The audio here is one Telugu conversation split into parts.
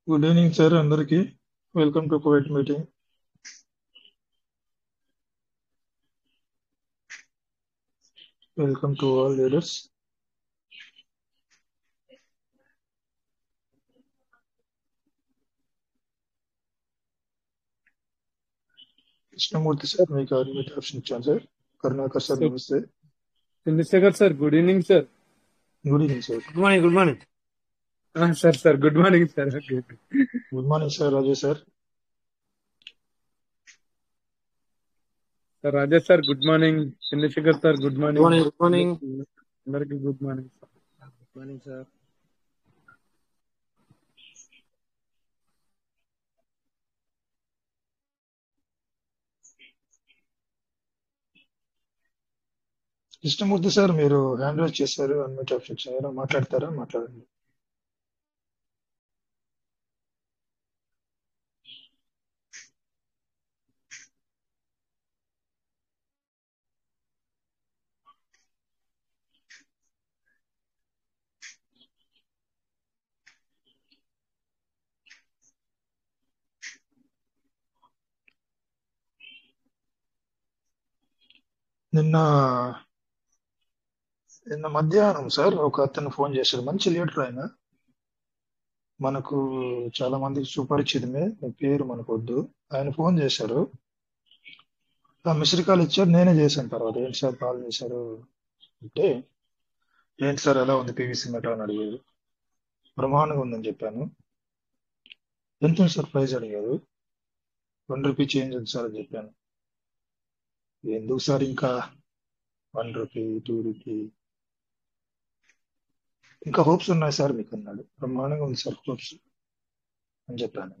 గుడ్ ఈవినింగ్ సార్ అందరికి. Welcome to Covid meeting. Welcome to all leaders. Krishnamurthy sir మీకు అడ్మిట్ ఆప్షన్ ఇచ్చాను సార్. కరుణాకర్ సార్ సార్ నమస్తే. Chandrashekar sir good evening sir. Good evening sir. Good morning. Good morning. Sir good morning sir. Good morning sir Raju sir. Sir Rajesh sir good morning. Chandrashekar sir good good morning. Morning. Good morning. అందరికి good morning sir. Good morning sir. Krishnamurthy sir మీరు హ్యాండ్ రైజ్ చేశారు, అడ్మిట్ ఆప్షన్ ఇచ్చారు. మాట్లాడతారా? మాట్లాడండి. నిన్న నిన్న మధ్యాహ్నం సార్ ఒక అతను ఫోన్ చేశాడు. మంచి లీడర్ ఆయన, మనకు చాలా మందికి సుపరిచితమే, మీ పేరు మనకు వద్దు. ఆయన ఫోన్ చేశారు, మిస్డ్ కాల్ ఇచ్చారు. నేనే చేశాను. తర్వాత ఏంటి సార్ కాల్ చేశారు అంటే, ఏంటి సార్ ఎలా ఉంది పీవీసీ మెటా అని అడిగారు. బ్రహ్మాండంగా ఉందని చెప్పాను. ఎంత ఉంది సార్ ప్రైజ్ అడిగారు. ₹1 చేంజ్ ఉంది సార్ అని చెప్పాను. ఎందుకు సార్ ఇంకా ₹1, ₹2 ఇంకా హోప్స్ ఉన్నాయి సార్ మీకు అన్నాడు. బ్రహ్మాండంగా ఉంది సార్ హోప్స్ అని చెప్పాను.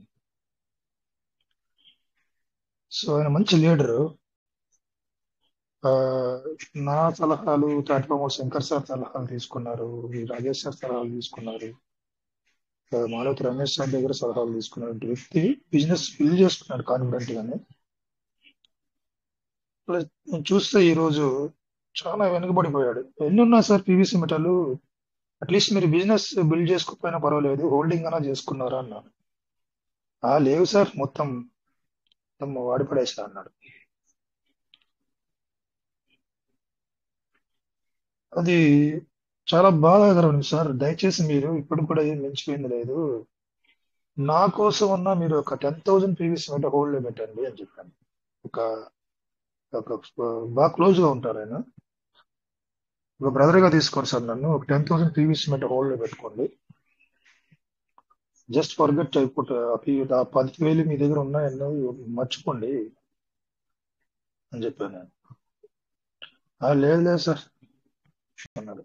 సో ఆయన మంచి లీడరు. నా సలహాలు, ప్లాట్ఫామ్ శంకర్ సార్ సలహాలు తీసుకున్నారు, ఈ రాజేష్ సార్ సలహాలు తీసుకున్నారు, మాలవతి రమేష్ సార్ దగ్గర సలహాలు తీసుకున్న వ్యక్తి బిజినెస్ బిల్డ్ చేసుకున్నాడు కాన్ఫిడెంట్ గానే. ప్లస్ నేను చూస్తే ఈ రోజు చాలా వెనుకబడిపోయాడు. ఎన్ని ఉన్నా సార్ పీవీసీ మెటల్, అట్లీస్ట్ మీరు బిజినెస్ బిల్డ్ చేసుకోకపోయినా పర్వాలేదు, హోల్డింగ్ అన్నా చేసుకున్నారా అన్నాడు. లేవు సార్, మొత్తం వాడి పడేసా అన్నాడు. అది చాలా బాధాకరం సార్. దయచేసి మీరు ఇప్పుడు కూడా ఏం మించిపోయింది లేదు, నా కోసం అన్నా మీరు ఒక 10,000 పీవీసీ మెటల్ హోల్డ్ లో పెట్టండి అని చెప్పాను. ఒక బాగా క్లోజ్ గా ఉంటారు ఆయన, ఒక బ్రదర్ గా తీసుకోండి సార్ నన్ను. ఒక 10,000 పీవీసీ మెటల్ హోల్డ్ లో పెట్టుకోండి. జస్ట్ ఫర్గెట్ అయిపోతే ఆ 10,000 మీ దగ్గర ఉన్నాయన్నో మర్చిపోండి అని చెప్పాను నేను. లేదు లేదు సార్ అన్నాడు.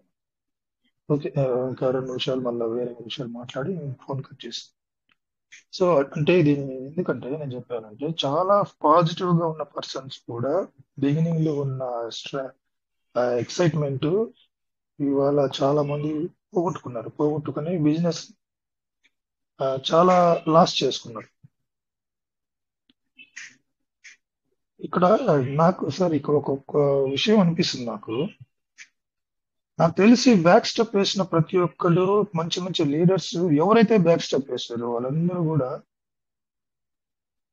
ఓకే, ఇంకా 2 నిమిషాలు మళ్ళీ వేరే విషయాలు మాట్లాడి ఫోన్ కట్ చేసి. సో అంటే దీన్ని ఎందుకంటే నేను చెప్పానంటే, చాలా పాజిటివ్ గా ఉన్న పర్సన్స్ కూడా బిగినింగ్ లో ఉన్న ఎక్సైట్మెంట్ ఇవాళ చాలా మంది పోగొట్టుకుని బిజినెస్ చాలా లాస్ చేసుకున్నారు. ఇక్కడ నాకు సార్ ఇక్కడ ఒక్కొక్క విషయం అనిపిస్తుంది నాకు తెలిసి బ్యాక్ స్టెప్ వేసిన ప్రతి ఒక్కళ్ళు మంచి మంచి లీడర్స్ ఎవరైతే బ్యాక్ స్టెప్ వేస్తారో వాళ్ళందరూ కూడా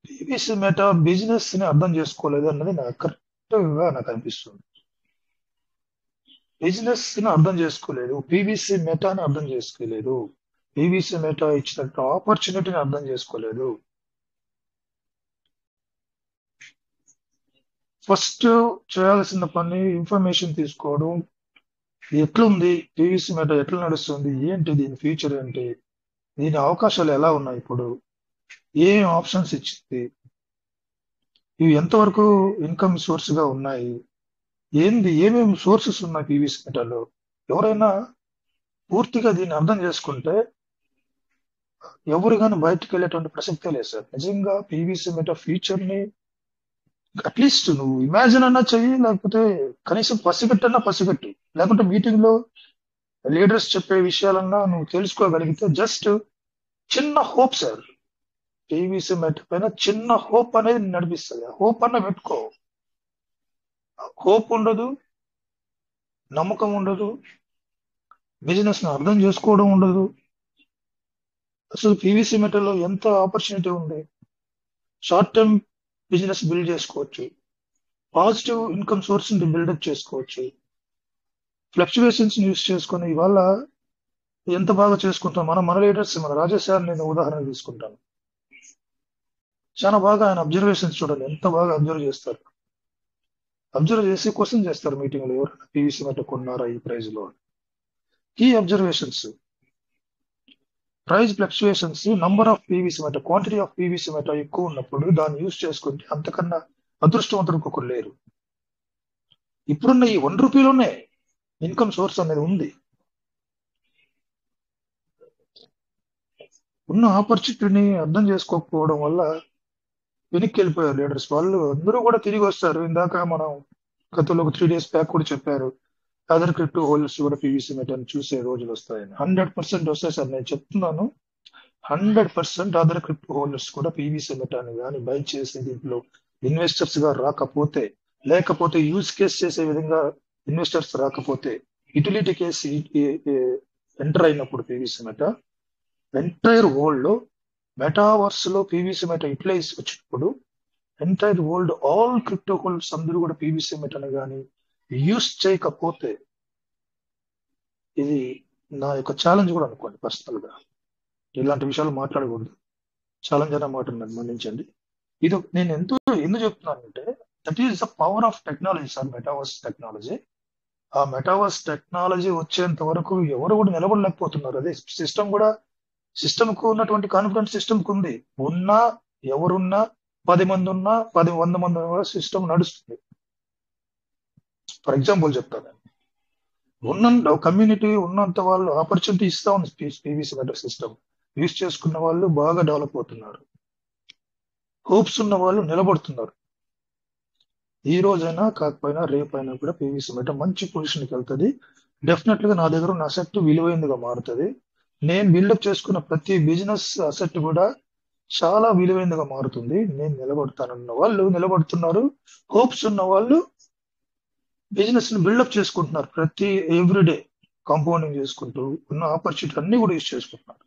పీవీసీ మెటా బిజినెస్ ని అర్థం చేసుకోలేదు అన్నది నాకు కరెక్ట్ గా నాకు అనిపిస్తుంది. బిజినెస్ ని అర్థం చేసుకోలేదు, పీవీసీ మెటాని అర్థం చేసుకోలేదు, పీవీసీ మెటా ఇచ్చినట్టు ఆపర్చునిటీని అర్థం చేసుకోలేదు. ఫస్ట్ చేయాల్సిన పని ఇన్ఫర్మేషన్ తీసుకోవడం. ఎట్లుంది పీవీసీ మెటా, ఎట్లా నడుస్తుంది, ఏంటి దీని ఫ్యూచర్ ఏంటి, దీని అవకాశాలు ఎలా ఉన్నాయి, ఇప్పుడు ఏం ఆప్షన్స్ ఇచ్చింది, ఇవి ఎంతవరకు ఇన్కమ్ సోర్స్ గా ఉన్నాయి, ఏమేమి సోర్సెస్ ఉన్నాయి పీవీసీ మెటాలో. ఎవరైనా పూర్తిగా దీన్ని అర్థం చేసుకుంటే ఎవరు కానీ బయటకు వెళ్ళేటువంటి ప్రసక్తే లేదు సార్. నిజంగా పీవీసీ మెటా ఫ్యూచర్ ని అట్లీస్ట్ నువ్వు ఇమాజిన్ అన్నా చెయ్యి, లేకపోతే కనీసం పసిగట్టు, లేకుంటే మీటింగ్ లో లీడర్స్ చెప్పే విషయాలన్నా నువ్వు తెలుసుకోగలిగితే జస్ట్ చిన్న హోప్ సార్. పీవీసీ మెట పైన చిన్న హోప్ అనేది నడిపిస్తుంది. హోప్ అన్న పెట్టుకో. హోప్ ఉండదు, నమ్మకం ఉండదు, బిజినెస్ ను అర్థం చేసుకోవడం ఉండదు, అసలు పీవీసీ మెటల్ లో ఎంత ఆపర్చునిటీ ఉంది. షార్ట్ టర్మ్ బిజినెస్ బిల్డ్ చేసుకోవచ్చు, పాజిటివ్ ఇన్కమ్ సోర్స్ ని బిల్డప్ చేసుకోవచ్చు. ఫ్లక్చువేషన్స్ యూస్ చేసుకొని ఇవాళ ఎంత బాగా చేసుకుంటాం. మన లీడర్స్, మన రాజేష్ సార్ నేను ఉదాహరణ తీసుకుంటాను. చాలా బాగా ఆయన అబ్జర్వేషన్స్ చూడండి, ఎంత బాగా అబ్జర్వ్ చేస్తారు. అబ్జర్వ్ చేసి క్వశ్చన్ చేస్తారు మీటింగ్ లో, ఎవరైనా పీవీసీ మెటల్ కొన్నారా ఈ ప్రైజ్ లో. Key observations, price fluctuations, number of PVC metal, quantity of PVC metal ఎక్కువ ఉన్నప్పుడు దాన్ని యూజ్ చేసుకుంటే అంతకన్నా అదృష్టవంతుడు ఇంకొకరు లేరు. ఇప్పుడున్న ఈ ₹1 ఇన్కమ్ సోర్స్ అనేది ఉంది. ఉన్న ఆపర్చునిటీని అర్థం చేసుకోకపోవడం వల్ల వెనక్కి వెళ్ళిపోయారు లీడర్స్. వాళ్ళు అందరూ కూడా తిరిగి వస్తారు. ఇందాక మనం గతంలో ఒక 3 days బ్యాక్ కూడా చెప్పారు, అదర్ క్రిప్టో హోల్డర్స్ కూడా పీవీసీ మెటల్ చూసే రోజులు వస్తాయని. 100% వస్తాయి సార్, నేను చెప్తున్నాను. 100% అదర్ క్రిప్టో హోల్డర్స్ కూడా పీవీసీ మెటల్ కానీ బై చేసి దీంట్లో ఇన్వెస్టర్స్ గా రాకపోతే, లేకపోతే యూజ్ కేస్ చేసే విధంగా ఇన్వెస్టర్స్ రాకపోతే, యూటిలిటీ కేసు ఎంటర్ అయినప్పుడు పీవీసీ మెటా ఎంటైర్ వరల్డ్ లో, మెటావర్స్ లో పీవీసీ మెటా యూటిలైజ్ వచ్చినప్పుడు entire world all crypto holders అందరూ కూడా పీవీసీ మెటాను కానీ యూస్ చేయకపోతే, ఇది నా యొక్క ఛాలెంజ్ కూడా అనుకోండి. పర్సనల్ గా ఇలాంటి విషయాలు మాట్లాడకూడదు, ఛాలెంజ్ అనే మాట నన్ను మన్నించండి. ఇది నేను ఎందుకు చెప్తున్నానంటే, that is the power of technology sir, metaverse technology. ఆ మెటావర్స్ టెక్నాలజీ వచ్చేంత వరకు ఎవరు కూడా నిలబడలేకపోతున్నారు. అదే సిస్టమ్ కు ఉన్నటువంటి కాన్ఫిడెన్స్ సిస్టమ్ కు ఉంది. ఉన్నా, ఎవరున్నా, 10 మంది ఉన్నా, 100 మంది ఉన్నా సిస్టమ్ నడుస్తుంది. ఫర్ ఎగ్జాంపుల్ చెప్తాను, కమ్యూనిటీ ఉన్నంత వాళ్ళు ఆపర్చునిటీ ఇస్తా ఉంది పీవీసీ మెటల్ సిస్టమ్. యూజ్ చేసుకున్న వాళ్ళు బాగా డెవలప్ అవుతున్నారు, హోప్స్ ఉన్న వాళ్ళు నిలబడుతున్నారు. ఈ రోజైనా కాకపోయినా రేపైనా కూడా పీవీసీ మెటల్ మంచి పొజిషన్కి వెళ్తుంది. డెఫినెట్ గా నా దగ్గర ఉన్న అసెట్ విలువైనదిగా మారుతుంది. నేను బిల్డప్ చేసుకున్న ప్రతి బిజినెస్ అసెట్ కూడా చాలా విలువైనదిగా మారుతుంది. నేను నిలబడతానన్న వాళ్ళు నిలబడుతున్నారు, హోప్స్ ఉన్న వాళ్ళు బిజినెస్ ని బిల్డప్ చేసుకుంటున్నారు. ప్రతి ఎవ్రీడే కాంపౌండింగ్ చేసుకుంటూ ఉన్న ఆపర్చునిటీ అన్ని కూడా యూజ్ చేసుకుంటున్నారు.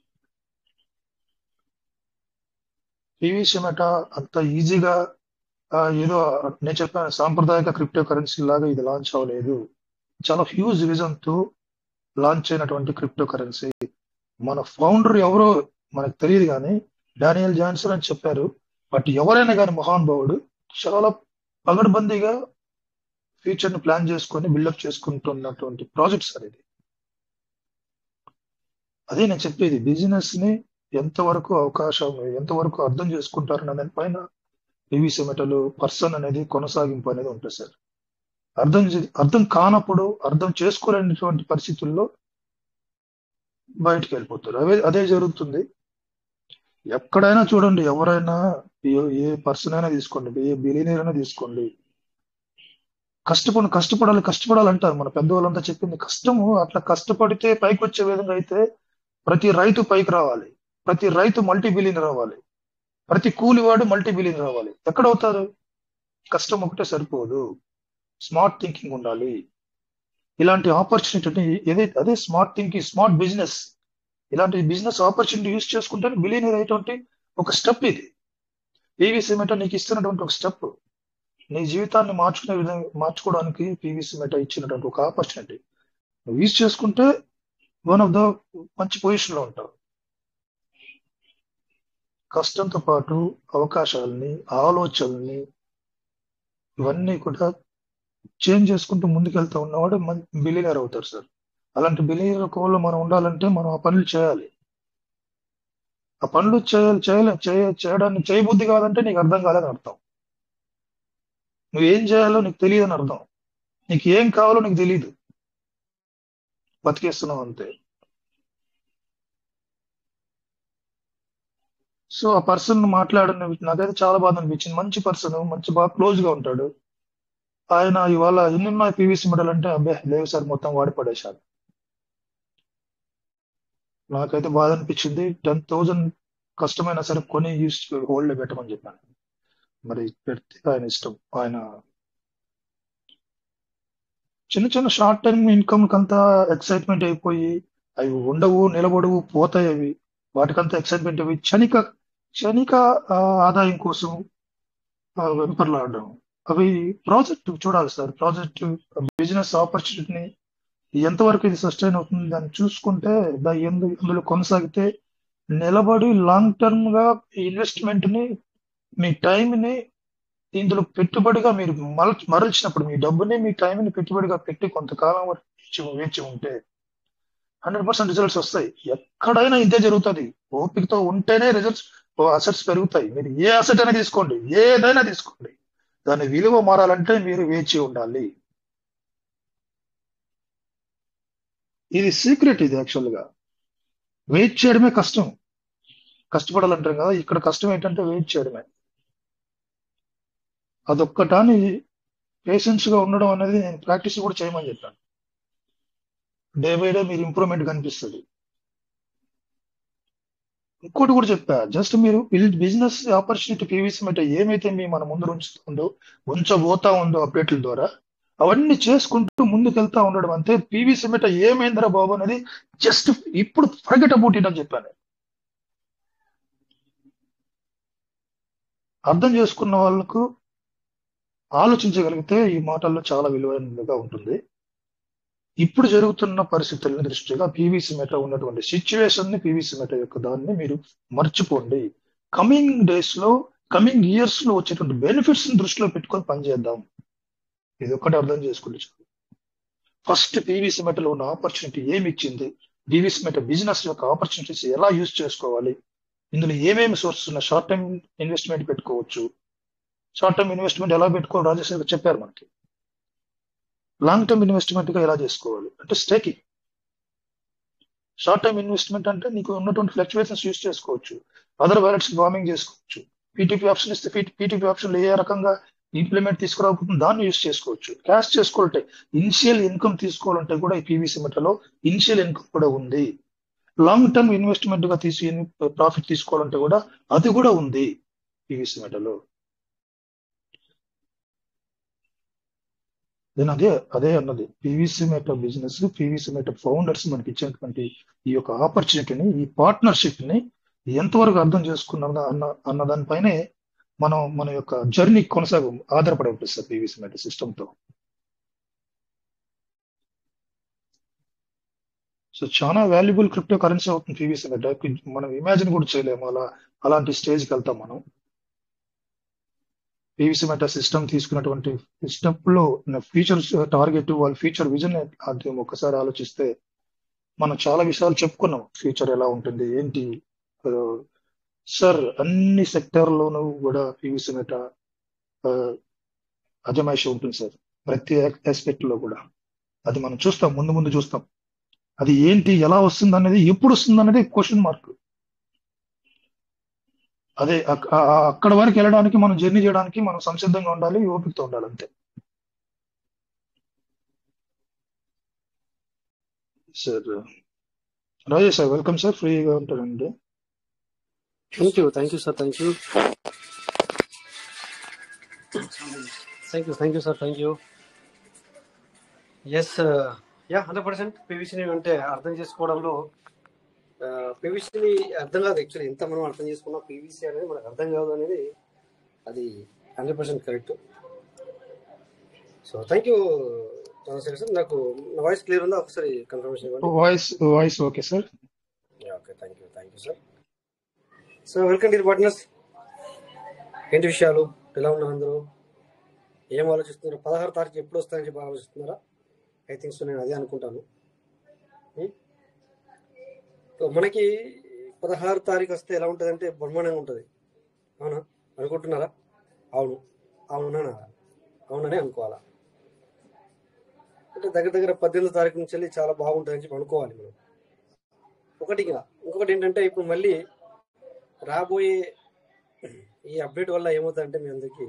పీవీసీ మెటా అంత ఈజీగా ఏదో నేను చెప్పాను సాంప్రదాయక క్రిప్టో కరెన్సీ లాగా ఇది లాంచ్ అవ్వలేదు. చాలా హ్యూజ్ విజన్ తో లాంచ్ అయినటువంటి క్రిప్టో కరెన్సీ. మన ఫౌండర్ ఎవరో మనకు తెలియదు కానీ డానియల్ జాన్సన్ అని చెప్పారు. బట్ ఎవరైనా కానీ మహానుభావుడు చాలా పగడ్బందీగా ఫ్యూచర్ ని ప్లాన్ చేసుకొని బిల్డప్ చేసుకుంటున్నటువంటి ప్రాజెక్ట్ సార్ ఇది. అదే నేను చెప్పేది, బిజినెస్ ని ఎంతవరకు అవకాశం, ఎంతవరకు అర్థం చేసుకుంటారన్న దానిపైన పీవీసీ మెటల్ పర్సన్ అనేది కొనసాగింపు అనేది ఉంటుంది సార్. అర్థం కానప్పుడు, అర్థం చేసుకోలేనటువంటి పరిస్థితుల్లో బయటకు వెళ్ళిపోతారు. అదే జరుగుతుంది. ఎక్కడైనా చూడండి, ఎవరైనా ఏ పర్సన్ అయినా తీసుకోండి, ఏ బిలియనీర్ అయినా తీసుకోండి, కష్టపడాలి అంటారు మన పెద్దవాళ్ళంతా చెప్పింది. కష్టము అట్లా కష్టపడితే పైకి వచ్చే విధంగా అయితే ప్రతి రైతు పైకి రావాలి, ప్రతి రైతు మల్టీ బిలియనర్ అవ్వాలి, ప్రతి కూలివాడు మల్టీ బిలియనర్ అవ్వాలి. ఎక్కడవుతారు? కష్టం ఒకటే సరిపోదు, స్మార్ట్ థింకింగ్ ఉండాలి. ఇలాంటి ఆపర్చునిటీ అదే స్మార్ట్ థింకింగ్, స్మార్ట్ బిజినెస్. ఇలాంటి బిజినెస్ ఆపర్చునిటీ యూజ్ చేసుకుంటే బిలియనర్ అయ్యేటువంటి ఒక స్టెప్ ఇది. పీవీసీ మెటల్ నీకు ఇస్తున్నటువంటి ఒక స్టెప్. నీ జీవితాన్ని మార్చుకోవడానికి పీవీసీ మెటల్ ఇచ్చినటువంటి ఒక ఆపర్చునిటీ నువ్వు యూజ్ చేసుకుంటే వన్ ఆఫ్ ద మంచి పొజిషన్ లో ఉంటావు. కష్టంతో పాటు అవకాశాలని, ఆలోచనల్ని ఇవన్నీ కూడా చేంజ్ చేసుకుంటూ ముందుకెళ్తా ఉన్నవాడు బిలియనర్ అవుతారు సార్. అలాంటి బిలియనర్ కోల్లో మనం ఉండాలంటే మనం ఆ పనులు చేయాలి. ఆ పనులు చేయడాన్ని చేయబుద్ధి కాదంటే నీకు అర్థం కాలేదని అర్థం. నువ్వేం చేయాలో నీకు తెలియదని అర్థం. నీకు ఏం కావాలో నీకు తెలియదు, బతికేస్తున్నావు అంతే. సో ఆ పర్సన్ మాట్లాడిన నాకైతే చాలా బాధ అనిపించింది. మంచి పర్సన్, మంచి బాగా క్లోజ్ గా ఉంటాడు. ఆయన ఇవాళ ఎన్నున్నాయి పీవీసీ మెడల్ అంటే, అబ్బే లేవు సార్, మొత్తం వాడి పడేశారు. నాకైతే బాధ అనిపించింది. 10,000 కష్టమైనా సరే కొని యూస్ హోల్డ్ పెట్టమని చెప్పాను. మరి పెడితే ఆయన ఇష్టం. ఆయన చిన్న షార్ట్ టర్మ్ ఇన్కమ్ కంతా ఎక్సైట్మెంట్ అయిపోయి అవి ఉండవు, నిలబడవు, పోతాయి. అవి వాటికంతా ఎక్సైట్మెంట్ ఇవి క్షణిక ఆ, ఆదాయం కోసం వెంపర్లాడడం. అవి ప్రాజెక్ట్ చూడాలి సార్. ప్రాజెక్ట్ బిజినెస్ ఆపర్చునిటీని ఎంతవరకు ఇది సస్టైన్ అవుతుంది దాన్ని చూసుకుంటే అందులో కొనసాగితే నిలబడి లాంగ్ టర్మ్ గా ఇన్వెస్ట్మెంట్ ని, మీ టైం ని ఇందులో పెట్టుబడిగా మీరు మరల్చినప్పుడు, మీ డబ్బుని మీ టైంని పెట్టుబడిగా పెట్టి కొంతకాలం వరకు వేచి ఉంటే 100% రిజల్ట్స్ వస్తాయి. ఎక్కడైనా ఇంతే జరుగుతుంది. ఓపికతో ఉంటేనే రిజల్ట్స్, అసెట్స్ పెరుగుతాయి. మీరు ఏ అసెట్ అయినా తీసుకోండి, ఏదైనా తీసుకోండి, దాని విలువ మారాలంటే మీరు వేచి ఉండాలి. ఇది సీక్రెట్. ఇది యాక్చువల్ గా వెయిట్ చేయడమే కష్టం. కష్టపడాలంటాం కదా, ఇక్కడ కష్టం ఏంటంటే వెయిట్ చేయడమే. అదొక్కటాన్ని పేషెన్స్ గా ఉండడం అనేది నేను ప్రాక్టీస్ కూడా చేయమని చెప్పాను. డే బై డే మీరు ఇంప్రూవ్మెంట్ కనిపిస్తుంది. ఇంకోటి కూడా చెప్పా, జస్ట్ మీరు బిజినెస్ ఆపర్చునిటీ పీవీసీ మెట ఏమైతే మీ మన ముందు ఉంచబోతా ఉందో అప్డేట్ల ద్వారా అవన్నీ చేసుకుంటూ ముందుకెళ్తా ఉండడం అంతే. పీవీసీ మెట ఏమైందిరా బాబు అనేది జస్ట్ ఇప్పుడు ఫర్గెట్ అబౌట్ ఇట్ అని చెప్పాను. అర్థం చేసుకున్న వాళ్ళకు ఆలోచించగలిగితే ఈ మాటల్లో చాలా విలువైనదిగా ఉంటుంది. ఇప్పుడు జరుగుతున్న పరిస్థితులను దృష్టిగా పీవీసీ మెట ఉన్నటువంటి సిచ్యువేషన్ ని, పీవీసీ మెట యొక్క దాన్ని మీరు మర్చిపోండి. కమింగ్ డేస్ లో, కమింగ్ ఇయర్స్ లో వచ్చేటువంటి బెనిఫిట్స్ ని దృష్టిలో పెట్టుకొని పనిచేద్దాం. ఇది ఒక్కటి అర్థం చేసుకుంటే చాలు. ఫస్ట్ పీవీసీ మెటలో ఉన్న ఆపర్చునిటీ ఏమి ఇచ్చింది, పీవీసీ మెట బిజినెస్ యొక్క ఆపర్చునిటీస్ ఎలా యూజ్ చేసుకోవాలి, ఇందులో ఏమేమి సోర్సెస్ ఉన్నాయి, షార్ట్ టర్మ్ ఇన్వెస్ట్మెంట్ పెట్టుకోవచ్చు. షార్ట్ టర్మ్ ఇన్వెస్ట్మెంట్ ఎలా పెట్టుకోవాలి రాజేష్ గారు చెప్పారు మనకి. లాంగ్ టర్మ్ ఇన్వెస్ట్మెంట్ గా ఎలా చేసుకోవాలి అంటే స్టేకింగ్. షార్ట్ టర్మ్ ఇన్వెస్ట్మెంట్ అంటే నీకు ఉన్నటువంటి ఫ్లక్చువేషన్స్ యూస్ చేసుకోవచ్చు, అదర్ వాలెట్స్ ఫార్మింగ్ చేసుకోవచ్చు. పీటీపీ ఆప్షన్ ఇస్తే పీటీపీ ఆప్షన్ ఏ రకంగా ఇంప్లిమెంట్ తీసుకురాకపోతుంది దాన్ని యూస్ చేసుకోవచ్చు. క్యాష్ చేసుకోవాలంటే, ఇనిషియల్ ఇన్కమ్ తీసుకోవాలంటే కూడా ఈ పీవీసీ మెటలో ఇనిషియల్ ఇన్కమ్ కూడా ఉంది. లాంగ్ టర్మ్ ఇన్వెస్ట్మెంట్ గా తీసి ప్రాఫిట్ తీసుకోవాలంటే కూడా అది కూడా ఉంది పీవీసీ మెటలో. నేను అదే అన్నది, పీవీసీ మెట బిజినెస్, పీవీసీ మెట ఫౌండర్స్ మనకి ఇచ్చినటువంటి ఈ యొక్క ఆపర్చునిటీని, ఈ పార్ట్నర్షిప్ ని ఎంతవరకు అర్థం చేసుకున్నాం అన్న దానిపైనే మన యొక్క జర్నీ ఆధారపడి ఉంటుంది సార్ పీవీసీ మెట సిస్టమ్ తో. సో చాలా వాల్యుబుల్ క్రిప్టో కరెన్సీ అవుతుంది పీవీసీ మెట. మనం ఇమాజిన్ కూడా చేయలేము అలాంటి స్టేజ్కి వెళ్తాం మనం. పీవీసీ మెటా సిస్టమ్ తీసుకున్నటువంటి స్టెప్ లో ఫ్యూచర్ టార్గెట్, వాళ్ళ ఫ్యూచర్ విజన్ అది ఒకసారి ఆలోచిస్తే మనం చాలా విషయాలు చెప్పుకున్నాం. ఫ్యూచర్ ఎలా ఉంటుంది ఏంటి సార్, అన్ని సెక్టార్లోనూ కూడా పీవీసీ మెటా అజమాయిషి ఉంటుంది సార్, ప్రతి ఆస్పెక్ట్ లో కూడా. అది మనం చూస్తాం, ముందు చూస్తాం. అది ఏంటి, ఎలా వస్తుంది అనేది, ఎప్పుడు వస్తుంది అనేది క్వశ్చన్ మార్క్. అదే అక్కడ వరకు వెళ్ళడానికి, మనం జర్నీ చేయడానికి మనం సంసిద్ధంగా ఉండాలి, ఓపికతో ఉండాలి అంతే. Sir Rajesh sir, welcome sir, ఫ్రీగా ఉంటారండి. Thank you sir, thank you sir, thank you. Yes, 100% పీవీసీని అంటే అర్థం చేసుకోవడంలో, పీవీసీని అర్థం కాదు యాక్చువల్లీ. ఎంత మనం అర్థం చేసుకున్నా పీవీసీ అనేది మనకు అర్థం కాదు అనేది అది 100% correct. So thank you sir. నాకు నా వాయిస్ క్లియర్ ఉందా? ఒకసారి కన్ఫర్మేషన్ ఇవ్వండి. Voice okay sir. Okay, thank you sir. So welcome to partners. ఏంటి విషయాలు, ఎలా ఉన్నారు అందరూ, ఏం ఆలోచిస్తున్నారు? 16 తారీఖు ఎప్పుడు వస్తాయని చెప్పి ఆలోచిస్తున్నారా? ఐ థింక్ సో, నేను అదే అనుకుంటాను. సో మనకి 16 తారీఖు వస్తే ఎలా ఉంటుంది అంటే బ్రహ్మాండంగా ఉంటుంది. అవునా అనుకుంటున్నారా? అవుననే అనుకోవాలా? అంటే దగ్గర 18 తారీఖు నుంచి వెళ్ళి చాలా బాగుంటుందని చెప్పి అనుకోవాలి మనం. ఇంకొకటి ఏంటంటే, ఇప్పుడు మళ్ళీ రాబోయే ఈ అప్డేట్ వల్ల ఏమవుతుందంటే మీ అందరికీ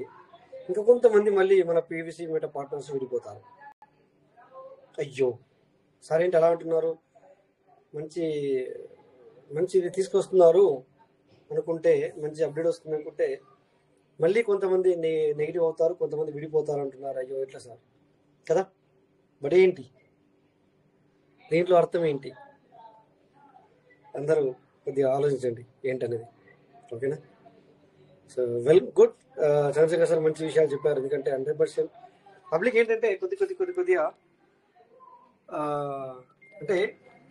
ఇంకా కొంతమంది మళ్ళీ మన పీవీసీ మెటా పార్ట్నర్స్ విడిపోతారు. అయ్యో సార్ ఏంటి అలా అంటున్నారు, మంచిది తీసుకొస్తున్నారు అనుకుంటే, మంచి అప్డేట్ వస్తుంది అనుకుంటే మళ్ళీ కొంతమంది నెగిటివ్ అవుతారు, కొంతమంది విడిపోతారు అంటున్నారు. అయ్యో ఎట్లా సార్ కదా? బట్ ఏంటి దీంట్లో అర్థం ఏంటి? అందరూ కొద్దిగా ఆలోచించండి ఏంటనేది. ఓకేనా? So well good. Chandrashekar sir మంచి విషయాలు చెప్పారు. ఎందుకంటే 100% పబ్లిక్ ఏంటంటే కొద్దిగా అంటే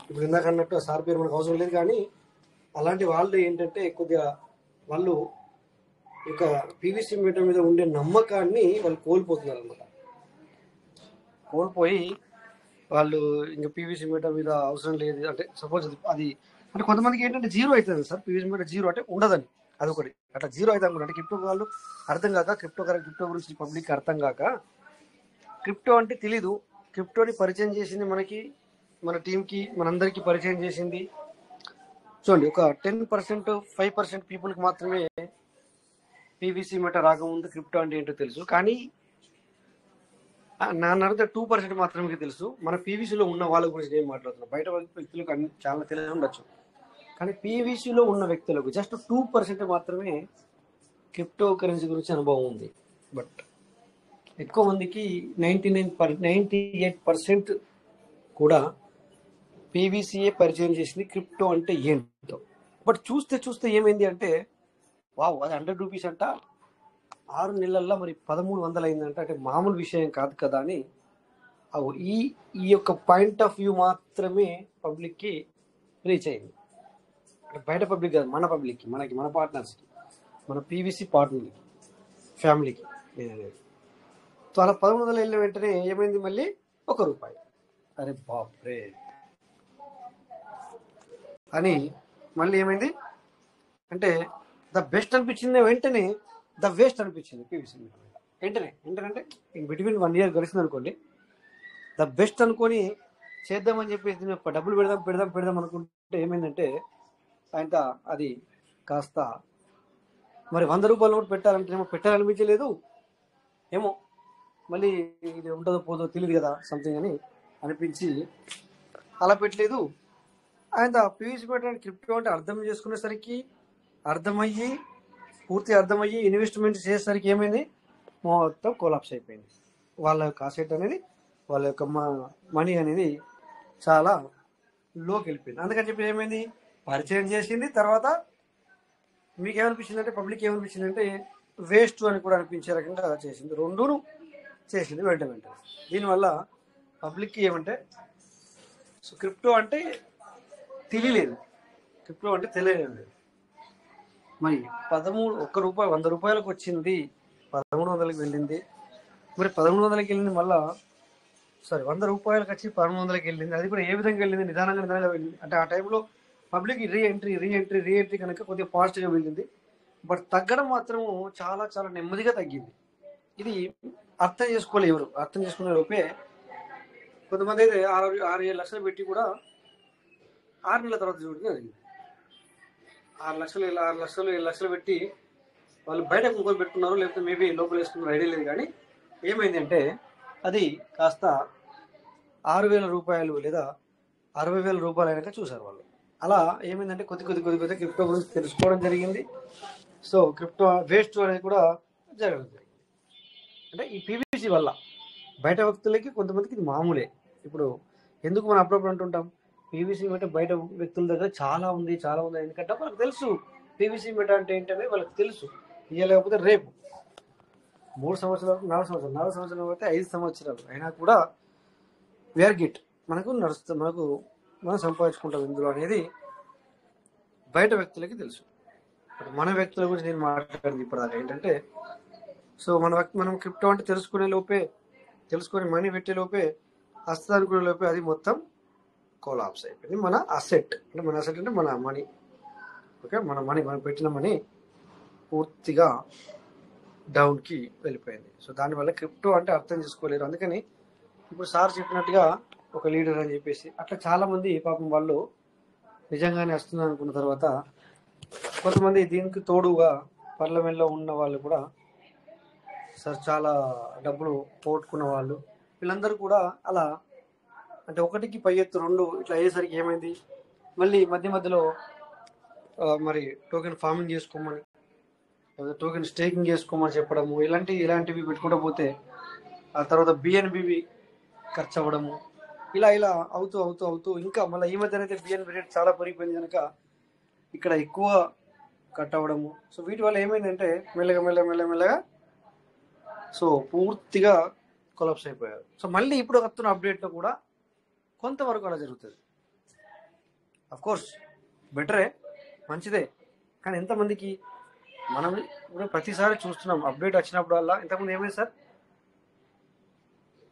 ఇప్పుడు ఇందాక అన్నట్టు సార్ పేరు మనకు అవసరం లేదు, కానీ అలాంటి వాళ్ళు ఏంటంటే కొద్దిగా వాళ్ళు ఇక పీవీసీ మీటర్ మీద ఉండే నమ్మకాన్ని వాళ్ళు కోల్పోతున్నారు అనమాట. కోల్పోయి వాళ్ళు ఇంకా పీవీసీ మీటర్ మీద అవసరం లేదు అంటే సపోజ్ అది అంటే కొంతమందికి ఏంటంటే జీరో అవుతుంది సార్. పీవీసీ మీటర్ జీరో అంటే ఉండదని అదొకటి అట్లా జీరో అవుతాం కూడా. అంటే క్రిప్టో వాళ్ళు అర్థం కాక క్రిప్టో గురించి పబ్లిక్ అర్థం కాక క్రిప్టో అంటే తెలీదు. క్రిప్టోని పరిచయం చేసింది మనకి, మన టీంకి, మనందరికీ పరిచయం చేసింది. చూడండి, ఒక 10% 5% పీపుల్కి మాత్రమే పీవీసీ మీటర్ రాకముందు క్రిప్టో అంటే ఏంటో తెలుసు. కానీ నా అడిగితే 2% మాత్రమే తెలుసు. మన పీవీసీలో ఉన్న వాళ్ళ గురించి నేను మాట్లాడుతున్నాను. బయట వ్యక్తులకు అన్ని చాలా తెలిసి ఉండొచ్చు, కానీ పీవీసీలో ఉన్న వ్యక్తులకు జస్ట్ 2% మాత్రమే క్రిప్టో కరెన్సీ గురించి అనుభవం ఉంది. బట్ ఎక్కువ మందికి 98% కూడా పీవీసీఏ పరిచయం చేసింది క్రిప్టో అంటే ఏంటో. బట్ చూస్తే ఏమైంది అంటే వావ్, అది 100 రూపీస్ అంట, 6 నెలల్లో మరి 1300 అయిందంట, అంటే మామూలు విషయం కాదు కదా అని ఈ యొక్క పాయింట్ ఆఫ్ వ్యూ మాత్రమే పబ్లిక్కి రీచ్ అయింది. బయట పబ్లిక్ కాదు, మన పబ్లిక్కి, మన పార్ట్నర్స్కి, మన పీవీసీ పార్ట్నర్కి, ఫ్యామిలీకి. సో అలా 1300 వెళ్ళిన వెంటనే ఏమైంది, మళ్ళీ ₹1. అరే బాప్రే అని మళ్ళీ ఏమైంది అంటే ద బెస్ట్ అనిపించింది, వెంటనే ద వేస్ట్ అనిపించింది పీవీసీ వెంటనే అంటే ఇన్ బిట్వీన్ 1 year గడిచింది అనుకోండి. ద బెస్ట్ అనుకొని చేద్దామని చెప్పేసి డబ్బులు పెడదాం అనుకుంటే ఏమైందంటే ఆయన అది కాస్త మరి ₹100 నోట్ పెట్టాలంటే ఏమో పెట్టాలనిపించలేదు, ఏమో మళ్ళీ ఇది ఉంటుందో పోదో తెలియదు కదా సంథింగ్ అని అనిపించి అలా పెట్టలేదు. ఆయన పీవీసీ పెట్టడానికి క్రిప్టో అంటే అర్థం చేసుకునేసరికి పూర్తి అర్థమయ్యి ఇన్వెస్ట్మెంట్ చేసేసరికి ఏమైంది, మొత్తం కొలాప్స్ అయిపోయింది. వాళ్ళ యొక్క అసెట్ అనేది, వాళ్ళ యొక్క మనీ అనేది చాలా లోకి వెళ్ళిపోయింది. అందుకని చెప్పి ఏమైంది, పరిచయం చేసింది, తర్వాత మీకు ఏమనిపించింది అంటే పబ్లిక్ ఏమనిపించింది అంటే వేస్ట్ అని కూడా అనిపించే రకంగా చేసింది. రెండును చేసింది వెంటనే. దీనివల్ల పబ్లిక్కి ఏమంటే సో క్రిప్టో అంటే తెలియలేదు, మరి ₹1 ₹100 వచ్చింది, 1300కి వెళ్ళింది, మరి 1300కి వెళ్ళింది, మళ్ళా ₹100 వచ్చి 1300కి వెళ్ళింది. అది కూడా ఏ విధంగా వెళ్ళింది, నిదానంగా వెళ్ళింది. అంటే ఆ టైంలో పబ్లిక్ రీఎంట్రీ కనుక కొద్దిగా ఫాస్ట్గా వెళ్ళింది. బట్ తగ్గడం మాత్రం చాలా చాలా నెమ్మదిగా తగ్గింది. ఇది అర్థం చేసుకోలే ఎవరు. అర్థం చేసుకునే లోపే కొంతమంది అయితే 6-7 లక్షలు పెట్టి కూడా 6 నెలల తర్వాత చూడడం జరిగింది. 6 లక్షలు 7 లక్షలు పెట్టి వాళ్ళు బయట ఇంకోటి పెట్టుకున్నారు, లేకపోతే మేబీ లోపల వేసుకున్నారు, ఐడియా లేదు. కానీ ఏమైంది అంటే అది కాస్త ₹6,000 లేదా ₹60,000 అయినాక చూసారు వాళ్ళు. అలా ఏమైందంటే కొద్ది క్రిప్టో గురించి తెలుసుకోవడం జరిగింది. సో క్రిప్టో వేస్ట్ అనేది కూడా జరగడం జరిగింది. అంటే ఈ పీవీసీ వల్ల బయట వ్యక్తులకి కొంతమందికి ఇది మామూలే. ఇప్పుడు ఎందుకు మనం అప్పుడప్పుడు అంటుంటాం పీవీసీ మీటర్ బయట వ్యక్తుల దగ్గర చాలా ఉంది, ఎందుకంటే వాళ్ళకి తెలుసు పీవీసీ మీటర్ అంటే ఏంటనేది వాళ్ళకి తెలుసు. ఇవ్వలేకపోతే రేపు 3 సంవత్సరాలు 4 సంవత్సరాలు అయితే 5 సంవత్సరాలు అయినా కూడా వేర్ గిట్ మనకు నడుస్తుంది, మనం సంపాదించుకుంటాం ఇందులో అనేది బయట వ్యక్తులకి తెలుసు. మన వ్యక్తుల గురించి నేను మాట్లాడింది ఇప్పటిదాకా ఏంటంటే సో మనం క్రిప్టో అంటే తెలుసుకొని మనీ పెట్టే లోపే హస్తానుకునే లోపే అది మొత్తం కొలాప్స్ అయిపోయింది. మన అసెట్ అంటే మన మనీ, ఓకే, మనం పెట్టిన మనీ పూర్తిగా డౌన్కి వెళ్ళిపోయింది. సో దానివల్ల క్రిప్టో అంటే అర్థం చేసుకోలేరు. అందుకని ఇప్పుడు సార్ చెప్పినట్టుగా ఒక లీడర్ అని చెప్పేసి అట్లా చాలామంది పాపం వాళ్ళు నిజంగానే వస్తుంది అనుకున్న తర్వాత కొంతమంది దీనికి తోడుగా పార్లమెంట్లో ఉన్న వాళ్ళు కూడా సార్ చాలా డబ్బులు పోగొట్టుకున్న వాళ్ళు, వీళ్ళందరూ కూడా అలా అంటే 1కి పై ఎత్తు 2 ఇట్లా అయ్యేసరికి ఏమైంది, మళ్ళీ మధ్యలో మరి టోకెన్ ఫార్మింగ్ చేసుకోమని, టోకెన్ స్టేకింగ్ చేసుకోమని చెప్పడము, ఇలాంటివి పెట్టుకుంటూ పోతే ఆ తర్వాత బిఎన్బివి ఖర్చు అవ్వడము, ఇలా అవుతూ ఇంకా మళ్ళీ ఈ మధ్యన అయితే బిఎన్బి రేట్ చాలా పెరిగిపోయింది కనుక ఇక్కడ ఎక్కువ కట్ అవ్వడము. సో వీటి వల్ల ఏమైందంటే మెల్లగా సో పూర్తిగా కొలాప్స్ అయిపోయారు. సో మళ్ళీ ఇప్పుడు వస్తున్న అప్డేట్లో కూడా కొంతవరకు అలా జరుగుతుంది. కోర్స్ బెటరే, మంచిదే, కానీ ఎంతమందికి మనం కూడా ప్రతిసారి చూస్తున్నాం అప్డేట్ వచ్చినప్పుడల్లా. ఇంతకుముందు ఏమైంది సార్,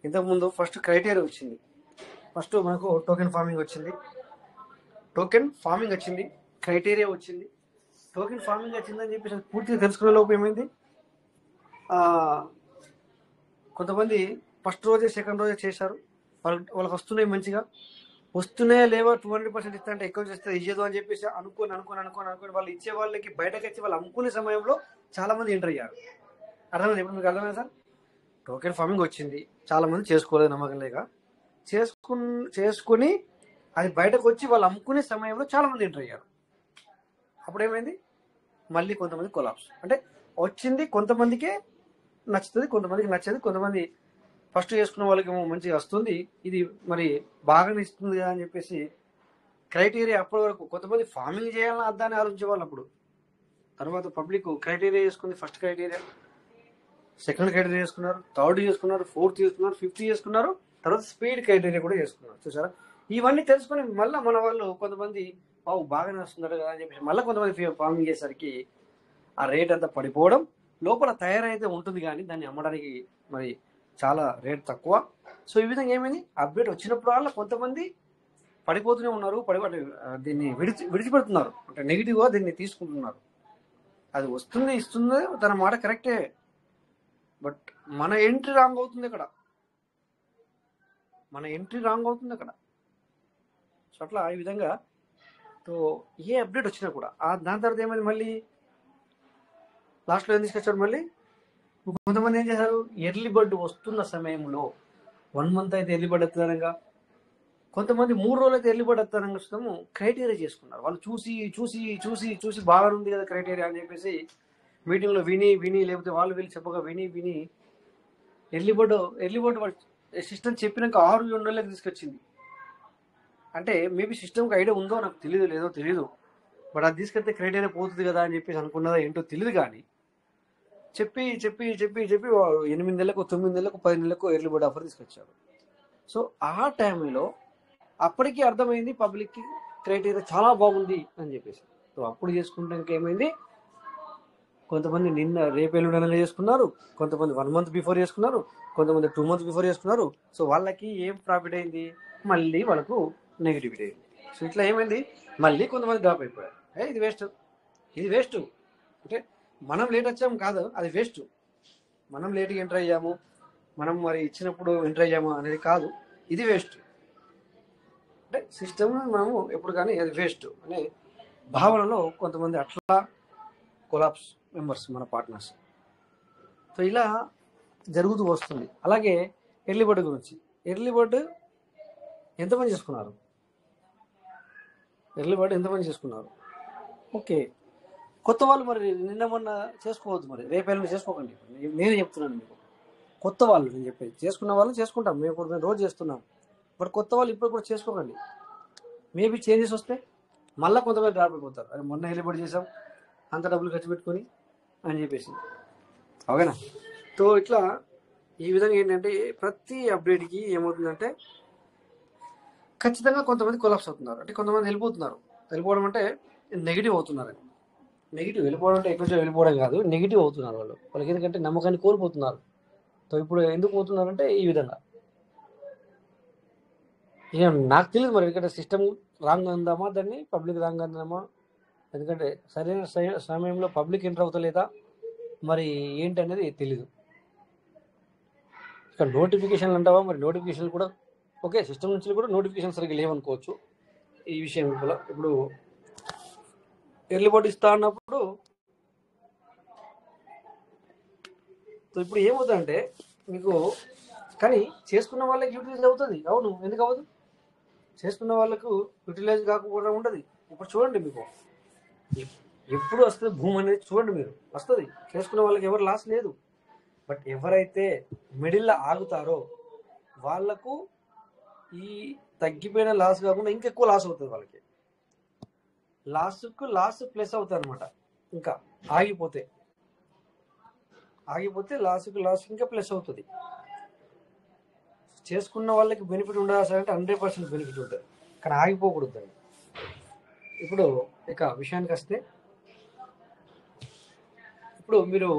ఇంతకుముందు ఫస్ట్ క్రైటీరియా వచ్చింది, ఫస్ట్ మనకు టోకెన్ ఫార్మింగ్ వచ్చింది, క్రైటీరియా వచ్చింది. టోకెన్ ఫార్మింగ్ వచ్చిందని చెప్పేసి పూర్తిగా తెలుసుకునే లోపు ఏమైంది, కొంతమంది ఫస్ట్ రోజే సెకండ్ రోజే చేశారు, వాళ్ళకి వస్తున్నాయి, మంచిగా వస్తున్నాయా లేవా 200% ఇస్తా అంటే ఎక్కువ చేస్తే ఇయ్యదు అని చెప్పేసి అనుకోని వాళ్ళు ఇచ్చే వాళ్ళకి బయటకు వచ్చి వాళ్ళు అమ్ముకునే సమయంలో చాలా మంది ఎంటర్ అయ్యారు. అర్థమైంది? ఇప్పుడు మీకు అర్థమైంది సార్, టోకెన్ ఫార్మింగ్ వచ్చింది, చాలా మంది చేసుకోలేదు నమ్మకం లేక, చేసుకుని అది బయటకు వచ్చి వాళ్ళు అమ్ముకునే సమయంలో చాలా మంది ఎంటర్ అయ్యారు. అప్పుడు ఏమైంది, మళ్ళీ కొంతమంది కొలాప్స్. అంటే వచ్చింది కొంతమందికే నచ్చుతుంది, కొంతమందికి నచ్చదు. కొంతమంది ఫస్ట్ చేసుకున్న వాళ్ళకి మంచిగా వస్తుంది, ఇది మరి బాగానే ఇస్తుంది కదా అని చెప్పేసి క్రైటీరియా అప్పటి వరకు కొంతమంది ఫార్మింగ్ చేయాలని అద్దాన్ని ఆలోచించే వాళ్ళు. అప్పుడు తర్వాత పబ్లిక్ క్రైటీరియా చేసుకుంది, ఫస్ట్ క్రైటీరియా, సెకండ్ క్రైటీరియా చేసుకున్నారు, థర్డ్ చేసుకున్నారు, ఫోర్త్ చేసుకున్నారు, ఫిఫ్త్ చేసుకున్నారు, తర్వాత స్పీడ్ క్రైటీరియా కూడా చేసుకున్నారు. చూసారా, ఇవన్నీ తెలుసుకొని మళ్ళీ మన వాళ్ళు కొంతమంది బాగానే వస్తున్నారు కదా అని చెప్పేసి మళ్ళీ కొంతమంది ఫార్మింగ్ చేసేసరికి ఆ రేట్ అంతా పడిపోవడం, లోపల తయారైతే ఉంటుంది కానీ దాన్ని అమ్మడానికి మరి చాలా రేట్ తక్కువ. సో ఈ విధంగా ఏమైంది, అప్డేట్ వచ్చినప్పుడు వల్ల కొంతమంది పడిపోతూనే ఉన్నారు, దీన్ని విడిచిపెడుతున్నారు, అంటే నెగిటివ్గా దీన్ని తీసుకుంటున్నారు. అది వస్తుంది, ఇస్తుంది, తన మాట కరెక్టే, బట్ మన ఎంట్రీ రాంగ్ అవుతుంది అక్కడ. సో అట్లా ఈ విధంగా సో ఏ అప్డేట్ వచ్చినా కూడా దాని తర్వాత ఏమైంది, మళ్ళీ లాస్ట్లో ఏం తీసుకొచ్చాడు, మళ్ళీ కొంతమంది ఏం చేశారు, ఎర్లీ బర్డ్ వస్తున్న సమయంలో 1 month అయితే ఎర్లీ బర్డ్ వస్తుందనగా, కొంతమంది 3 రోజులు అయితే ఎర్లీ బర్డ్ వస్తానని వస్తాము క్రైటీరియా చేసుకున్నారు. వాళ్ళు చూసి బాగా ఉంది కదా క్రైటీరియా అని చెప్పేసి మీటింగ్లో విని లేకపోతే వాళ్ళు వీళ్ళు చెప్పగా విని ఎర్లీ బర్డ్ వాళ్ళు సిస్టమ్ చెప్పినాక 6-7 నెలలకు తీసుకొచ్చింది. అంటే మేబీ సిస్టమ్కి ఐడియా ఉందో నాకు తెలియదు, బట్ అది తీసుకెళ్తే క్రైటీరియా పోతుంది కదా అని చెప్పేసి అనుకున్నదా ఏంటో తెలియదు, కానీ చెప్పి 8 నెలలకు 9 నెలలకు 10 నెలలకు ఎర్లీ బర్డ్ ఆఫర్ తీసుకొచ్చారు. సో ఆ టైంలో అప్పటికి అర్థమైంది పబ్లిక్కి క్రైటీరియా చాలా బాగుంది అని చెప్పేసి. సో అప్పుడు చేసుకుంటే ఇంకేమైంది, కొంతమంది రేపు ఎల్లుండి చేసుకున్నారు, కొంతమంది 1 month బిఫోర్ చేసుకున్నారు, కొంతమంది 2 months బిఫోర్ చేసుకున్నారు. సో వాళ్ళకి ఏం ప్రాఫిట్ అయింది, మళ్ళీ వాళ్ళకు నెగిటివిటీ అయింది. సో ఇట్లా ఏమైంది, మళ్ళీ కొంతమంది డ్రాప్ అయిపోయారు. ఇది వేస్ట్ అంటే మనం లేట్ వచ్చాము కాదు, అది వేస్ట్. మనం లేట్గా ఎంటర్ అయ్యాము, మనం మరి ఇచ్చినప్పుడు ఎంటర్ అయ్యాము అనేది కాదు, ఇది వేస్ట్. అంటే సిస్టమ్ మనము ఎప్పుడు కానీ అది వేస్ట్ అనే భావనలో కొంతమంది అట్లా కొలాప్స్ మెంబర్స్, మన పార్ట్నర్స్. సో ఇలా జరుగుతూ వస్తుంది. అలాగే ఎర్లీ బర్డ్ గురించి, ఎర్లీ బర్డ్ ఎంతమంది చేసుకున్నారు, ఓకే. కొత్త వాళ్ళు మరి నిన్న మొన్న చేసుకోవద్దు, మరి రేపు చేసుకోకండి. నేనే చెప్తున్నాను మీకు, కొత్త వాళ్ళు నేను చెప్పేది, చేసుకున్న వాళ్ళు చేసుకుంటాం, మేము రోజు చేస్తున్నాం, బట్ కొత్త వాళ్ళు ఇప్పుడు కూడా చేసుకోకండి. మేబీ చేంజెస్ వస్తే మళ్ళీ కొంతమంది డ్రాప్ అయిపోతారు, అరే మొన్న ఎలిబడి చేసాం అంత డబ్బులు ఖర్చు పెట్టుకొని అని చెప్పేసి, ఓకేనా. సో ఇట్లా ఈ విధంగా ఏంటంటే ప్రతి అప్డేట్కి ఏమవుతుందంటే ఖచ్చితంగా కొంతమంది కొలాప్స్ అవుతున్నారు, అంటే కొంతమంది వెళ్ళిపోవడం అంటే నెగిటివ్ అవుతున్నారు. నెగిటివ్ వెళ్ళిపోవడం అంటే ఎక్కువ వెళ్ళిపోవడం కాదు, నెగిటివ్ అవుతున్నారు వాళ్ళకి ఎందుకంటే నమ్మకాన్ని కోల్పోతున్నారు. సో ఇప్పుడు ఎందుకు పోతున్నారంటే ఈ విధంగా, ఇక నాకు తెలియదు మరి, ఎందుకంటే సిస్టమ్ రాంగ్ అందామా, దాన్ని పబ్లిక్ రాంగ్ అందామా, ఎందుకంటే సరైన సమయంలో పబ్లిక్ ఎంటర్ అవుతలేదా మరి ఏంటి అనేది తెలీదు. ఇక నోటిఫికేషన్లు అంటావా, మరి నోటిఫికేషన్లు కూడా ఓకే, సిస్టమ్ నుంచి కూడా నోటిఫికేషన్ సరిగ్గా లేవనుకోవచ్చు ఈ విషయం. ఇప్పుడు ఎర్లీ బర్డ్ ఇస్తా అన్నప్పుడు ఇప్పుడు ఏమవుతుందంటే మీకు, కానీ చేసుకున్న వాళ్ళకి యూటిలైజ్ అవుతుంది. అవును, ఎందుకు అవ్వదు, చేసుకున్న వాళ్ళకు యూటిలైజ్ కాకపోవడం ఉండదు. ఇప్పుడు చూడండి, మీకు ఎప్పుడు వస్తుంది భూమి అనేది చూడండి, మీరు వస్తుంది. చేసుకున్న వాళ్ళకి ఎవరు లాస్ లేదు, బట్ ఎవరైతే మిడిల్లో ఆగుతారో వాళ్లకు ఈ తగ్గిపోయిన లాస్ కాకుండా ఇంకెక్కువ లాస్ అవుతుంది వాళ్ళకి. లాస్ ప్లస్ అవుతుంది అనమాట. ఇంకా ఆగిపోతే లాస్ ఇంకా ప్లస్ అవుతుంది. చేసుకున్న వాళ్ళకి బెనిఫిట్ ఉండాలి అంటే 100% బెనిఫిట్ ఉంటుంది, కానీ ఆగిపోకూడదు. ఇప్పుడు ఇక విషయానికి వస్తే, ఇప్పుడు మీరు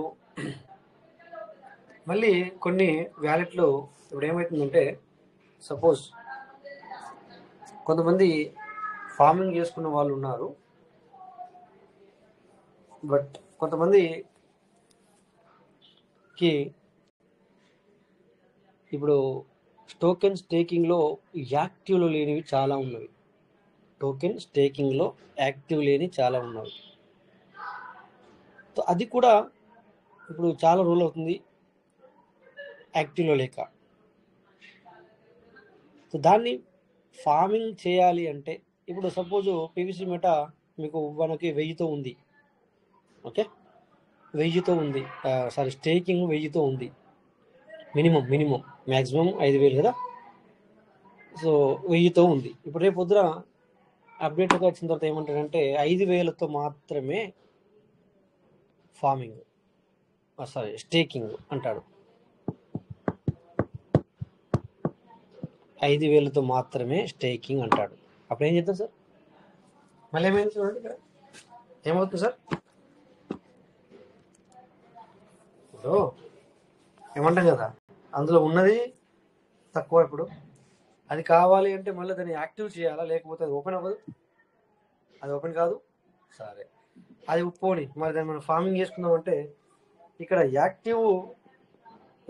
మళ్ళీ కొన్ని వ్యాలెట్లు ఇప్పుడు ఏమవుతుందంటే, సపోజ్ కొంతమంది ఫార్మింగ్ చేసుకున్న వాళ్ళు ఉన్నారు, బట్ కొంతమందికి ఇప్పుడు టోకెన్ స్టేకింగ్లో యాక్టివ్లో లేనివి చాలా ఉన్నవి. చాలా ఉన్నవి. సో అది కూడా ఇప్పుడు చాలా రూల్ అవుతుంది యాక్టివ్లో లేక. సో దాన్ని ఫార్మింగ్ చేయాలి అంటే, ఇప్పుడు సపోజ్ పీవీసీ మెటా మీకు మనకి 1000తో ఉంది, ఓకే, 1000తో ఉంది, స్టేకింగ్ 1000తో ఉంది. మినిమం మ్యాక్సిమం 5000 కదా. సో 1000తో ఉంది. ఇప్పుడు రేపు పొద్దున అప్డేట్ వచ్చిన తర్వాత ఏమంటాడంటే 5000తో మాత్రమే స్టేకింగ్ అంటాడు. 5000తో మాత్రమే స్టేకింగ్ అంటాడు. అప్పుడు ఏం చేద్దాం సార్? మళ్ళీ ఏమైంది చూడండి, ఇక్కడ ఏమవుతుంది సార్? ఇప్పుడు ఏమంటాం కదా, అందులో ఉన్నది తక్కువ. ఇప్పుడు అది కావాలి అంటే మళ్ళీ దాన్ని యాక్టివ్ చేయాలా, లేకపోతే అది ఓపెన్ అవ్వదు. అది ఓపెన్ కాదు. సరే, అది పోని మరి దాన్ని మనం ఫార్మింగ్ చేసుకుందామంటే, ఇక్కడ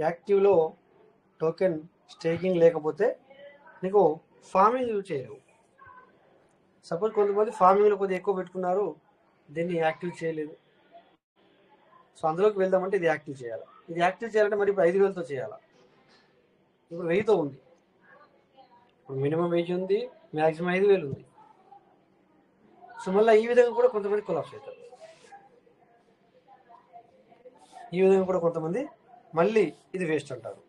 యాక్టివ్లో టోకెన్ స్టేకింగ్ లేకపోతే నీకు ఫార్మింగ్ యూజ్ చేయలేవు. సపోజ్ కొంతమంది ఫార్మింగ్లో కొద్దిగా ఎక్కువ పెట్టుకున్నారు, దీన్ని యాక్టివ్ చేయలేదు. సో అందులోకి వెళ్దామంటే ఇది యాక్టివ్ చేయాలంటే మరి ఇప్పుడు 5000తో చేయాలా. ఇప్పుడు 1000తో ఉంది. ఇప్పుడు మినిమం 1000 ఉంది, మ్యాక్సిమం 5000 ఉంది. సో మళ్ళీ ఈ విధంగా కూడా కొంతమంది కొలాప్స్ అవుతారు. ఈ విధంగా కూడా కొంతమంది మళ్ళీ ఇది వేస్ట్ అంటారు.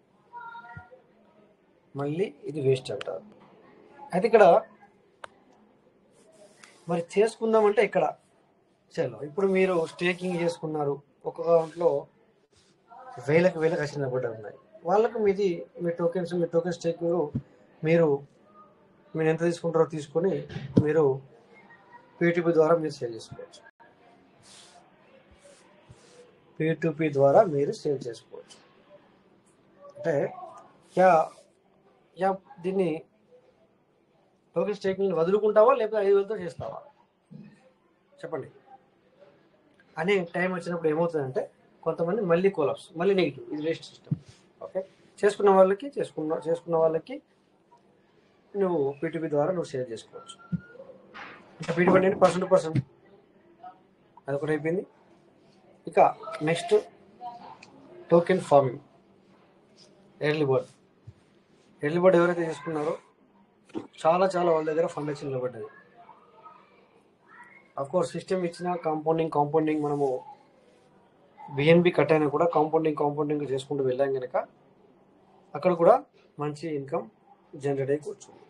అయితే ఇక్కడ మరి చేసుకుందామంటే ఇక్కడ చలో, ఇప్పుడు మీరు స్టేకింగ్ చేసుకున్నారు, ఒక అకౌంట్లో వేలకు వచ్చిన కూడా ఉన్నాయి. వాళ్ళకు మీ టోకెన్ స్టేకింగ్ మీరు ఎంత తీసుకుంటారో తీసుకొని మీరు P2P ద్వారా మీరు సేల్ చేసుకోవచ్చు. అంటే దీన్ని టోకెన్ స్టేకింగ్ వదులుకుంటావా లేకపోతే 5000తో చేస్తావా చెప్పండి అనే టైం వచ్చినప్పుడు ఏమవుతుందంటే, కొంతమంది మళ్ళీ కొలాప్స్, మళ్ళీ నెగిటివ్. ఇది వేస్ట్ సిస్టమ్. ఓకే, చేసుకున్న వాళ్ళకి నువ్వు P2P ద్వారా నువ్వు సేల్ చేసుకోవచ్చు. ఇంకా P2P అంటే పర్సన్ అదొకటి అయిపోయింది. ఇక next token farming, early bird ఎవరైతే చేసుకున్నారో చాలా వాళ్ళ దగ్గర ఫండ్ వచ్చి నిలబడ్డది. అఫ్కోర్స్ సిస్టమ్ ఇచ్చిన కాంపౌండింగ్ మనము బిఎన్బి కట్ అయినా కూడా కాంపౌండింగ్ చేసుకుంటూ వెళ్ళాం కనుక అక్కడ కూడా మంచి ఇన్కమ్ జనరేట్ అయ్యి కూర్చుంది.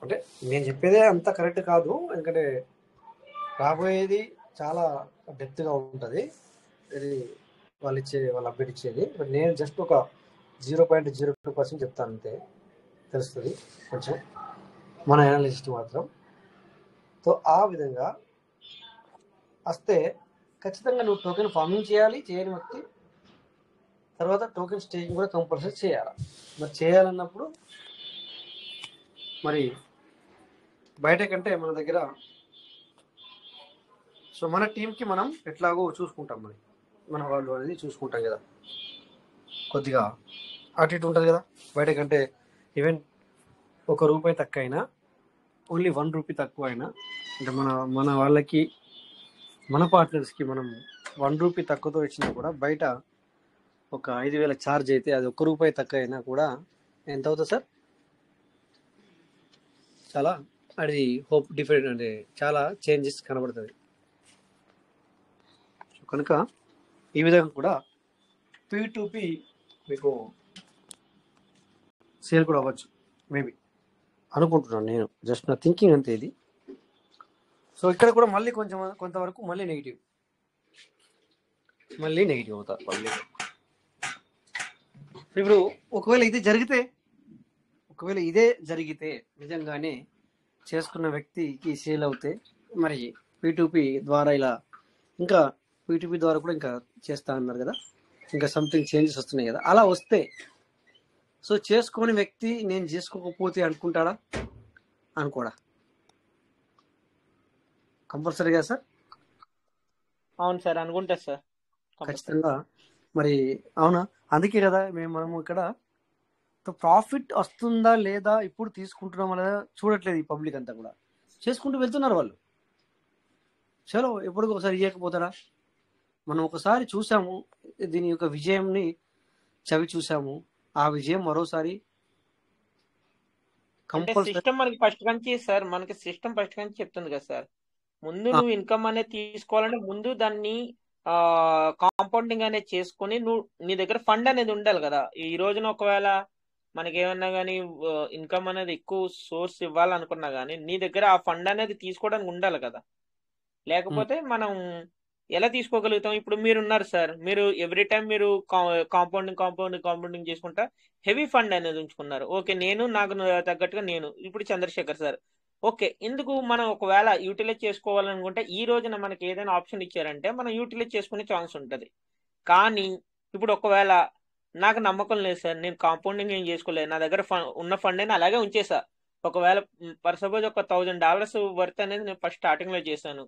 అంటే నేను చెప్పేదే అంత కరెక్ట్ కాదు, ఎందుకంటే రాబోయేది చాలా డెప్త్గా ఉంటుంది ఇది వాళ్ళు అప్డేట్ ఇచ్చేది. బట్ నేను జస్ట్ ఒక 0.02% చెప్తాను అంతే, తెలుస్తుంది కొంచెం మన అనాలిసిస్ట్ మాత్రం. సో ఆ విధంగా వస్తే ఖచ్చితంగా నువ్వు టోకెన్ ఫార్మింగ్ చేయని వ్యక్తి తర్వాత టోకెన్ స్టేకింగ్ కూడా కంపల్సరీ చేయాలి. మరి చేయాలన్నప్పుడు మరి బయట కంటే మన దగ్గర, సో మన టీంకి మనం ఎట్లాగో చూసుకుంటాం, మన వాళ్ళు అనేది చూసుకుంటాం కదా, కొద్దిగా అటు ఇటు ఉంటుంది కదా. బయట కంటే ఈవెన్ ₹1 తక్కువ అయినా, ఓన్లీ ₹1 తక్కువ అయినా, అంటే మన వాళ్ళకి మన పార్ట్నర్స్కి మనం ₹1 తక్కువతో ఇచ్చినా కూడా బయట ఒక 5000 ఛార్జ్ అయితే అది ₹1 తక్కువ అయినా కూడా ఎంత అవుతుంది సార్? చాలా అది హోప్ డిఫరెంట్, అంటే చాలా చేంజెస్ కనబడుతుంది. కనుక ఈ విధంగా కూడా P2P మీకు సేల్ కూడా అవ్వచ్చు మేబీ అనుకుంటున్నాను నేను. జస్ట్ నా థింకింగ్ అంతే ఇది. సో ఇక్కడ కూడా మళ్ళీ కొంతవరకు మళ్ళీ నెగిటివ్ అవుతారు పబ్లిక్. ఇప్పుడు ఒకవేళ ఇదే జరిగితే నిజంగానే చేసుకున్న వ్యక్తికి సేల్ అవుతే మరి P2P ద్వారా ఇలా ఇంకా P2P ద్వారా కూడా ఇంకా చేస్తా అన్నారు కదా, ఇంకా సంథింగ్ చేంజెస్ వస్తున్నాయి కదా, అలా వస్తే సో చేసుకోని వ్యక్తి నేను చేసుకోకపోతే అనుకుంటాడా? అనుకోడా? కంపల్సరీగా సార్? అవును సార్, అనుకుంటా సార్, ఖచ్చితంగా. మరి అవునా? అందుకే కదా మనము ఇక్కడ ప్రాఫిట్ వస్తుందా లేదా ఇప్పుడు తీసుకుంటున్నామా లేదా చూడట్లేదు. ఈ పబ్లిక్ అంతా కూడా చేసుకుంటూ వెళ్తున్నారు వాళ్ళు. చలో ఎప్పుడు ఒకసారి ఇవ్వకపోతారా? మనం ఒకసారి చూసాము దీని యొక్క విజయంని, చవి చూసాము. ఆ విజయం మరోసారి సిస్టమ్ మనకి ఫస్ట్ నుంచి సార్, మనకి సిస్టమ్ ఫస్ట్ నుంచి చెప్తుంది కదా సార్, ముందు నువ్వు ఇన్కమ్ అనేది తీసుకోవాలంటే ముందు దాన్ని కాంపౌండింగ్ అనేది చేసుకుని నువ్వు నీ దగ్గర ఫండ్ అనేది ఉండాలి కదా. ఈ రోజున ఒకవేళ మనకి ఏమన్నా కానీ ఇన్కమ్ అనేది ఎక్కువ సోర్స్ ఇవ్వాలనుకున్నా కానీ నీ దగ్గర ఆ ఫండ్ అనేది తీసుకోవడానికి ఉండాలి కదా. లేకపోతే మనం ఎలా తీసుకోగలుగుతాం? ఇప్పుడు మీరు ఉన్నారు సార్, మీరు ఎవ్రీ టైం మీరు కాంపౌండింగ్ చేసుకుంటా హెవీ ఫండ్ అనేది ఉంచుకున్నారు. ఓకే, నాకు తగ్గట్టుగా ఇప్పుడు చంద్రశేఖర్ సార్ ఓకే, ఎందుకు మనం ఒకవేళ యూటిలైజ్ చేసుకోవాలనుకుంటే ఈ రోజున మనకి ఏదైనా ఆప్షన్ ఇచ్చారంటే మనం యూటిలైజ్ చేసుకునే ఛాన్స్ ఉంటుంది. కానీ ఇప్పుడు ఒకవేళ నాకు నమ్మకం లేదు సార్, నేను కాంపౌండింగ్ ఏం చేసుకోలేదు, నా దగ్గర ఉన్న ఫండ్ అయినా అలాగే ఉంచేసా. ఒకవేళ ఫర్ సపోజ్ ఒక $1,000 వర్త్ అనేది నేను ఫస్ట్ స్టార్టింగ్ లో చేశాను,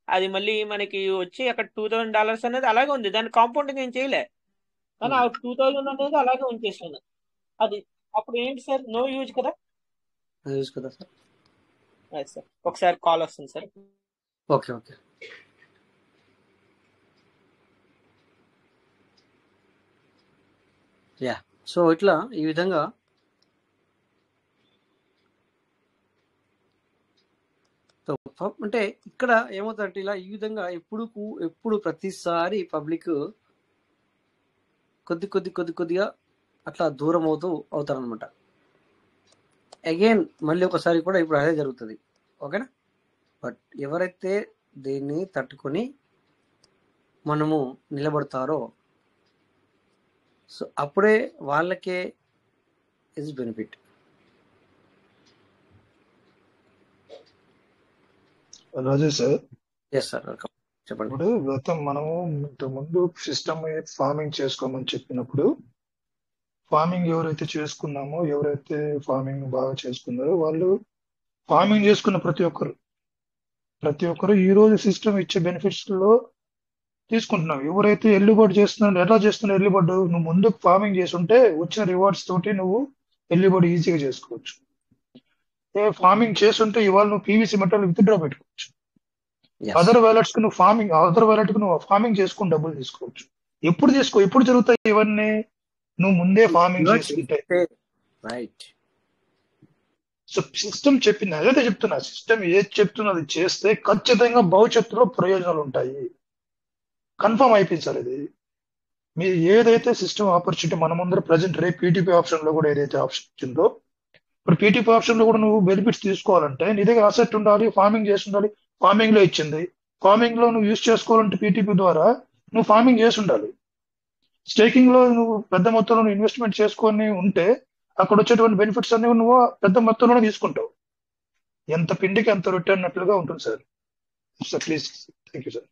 అది మళ్ళీ మనకి వచ్చి అక్కడ $2,000 అనేది అలాగే ఉంది, దాన్ని కాంపౌండింగ్ ఏం చేయలే, కానీ ఆ 2,000 అనేది అలాగే ఉంచేసాను. అది అప్పుడు ఏంటి సార్? నో యూజ్ కదా సార్. సార్ ఒకసారి కాల్ వస్తుంది సార్. ఓకే. యా, సో ఇట్లా ఈ విధంగా అంటే ఇక్కడ ఏమవుతుందంటే ఇలా ఈ విధంగా ఎప్పుడు ప్రతిసారి పబ్లిక్ కొద్దిగా అట్లా దూరం అవుతారనమాట. అగైన్ మళ్ళీ ఒకసారి కూడా ఇప్పుడు అదే జరుగుతుంది. ఓకేనా? బట్ ఎవరైతే దీన్ని తట్టుకొని మనము నిలబడతారో సో అప్పుడే వాళ్ళకే is benefit. Raju sir, yes sir, welcome. చెప్పండి. ఇప్పుడు గతం మనము ముందు సిస్టమ్ ఫార్మింగ్ చేసుకోమని చెప్పినప్పుడు ఫార్మింగ్ ఎవరైతే చేసుకున్నామో, ఎవరైతే ఫార్మింగ్ బాగా చేసుకున్నారో వాళ్ళు ఫార్మింగ్ చేసుకున్న ప్రతి ఒక్కరు ఈ రోజు సిస్టమ్ ఇచ్చే బెనిఫిట్స్ లో తీసుకుంటున్నాం. ఎవరైతే ఎల్లుబడి చేస్తున్నారో, ఎట్లా చేస్తున్నారు ఎల్లుబడి? నువ్వు ముందు ఫార్మింగ్ చేసి ఉంటే వచ్చిన రివార్డ్స్ తోటి నువ్వు ఎల్లుబడి ఈజీగా చేసుకోవచ్చు. ఫార్మింగ్ చేస్తుంటే ఇవాళ నువ్వు పీవీసీ మెటల్ విత్డ్రా పెట్టుకోవచ్చు. అదర్ వ్యాలెట్స్ కు నువ్వు ఫార్మింగ్ చేసుకుని డబ్బులు తీసుకోవచ్చు. ఎప్పుడు జరుగుతాయి ఇవన్నీ? నువ్వు ముందే ఫార్మింగ్ చేస్తుంటే. రైట్. సో సిస్టమ్ చెప్పింది, అదే చెప్తున్నా. సిస్టమ్ ఏది చెప్తున్నది చేస్తే ఖచ్చితంగా భవిష్యత్తులో ప్రయోజనాలు ఉంటాయి. కన్ఫర్మ్ అయిపోయింది సార్. ఇది మీరు ఏదైతే సిస్టమ్ ఆపర్చునిటీ మన ముందర ప్రజెంట్ రేపు పీటీపీ ఆప్షన్ లో కూడా ఏదైతే ఆప్షన్ ఇచ్చిందో, ఇప్పుడు పీటీపీ ఆప్షన్ లో కూడా నువ్వు బెనిఫిట్స్ తీసుకోవాలంటే నీ దగ్గర అసెట్ ఉండాలి, ఫార్మింగ్ చేసి ఉండాలి. ఫార్మింగ్ లో ఇచ్చింది, ఫార్మింగ్ లో నువ్వు యూజ్ చేసుకోవాలంటే పీటీపీ ద్వారా నువ్వు ఫార్మింగ్ చేసి ఉండాలి. స్టేకింగ్ లో నువ్వు పెద్ద మొత్తంలో ఇన్వెస్ట్మెంట్ చేసుకొని ఉంటే అక్కడ వచ్చేటువంటి బెనిఫిట్స్ అన్ని నువ్వు పెద్ద మొత్తంలోనే తీసుకుంటావు. ఎంత పిండికి ఎంత రొట్టె అన్నట్లుగా ఉంటుంది sir. Please. Thank you sir.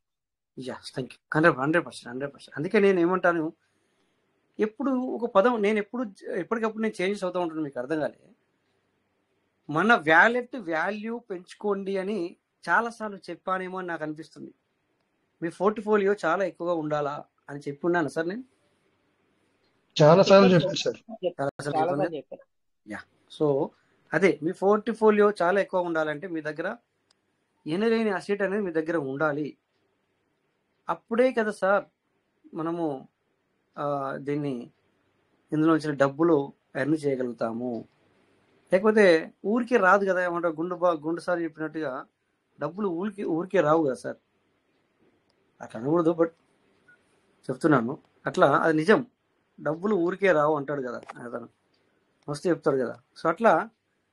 Thank you. 100%. అందుకే నేను ఏమంటాను, ఎప్పుడు ఒక పదం నేను ఎప్పటికప్పుడు నేను చేంజెస్ అవుతూ ఉంటాను. మీకు అర్థం కాలే, మన వాల్యూ పెంచుకోండి అని చాలాసార్లు చెప్పానేమో అని నాకు అనిపిస్తుంది. మీ పోర్ట్ఫోలియో చాలా ఎక్కువగా ఉండాలా అని చెప్పి ఉన్నాను సార్. నేను చాలాసార్లు చెప్పాను సార్. యా, సో అదే మీ పోర్ట్ఫోలియో చాలా ఎక్కువ ఉండాలంటే మీ దగ్గర ఎనలేని అసెట్ అనేది మీ దగ్గర ఉండాలి. అప్పుడే కదా సార్ మనము ఇందులో వచ్చిన డబ్బులు ఎర్న్ చేయగలుగుతాము. లేకపోతే ఊరికే రాదు కదా. ఏమంటారు, గుండు సార్ చెప్పినట్టుగా డబ్బులు ఊరికే రావు కదా సార్. అట్లా అనకూడదు, బట్ చెప్తున్నాను. అట్లా అది నిజం, డబ్బులు ఊరికే రావు అంటాడు కదా అతను, మస్తు చెప్తాడు కదా. సో అట్లా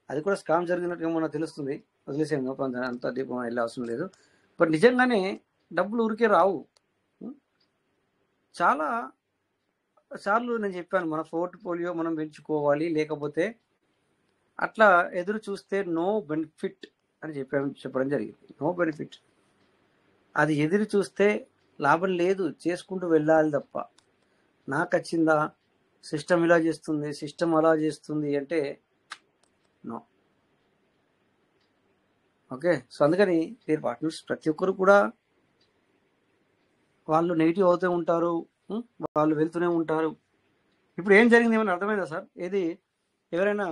అది కూడా స్కామ్ జరిగినట్టుగా మనకు తెలుస్తుంది. వదిలేసాను, నో ప్రాబ్లం, అంత డీప్ వెళ్ళే అవసరం లేదు. బట్ నిజంగానే డబ్బులు ఊరికే రావు. ఉం? చాలా సార్లు నేను చెప్పాను, మన పోర్ట్ఫోలియో మనం పెంచుకోవాలి, లేకపోతే అట్లా ఎదురు చూస్తే నో బెనిఫిట్ అని చెప్పడం జరిగింది. No benefit. అది ఎదురు చూస్తే లాభం లేదు, చేసుకుంటూ వెళ్ళాలి తప్ప. నాకు వచ్చిందా, సిస్టమ్ ఇలా చేస్తుంది, సిస్టమ్ అలా చేస్తుంది అంటే నో. ఓకే, సో అందుకని మీరు పార్ట్నర్స్ ప్రతి ఒక్కరు కూడా వాళ్ళు నెగిటివ్ అవుతూ ఉంటారు, వాళ్ళు వెళ్తూనే ఉంటారు. ఇప్పుడు ఏం జరిగింది ఏమైనా అర్థమైందా సార్? ఏది ఎవరైనా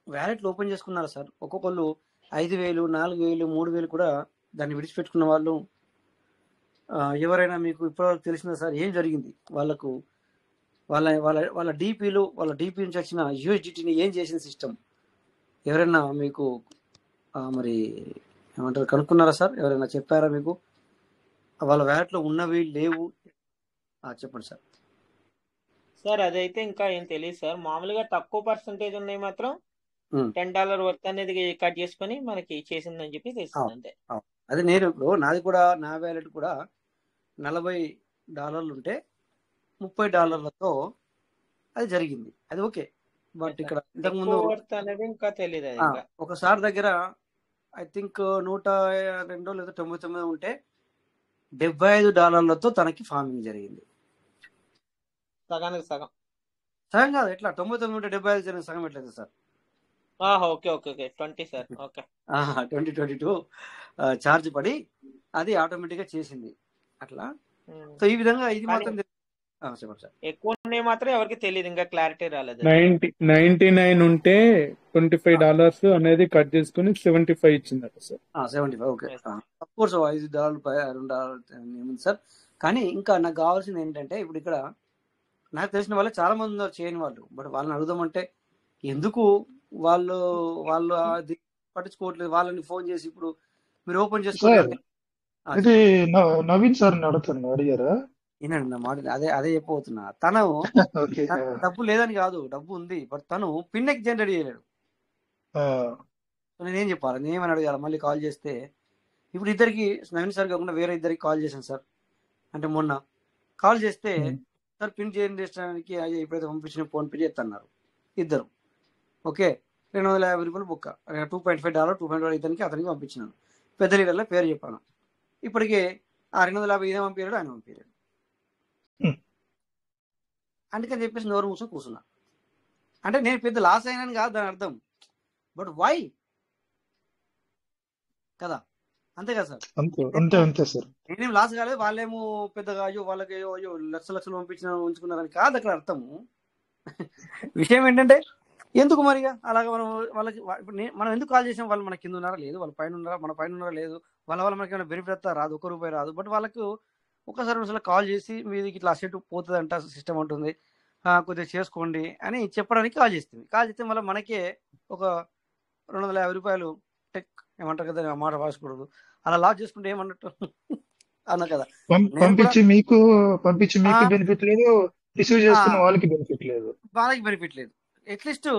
వ్యాలెట్లు ఓపెన్ చేసుకున్నారా సార్? ఒక్కొక్కళ్ళు 5,000, 4,000, 3,000 కూడా దాన్ని విడిచిపెట్టుకున్న వాళ్ళు ఎవరైనా మీకు ఇప్పటివరకు తెలిసిందా సార్? ఏం జరిగింది వాళ్ళకు? వాళ్ళ వాళ్ళ వాళ్ళ డీపీలు, వాళ్ళ డీపీ నుంచి వచ్చిన యూఎస్డిటీని ఏం చేసిన సిస్టమ్ ఎవరైనా మీకు మరి ఏమంటారు కనుక్కున్నారా సార్? ఎవరైనా చెప్పారా మీకు వాళ్ళ వ్యాలెట్లో ఉన్నవి లేవు? చెప్పండి సార్. సార్ అదైతే ఇంకా ఏం తెలియదు సార్. మామూలుగా తక్కువ పర్సంటేజ్ ఉన్నాయి మాత్రం $10 వర్త్ అనేది కట్ చేసుకొని మనకి చేసిందని చెప్పి తెలుస్తుంది అంతే. అది నేను ఇప్పుడు నాది కూడా, నా వ్యాలెట్ కూడా $40 ఉంటే $30 అది జరిగింది. అది ఓకే. బట్ ఇక్కడ ఇంతకుముందు ఇంకా తెలియదు. ఒకసారి దగ్గర ఐ థింక్ 102 లేదా 99 ఉంటే $75 తనకి ఫార్మింగ్ జరిగింది. సగానికి సగం. సగం కాదు, ఎట్లా 99 ఉంటే 75 జరిగింది, సగం ఎట్లయితే sir? Okay okay okay 20 sir. Okay 2022 charge పడి అది ఆటోమేటిక్ గా చేసింది అట్లా. సో ఈ విధంగా ఇది మాత్రం చెప్పండి సార్. ఎక్కువ మాత్రం ఎవరికి తెలియదు, ఇంకా క్లారిటీ రాలేదు. 99 ఉంటే $25 అనేది కట్ చేసుకుని 75 ఇచ్చిందట సార్. 75 ఓకే. అఫ్ కోర్స్ $5 $2 ఏముంది సార్. కానీ ఇంకా నాకు కావాల్సింది ఏంటంటే, ఇప్పుడు ఇక్కడ నాకు తెలిసిన వాళ్ళు చాలా మంది ఉన్నారు చేయని వాళ్ళు. బట్ వాళ్ళని అడుగుదామంటే ఎందుకు వాళ్ళు అది పట్టించుకోవట్లేదు. వాళ్ళని ఫోన్ చేసి ఇప్పుడు మీరు ఓపెన్ చేసుకోండి. ఇది నవీన్ సార్ అడిగారా? ఏనండి నా మాట అదే చెప్పబోతున్నా. తను డబ్బు లేదని కాదు, డబ్బు ఉంది, బట్ తను పిన్ జనరేట్ చేయలేడు. నేనేం చెప్పాలి, నేనేమని అడగాలి? మళ్ళీ కాల్ చేస్తే ఇప్పుడు ఇద్దరికి, నవీన్ సార్ కాకుండా వేరే ఇద్దరికి కాల్ చేశాను సార్. అంటే మొన్న కాల్ చేస్తే సార్ పిన్ జనరేషన్కి ఎప్పుడైతే పంపించిన ఫోన్ పే చేస్తున్నారు ఇద్దరు. ఓకే, $250 బుక్క, $2.5 $2.5 ఇతనికి అతనికి పంపించినాను. పెద్ద లీడర్లో పేరు చెప్పాను. ఇప్పటికే ఆ 250 ఇదే పంపించాడు, ఆయన పంపించాడు. అందుకని చెప్పేసి నోరు మూసుకొని కూర్చున్నా. అంటే నేను పెద్ద లాస్ అయినాను కాదు దాని అర్థం, బట్ వై కదా, అంతే కదా సార్? అంతే సార్. నేనేం లాస్ కాలేదు, వాళ్ళేమో పెద్దగా వాళ్ళకి లక్షలు పంపించిన ఉంచుకున్నారని కాదు అక్కడ అర్థము. విషయం ఏంటంటే ఎందుకు మరిగా అలాగా వాళ్ళకి ఇప్పుడు మనం ఎందుకు కాల్ చేసాం? వాళ్ళు మన కింద ఉన్నారా లేదు, వాళ్ళ పైన ఉన్నారా మన పైన ఉన్నారా లేదు, వాళ్ళ మనకి ఏమైనా బెనిఫిట్ రాదు, ₹1 రాదు. బట్ వాళ్ళకు ఒకసారి కాల్ చేసి మీదికి ఇట్లా అసెట్ పోతుంది అంట, సిస్టమ్ ఉంటుంది, కొద్దిగా చేసుకోండి అని చెప్పడానికి కాల్ చేస్తుంది. కాల్ చేస్తే మళ్ళీ మనకే ఒక $250 టెక్ ఏమంటారు కదా, మాట రాసుకోకూడదు, అలా లాస్ చేసుకుంటే ఏమన్నట్టు అన్నా కదా. పంపించి మీకు బెనిఫిట్ లేదు, రిసీవ్ చేసుకున్న వాళ్ళకి బెనిఫిట్ లేదు. అట్లీస్ట్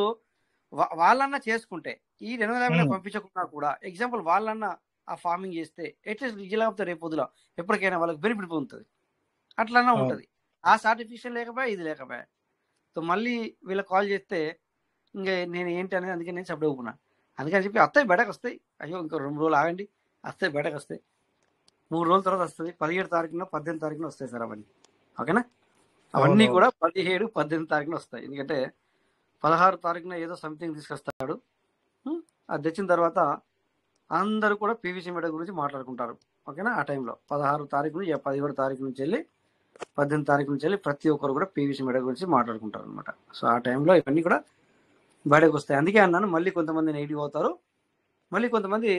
వాళ్ళన్నా చేసుకుంటే, ఈ 250 పంపించకుండా కూడా ఎగ్జాంపుల్ వాళ్ళన్నా ఆ ఫార్మింగ్ చేస్తే అట్లీస్ట్ లేకపోతే రేపొద్దుల ఎప్పటికైనా వాళ్ళకి బెనిఫిట్ పొందుతుంది, అట్లన్నా ఉంటుంది. ఆ సాటిస్ఫాక్షన్ లేకపోయా, ఇది లేకపోయా. సో మళ్ళీ వీళ్ళకి కాల్ చేస్తే ఇంకా నేను ఏంటి అనేది, అందుకే నేను సపరేట్ ఊపుకున్నా. అందుకని చెప్పి వస్తాయి బయటకు వస్తాయి, అయ్యో ఇంకా 2 రోజులు ఆగండి, వస్తాయి బయటకు వస్తాయి, 3 రోజుల తర్వాత వస్తుంది, 17 తారీఖున 18 తారీఖున వస్తాయి సార్ అవన్నీ. ఓకేనా? అవన్నీ కూడా 17, 18 తారీఖున వస్తాయి. ఎందుకంటే 16 తారీఖున ఏదో సంథింగ్ తీసుకొస్తాడు. అది తెచ్చిన తర్వాత అందరూ కూడా పీవీసీ మీడియా గురించి మాట్లాడుకుంటారు. ఓకేనా? ఆ టైంలో 16 తారీఖు నుంచి 17 తారీఖు నుంచి వెళ్ళి 18 తారీఖు నుంచి వెళ్ళి ప్రతి ఒక్కరు కూడా పీవీసీ మీడియా గురించి మాట్లాడుకుంటారు అనమాట. సో ఆ టైంలో ఇవన్నీ కూడా బయటకు వస్తాయి. అందుకే అన్నాను, మళ్ళీ కొంతమంది నెగిటివ్ అవుతారు, మళ్ళీ కొంతమంది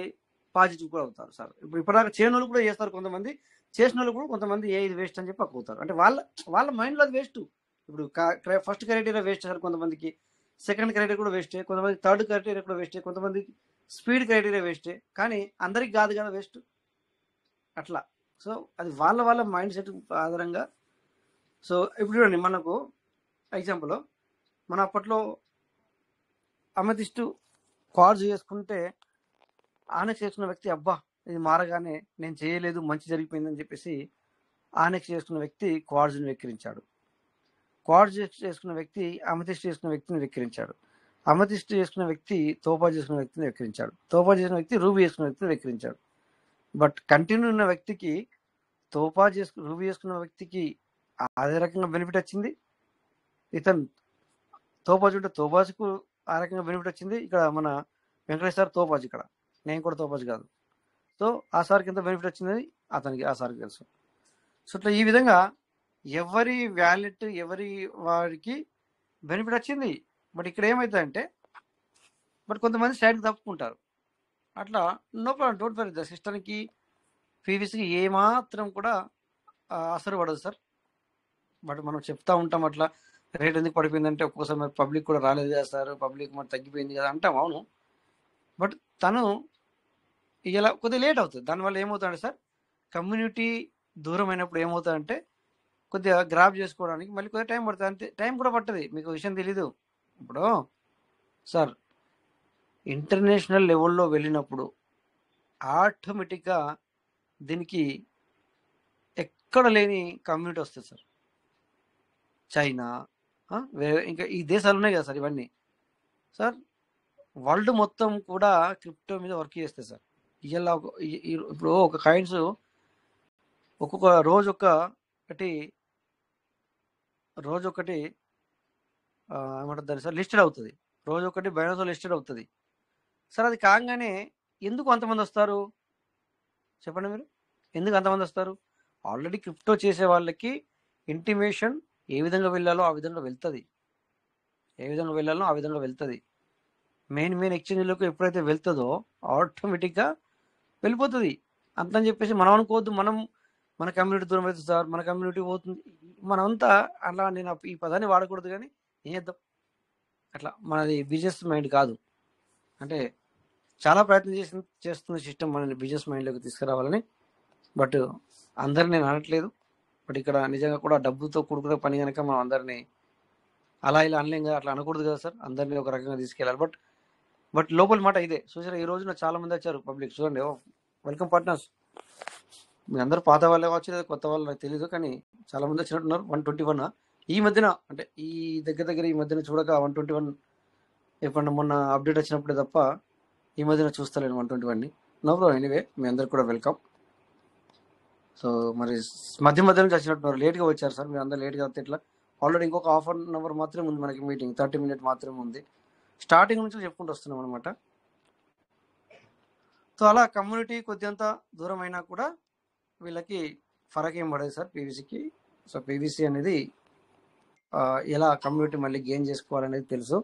పాజిటివ్ కూడా అవుతారు సార్. ఇప్పుడు ఇప్పటిదాకా చేయని వాళ్ళు కూడా చేస్తారు, కొంతమంది చేసిన వాళ్ళు కూడా కొంతమంది ఇది వేస్ట్ అని చెప్పి అవుతారు. అంటే వాళ్ళ మైండ్లో అది వేస్ట్. ఇప్పుడు ఫస్ట్ క్రైటీరియా వేస్ట్ సార్, కొంతమందికి సెకండ్ క్రైటీరియా కూడా వేస్టే, కొంతమంది థర్డ్ క్రైటీరియా కూడా వేస్టే, కొంతమందికి స్పీడ్ క్రైటీరియా వేస్టే. కానీ అందరికి కాదు కదా వేస్ట్ అట్లా. సో అది వాళ్ళ మైండ్ సెట్ ఆధారంగా. సో ఇప్పుడు చూడండి, మనకు ఎగ్జాంపుల్, మన అప్పట్లో అమెథిస్ట్ క్వార్ట్జ్ చేసుకుంటే ఆనెక్స్ చేసుకున్న వ్యక్తి అబ్బా ఇది మారగానే నేను చేయలేదు మంచి జరిగిపోయిందని చెప్పేసి ఆనెక్స్ చేసుకున్న వ్యక్తి క్వార్డ్స్ని వెక్కిరించాడు. క్వార్డ్స్ చేసుకున్న వ్యక్తి అమతిస్ట్ చేసుకున్న వ్యక్తిని వెక్కిరించాడు. అమతిస్ట్ చేసుకున్న వ్యక్తి తోపా చేసుకున్న వ్యక్తిని వెక్కిరించాడు. తోపా చేసిన వ్యక్తి రూబీ చేసుకున్న వ్యక్తిని వెక్కిరించాడు. బట్ కంటిన్యూ ఉన్న వ్యక్తికి రూబీ చేసుకున్న వ్యక్తికి అదే రకంగా బెనిఫిట్ వచ్చింది. ఇతను తోపాజు ఉంటే తోపాజుకు ఆ రకంగా బెనిఫిట్ వచ్చింది. ఇక్కడ మన వెంకటేష్ సార్ తోపాజు, ఇక్కడ నేను కూడా తోపాజు కాదు. సో ఆ సార్కి ఎంత బెనిఫిట్ వచ్చిందని అతనికి ఆ సార్కి తెలుసు. సో ఇట్లా ఈ విధంగా ఎవరి వ్యాలెట్ ఎవరి వారికి బెనిఫిట్ వచ్చింది. బట్ ఇక్కడ ఏమవుతుందంటే బట్ కొంతమంది సైడ్కి తప్పుకుంటారు. అట్లా no problem, don't worry. The సిస్టమ్కి పీవీసీకి ఏమాత్రం కూడా అసలు పడదు సార్. బట్ మనం చెప్తా ఉంటాం అట్లా రేట్ ఎందుకు పడిపోయిందంటే ఒక్కోసారి మరి పబ్లిక్ కూడా రాలేదు కదా సార్, పబ్లిక్ మరి తగ్గిపోయింది కదా అంటాం, అవును. బట్ తను ఇలా కొద్దిగా లేట్ అవుతుంది. దానివల్ల ఏమవుతుందంటే సార్ కమ్యూనిటీ దూరం అయినప్పుడు ఏమవుతుందంటే కొద్దిగా గ్రాప్ చేసుకోవడానికి మళ్ళీ కొద్దిగా టైం పడుతుంది. అంతే, టైం కూడా పడుతుంది. మీకు విషయం తెలీదు. ఇప్పుడు సార్ ఇంటర్నేషనల్ లెవెల్లో వెళ్ళినప్పుడు ఆటోమేటిక్గా దీనికి ఎక్కడ లేని కమ్యూనిటీ వస్తుంది సార్. చైనా, ఇంకా ఈ దేశాలు ఉన్నాయి కదా సార్, ఇవన్నీ సార్ వరల్డ్ మొత్తం కూడా క్రిప్టో మీద వర్క్ చేస్తాయి సార్. ఇలా ఇప్పుడు ఒక కాయిన్స్ ఒక్కొక్క రోజు ఒకటి ఏమంటారు దాన్ని సార్ లిస్టెడ్ అవుతుంది. రోజు ఒకటి బైనాన్స్లో లిస్టెడ్ అవుతుంది సార్. అది కాగానే ఎందుకు అంతమంది వస్తారు చెప్పండి మీరు? ఎందుకు అంతమంది వస్తారు? ఆల్రెడీ క్రిప్టో చేసే వాళ్ళకి ఇంటిమేషన్ ఏ విధంగా వెళ్ళాలో ఆ విధంగా వెళ్తుంది. మెయిన్ ఎక్స్చేంజ్లోకి ఎప్పుడైతే వెళ్తుందో ఆటోమేటిక్గా వెళ్ళిపోతుంది. అంతని చెప్పేసి మనం అనుకోవద్దు మన కమ్యూనిటీ దూరం అవుతుంది సార్, మన కమ్యూనిటీ పోతుంది. మనమంతా అలా, నేను ఈ పదాన్ని వాడకూడదు కానీ ఏం చేద్దాం, అట్లా మనది బిజినెస్ మైండ్ కాదు. అంటే చాలా ప్రయత్నం చేస్తున్న సిస్టమ్ మనని బిజినెస్ మైండ్లోకి తీసుకురావాలని. బట్ అందరిని నేను అనట్లేదు. బట్ ఇక్కడ నిజంగా కూడా డబ్బుతో కూడుకునే పని కనుక మనం అందరినీ అలా ఇలా అనలేం కదా, అట్లా అనకూడదు కదా సార్. అందరినీ ఒక రకంగా తీసుకెళ్ళాలి. బట్ లోపల మాట ఇదే. చూసారా, ఈ రోజున చాలా మంది వచ్చారు పబ్లిక్. చూడండి, వెల్కమ్ పార్ట్నర్స్. మీ అందరూ పాత వాళ్ళే కావచ్చు లేదా కొత్త వాళ్ళు నాకు తెలియదు, కానీ చాలా మంది వచ్చినట్టున్నారు. 121 ఈ మధ్యన, అంటే ఈ దగ్గర ఈ మధ్యన చూడక 121 ఎప్పుడన్నా మొన్న అప్డేట్ వచ్చినప్పుడే తప్ప ఈ మధ్యన చూస్తలేను 121ని. No problem. ఎనీవే మీ అందరు కూడా వెల్కమ్. సో మరి మధ్య నుంచి వచ్చినట్టున్నారు, లేట్గా వచ్చారు సార్. మీరు అందరూ లేట్గా వస్తే ఇట్లా. ఆల్రెడీ ఇంకొక ½ అవర్ మాత్రమే ఉంది మనకి మీటింగ్, 30 minutes మాత్రమే ఉంది. స్టార్టింగ్ నుంచి చెప్పుకుంటూ వస్తున్నాం అనమాట. సో అలా కమ్యూనిటీ కొద్దింత దూరం అయినా కూడా వీళ్ళకి ఫరక్ ఏం పడదు సార్ పీవీసీకి. సో పీవీసీ అనేది ఎలా కమ్యూనిటీ మళ్ళీ గెయిన్ చేసుకోవాలనేది తెలుసు.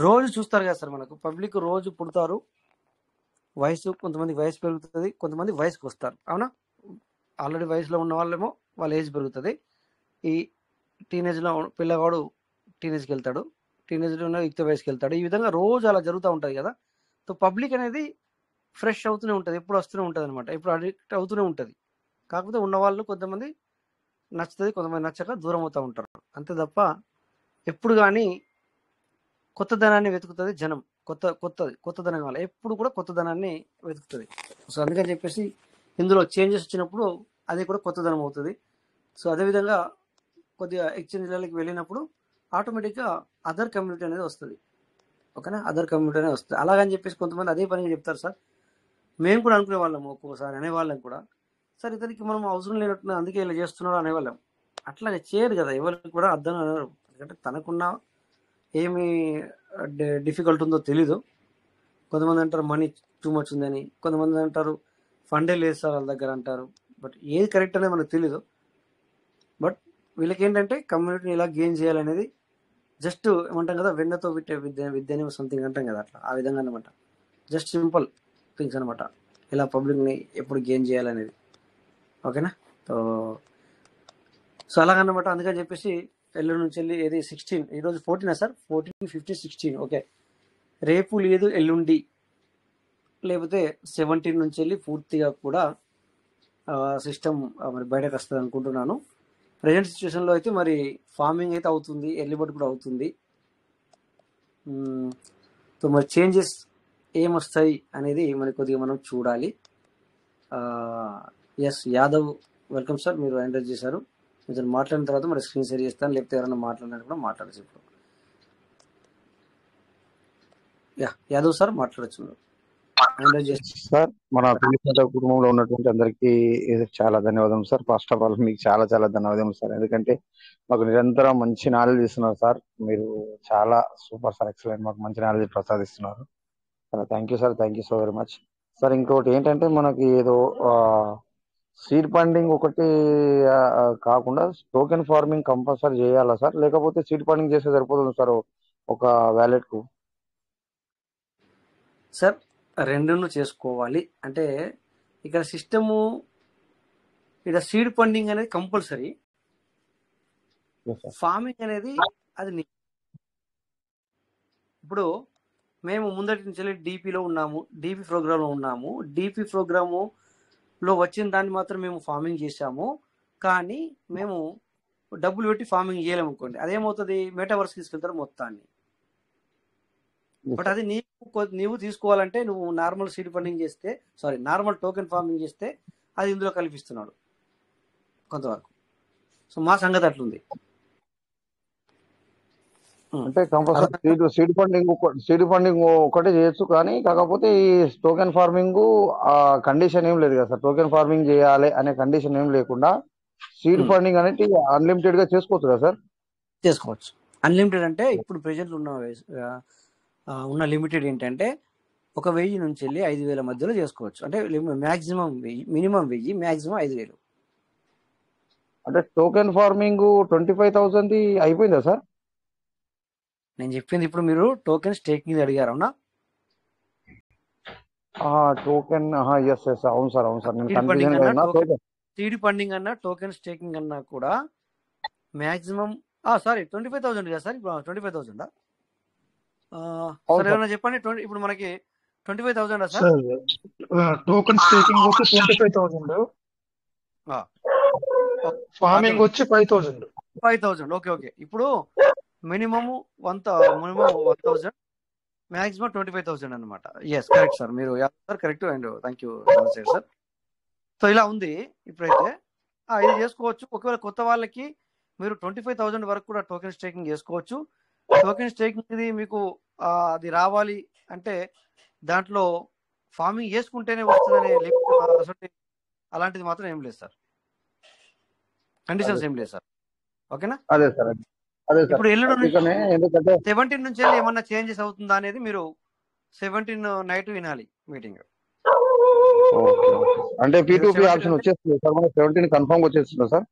రోజు చూస్తారు కదా సార్, మనకు పబ్లిక్ రోజు పుడతారు, వయసు, కొంతమంది వయసు పెరుగుతుంది, కొంతమంది వయసుకు వస్తారు, అవునా? ఆల్రెడీ వయసులో ఉన్న వాళ్ళేమో వాళ్ళ ఏజ్ పెరుగుతుంది. ఈ టీనేజ్లో పిల్లవాడు టీనేజ్కి వెళ్తాడు, టీనేజ్లో ఉన్న యుక్త వయసుకి వెళ్తాడు. ఈ విధంగా రోజు అలా జరుగుతూ ఉంటుంది కదా. సో పబ్లిక్ అనేది ఫ్రెష్ అవుతూనే ఉంటుంది, ఎప్పుడు వస్తూనే ఉంటుంది అనమాట, ఎప్పుడు అడిక్ట్ అవుతూనే ఉంటుంది. కాకపోతే ఉన్నవాళ్ళు కొంతమంది నచ్చుతుంది, కొంతమంది నచ్చక దూరం అవుతూ ఉంటారు, అంతే తప్ప ఎప్పుడు కానీ కొత్తదనాన్ని వెతుకుతుంది జనం. కొత్తదనం కావాలి, ఎప్పుడు కూడా కొత్తదనాన్ని వెతుకుతుంది. సో అందుకని చెప్పేసి ఇందులో చేంజెస్ వచ్చినప్పుడు అది కూడా కొత్తదనం అవుతుంది. సో అదేవిధంగా కొద్దిగా ఎక్స్చేంజ్లకి వెళ్ళినప్పుడు ఆటోమేటిక్గా అదర్ కమ్యూనిటీ అనేది వస్తుంది, ఓకేనా? అదర్ కమ్యూనిటీ అనేది వస్తుంది. అలాగని చెప్పేసి కొంతమంది అదే పనిగా చెప్తారు సార్. మేము కూడా అనుకునే వాళ్ళము, ఒక్కోసారి అనేవాళ్ళం కూడా, సార్ ఇతనికి మనం అవసరం లేనట్టు అందుకే ఇలా చేస్తున్నాడు అనేవాళ్ళం. అట్లా చేయరు కదా, ఎవరికి కూడా అర్థం అనరు. ఎందుకంటే తనకున్న ఏమి డిఫికల్ట్ ఉందో తెలీదు. కొంతమంది అంటారు మనీ టూ మచ్ ఉందని, కొంతమంది అంటారు ఫండే లేదు సార్ వాళ్ళ దగ్గర అంటారు. బట్ ఏది కరెక్ట్ అనేది మనకు తెలీదు. బట్ వీళ్ళకి ఏంటంటే కమ్యూనిటీని ఇలా గెయిన్ చేయాలనేది జస్ట్ ఏమంటాం కదా, వెన్నతో విట్టే విద్యని సంథింగ్ అంటాం కదా, అట్లా ఆ విధంగా అనమాట. జస్ట్ సింపుల్ థింగ్స్ అనమాట, ఇలా పబ్లిక్ని ఎప్పుడు గెయిన్ చేయాలనేది, ఓకేనా? సో అలాగనమాట. అందుకని చెప్పేసి ఎల్లుండి నుంచి వెళ్ళి ఏది 16, ఈరోజు 14 సార్, 14, 15, 16, ఓకే. రేపు లేదు ఎల్లుండి, లేకపోతే 17 నుంచి వెళ్ళి పూర్తిగా కూడా సిస్టమ్ మరి బయటకు వస్తుంది అనుకుంటున్నాను. ప్రజెంట్ సిచ్యువేషన్లో అయితే మరి ఫార్మింగ్ అయితే అవుతుంది, ఎర్లీ బర్డ్ కూడా అవుతుంది. సో మరి చేంజెస్ ఏమొస్తాయి అనేది మనకి కొద్దిగా మనం చూడాలి. ఎస్ యాదవ్ వెల్కమ్ సార్, మీరు ఎంటర్ చేశారు. మీరు మాట్లాడిన తర్వాత మరి స్క్రీన్ షేర్ చేస్తాను, లేకపోతే ఎవరైనా మాట్లాడినా కూడా మాట్లాడచ్చు. ఇప్పుడు యాదవ్ సార్ మాట్లాడచ్చు, ఎంటర్ చేసి. సార్ మన పిలిచిన కుటుంబంలో ఉన్నటువంటి అందరికీ చాలా ధన్యవాదం సార్. ఫస్ట్ ఆఫ్ ఆల్ మీకు చాలా చాలా ధన్యవాదం సార్, ఎందుకంటే మాకు నిరంతరం మంచి నాలెడ్జ్ ఇస్తున్నారు సార్. మీరు చాలా సూపర్ సార్, ఎక్సలెంట్, మాకు మంచి నాలెడ్జ్ ప్రసాదిస్తున్నారు. Thank you sir, thank you so very much sir. ఇంకోటి ఏంటంటే మనకి ఏదో సీడ్ ఫండింగ్ ఒకటి కాకుండా టోకెన్ ఫార్మింగ్ కంపల్సరీ చేయాలా సార్, లేకపోతే సీడ్ ఫండింగ్ చేస్తే సరిపోతుంది సార్ ఒక వ్యాలెట్ కు? సార్ రెండును చేసుకోవాలి. అంటే ఇక్కడ సిస్టము, ఇక్కడ సీడ్ ఫండింగ్ అనేది కంపల్సరీ, ఫార్మింగ్ అనేది అది. ఇప్పుడు మేము ముందటి నుంచి డీపీలో ఉన్నాము, డీపీ ప్రోగ్రాంలో ఉన్నాము. డీపీ ప్రోగ్రాములో వచ్చిన దాన్ని మాత్రం మేము ఫార్మింగ్ చేసాము, కానీ మేము డబ్బులు పెట్టి ఫార్మింగ్ చేయలేము అనుకోండి. అదేమవుతుంది, మెటావర్స్ తీసుకెళ్తారు మొత్తాన్ని. బట్ అది నీవు తీసుకోవాలంటే నువ్వు నార్మల్ సీడ్ ఫండింగ్ చేస్తే, నార్మల్ టోకెన్ ఫార్మింగ్ చేస్తే అది ఇందులో కల్పిస్తున్నాడు కొంతవరకు. సో మా సంగతి అట్లుంది. అంటే కంపల్సరీ సీడ్ ఫండింగ్ ఒకటే చేయొచ్చు, కానీ కాకపోతే ఈ టోకెన్ ఫార్మింగ్ ఆ కండిషన్ ఏం లేదు కదా సార్. టోకెన్ ఫార్మింగ్ చేయాలి అనే కండిషన్ ఏం లేకుండా సీడ్ ఫండింగ్ అనేది అన్లిమిటెడ్ గా చేసుకోవచ్చు కదా సార్? చేసుకోవచ్చు. అన్లిమిటెడ్ అంటే ఇప్పుడు ప్రెజెంట్ ఉన్న లిమిటెడ్ ఏంటంటే 1000 నుంచి వెళ్ళి 5000 మధ్యలో చేసుకోవచ్చు. అంటే మాక్సిమం 1000, మినిమం 1000, మాక్సిమం 5000. అంటే టోకెన్ ఫార్మింగ్ 25,000 అయిపోయిందా సార్? నేను చెప్పింది ఇప్పుడు మీరు టోకెన్ స్టేకింగ్ అడిగారు, అవునా? టోకెన్ ఎస్ ఎస్, అవును సార్, అవును సార్. నేను కన్ఫ్యూజన్. సీడ్ ఫండింగ్ అన్నా టోకెన్ స్టేకింగ్ అన్నా కూడా మాక్సిమం 25,000 కదా సార్. 25,000 సార్, ఏమన్నా చెప్పండి. ఇప్పుడు మనకి 25,000 సార్. టోకెన్ స్టేకింగ్ వచ్చి 25,000, ఫార్మింగ్ వచ్చి 5,000. ఓకే. ఇప్పుడు మినిమం 1,000, మాక్సిమం 25,000 అనమాట. ఎస్ కరెక్ట్ సార్, మీరు sir correct. And thank you sir. So ఇలా ఉంది ఇప్పుడైతే. ఇది చేసుకోవచ్చు. ఒకవేళ కొత్త వాళ్ళకి మీరు 25,000 వరకు కూడా టోకెన్ స్టేకింగ్ చేసుకోవచ్చు. టోకెన్ స్టేకింగ్ ఇది మీకు అది రావాలి అంటే దాంట్లో ఫార్మింగ్ చేసుకుంటేనే వస్తుందనే అలాంటిది మాత్రం ఏం లేదు సార్, కండిషన్స్ ఏం లేదు సార్. ఓకేనా? అదే సార్. ఇప్పుడు ఎల్లుండి 17 నుంచి ఏమన్నా చేంజెస్ అవుతుందా అనేది మీరు 17 నైట్ వినాలి మీటింగ్. అంటే P2P ఆప్షన్ వచ్చేస్తుంది సార్, మన 17 కన్ఫర్మ్ వచ్చేస్తుందా సార్?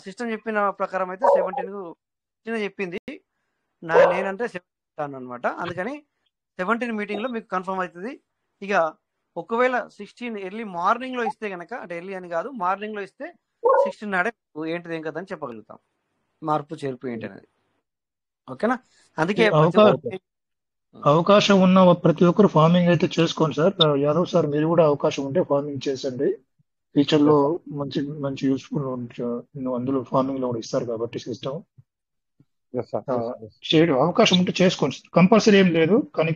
సిస్టమ్ చెప్పిన ప్రకారం అయితే 17 చెప్పింది. నేనంటే 17 అనమాట. అందుకని 17 మీటింగ్ లో మీకు కన్ఫర్మ్ అవుతుంది. ఇక ఒకవేళ 16 ఎర్లీ మార్నింగ్ లో ఇస్తే కనుక, అంటే ఎర్లీ అని కాదు, మార్నింగ్ లో ఇస్తే 16 నాడే ఏంటిది ఏం కదా అని చెప్పగలుగుతాం, మార్పు చేర్పు ఏంటి అనేది. ఓకేనా? అందుకే అవకాశం ఉన్న ప్రతి ఒక్కరు ఫార్మింగ్ అయితే చేసుకోండి సార్. యాదవ్ సార్, మీరు కూడా అవకాశం ఉంటే ఫార్మింగ్ చేసండి. ఫ్యూచర్ లో మంచి మంచి యూస్ఫుల్ అందులో ఫార్మింగ్ లో కూడా ఇస్తారు కాబట్టి సిస్టమ్. చేయడం అవకాశం ఉంటే చేసుకోండి. కంపల్సరీ ఏం లేదు, కానీ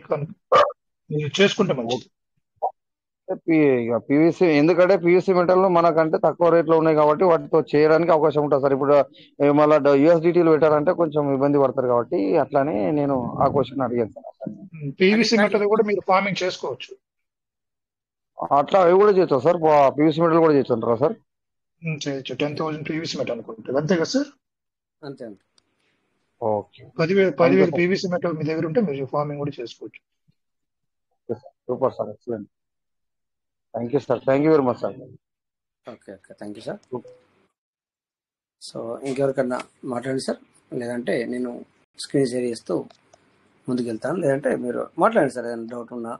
మీరు చేసుకుంటే మంచిది. పీవీసీ, ఎందుకంటే పీవీసీ మెటల్ మనకంటే తక్కువ రేట్లో ఉన్నాయి కాబట్టి వాటితో చేయడానికి అవకాశం ఉంటుంది సార్. ఇప్పుడు మళ్ళీ USDTలు పెట్టారంటే కొంచెం ఇబ్బంది పడతారు కాబట్టి అట్లానే నేను ఆ క్వశ్చన్ అడిగాను సార్. పీవీసీ మెటల్ కూడా మీరు ఫార్మింగ్ చేసుకోవచ్చు. అట్లా అవి కూడా చేయొచ్చు సార్, పీవీసీ మెటల్ కూడా చేయొచ్చు సార్? చేయొచ్చు. 10,000 పీవీసీ మెటల్ అనుకుంటుంది, అంతే కదా సార్? అంతే. ఓకే. 10,000 పీవీసీ మెటల్ మీ దగ్గర ఉంటే మీరు ఫార్మింగ్ కూడా చేసుకోవచ్చు. Super sir, excellent. Thank you sir, thank you very much sir. Okay, thank you sir. So ఇంకెవరికన్నా మాట్లాడండి సార్, లేదంటే నేను స్క్రీన్ షేర్ చేస్తూ ముందుకెళ్తాను. లేదంటే మీరు మాట్లాడండి సార్, ఏదైనా డౌట్ ఉన్నా.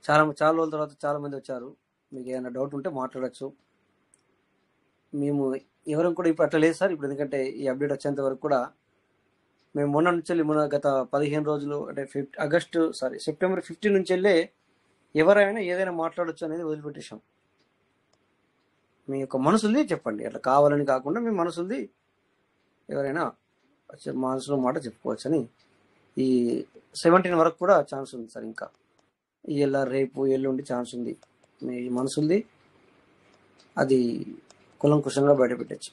చాలా రోజుల తర్వాత చాలా మంది వచ్చారు, మీకు ఏదైనా డౌట్ ఉంటే మాట్లాడచ్చు. మేము ఎవరం కూడా ఇప్పుడు అట్లా లేదు సార్. ఇప్పుడు ఎందుకంటే ఈ అప్డేట్ వచ్చేంత వరకు కూడా మేము మొన్న నుంచి గత 15 రోజులు, అంటే సెప్టెంబర్ 15 నుంచి వెళ్ళే ఎవరైనా ఏదైనా మాట్లాడచ్చు అనేది వదిలిపెట్టేశాం. మీ యొక్క మనసుల్ని చెప్పండి, అట్లా కావాలని కాకుండా మీ మనసుల్ని ఎవరైనా మనసులో మాట చెప్పుకోవచ్చు అని. ఈ 17 వరకు కూడా ఛాన్స్ ఉంది సార్ ఇంకా. ఇలా రేపు ఎల్లుండి ఛాన్స్ ఉంది, మీ మనసుంది అది కులంకుశంగా బయటపెట్టచ్చు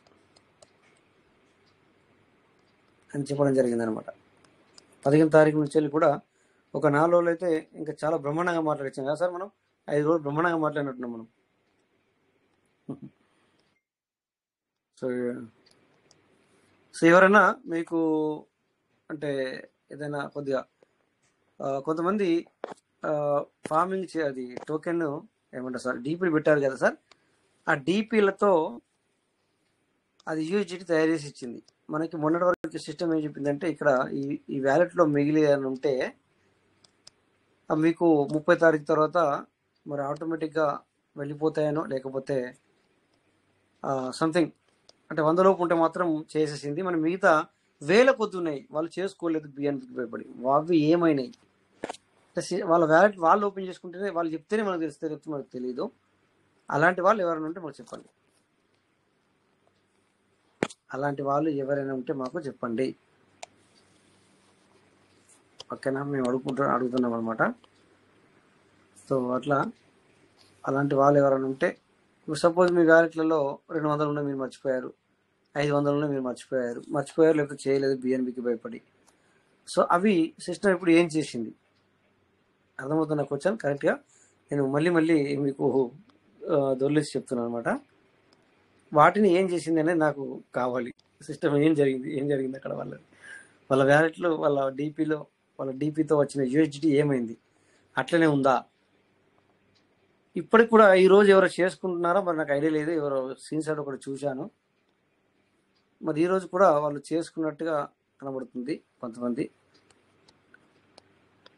అని చెప్పడం జరిగిందనమాట. 15 తారీఖు నుంచి వెళ్ళి కూడా ఒక 4 రోజులు అయితే ఇంకా చాలా బ్రహ్మాండంగా మాట్లాడచ్చాం కదా సార్. మనం 5 రోజులు బ్రహ్మాండంగా మాట్లాడినట్టున్నాం మనం. సో సో ఎవరైనా మీకు అంటే ఏదైనా కొద్దిగా కొంతమంది ఫార్మింగ్ అది టోకెన్ ఏమంటారు సార్, డీపీలు పెట్టారు కదా సార్. ఆ డీపీలతో అది యూజిటీ తయారు చేసి ఇచ్చింది మనకి. మొన్నటి వరకు సిస్టమ్ ఏం చెప్పిందంటే, ఇక్కడ ఈ వ్యాలెట్లో మిగిలి అని ఉంటే మీకు 30 తారీఖు తర్వాత మరి ఆటోమేటిక్గా వెళ్ళిపోతాయనో, లేకపోతే సంథింగ్ అంటే 100 లోపు ఉంటే మాత్రం చేసేసింది. మనం మిగతా వేల కొద్ది ఉన్నాయి వాళ్ళు చేసుకోలేదు బిఎన్పికి భయపడి. అవి ఏమైనాయి వాళ్ళ వ్యాలెట్ వాళ్ళు ఓపెన్ చేసుకుంటేనే, వాళ్ళు చెప్తేనే మనకు తెలిస్తే చెప్తే మనకు తెలియదు. అలాంటి వాళ్ళు ఎవరైనా ఉంటే మాకు చెప్పండి. అలాంటి వాళ్ళు ఎవరైనా ఉంటే మాకు చెప్పండి, ఓకేనా? మేము అడుగుతున్నాం అనమాట. సో అట్లా అలాంటి వాళ్ళు ఎవరైనా ఉంటే, సపోజ్ మీ వ్యాలెట్లలో 200 ఉన్నాయి మీరు మర్చిపోయారు, 500 ఉన్నాయి మీరు మర్చిపోయారు లేకపోతే చేయలేదు బిఎన్బికి భయపడి. సో అవి సిస్టమ్ ఇప్పుడు ఏం చేసింది అర్థమవుతున్న క్వశ్చన్ కరెక్ట్గా నేను మళ్ళీ మీకు దొర్లేసి చెప్తున్నాను అనమాట. వాటిని ఏం చేసింది అనేది నాకు కావాలి. సిస్టమ్ ఏం జరిగింది అక్కడ వాళ్ళ వ్యాలెట్లో, వాళ్ళ డీపీతో వచ్చిన యూఎస్డిటీ ఏమైంది, అట్లనే ఉందా? ఇప్పటికి కూడా ఈరోజు ఎవరో చేసుకుంటున్నారో మరి నాకు ఐడియా లేదు. ఎవరో స్క్రీన్ షాట్ ఒకటి చూశాను. మరి ఈరోజు కూడా వాళ్ళు చేసుకున్నట్టుగా కనబడుతుంది కొంతమంది.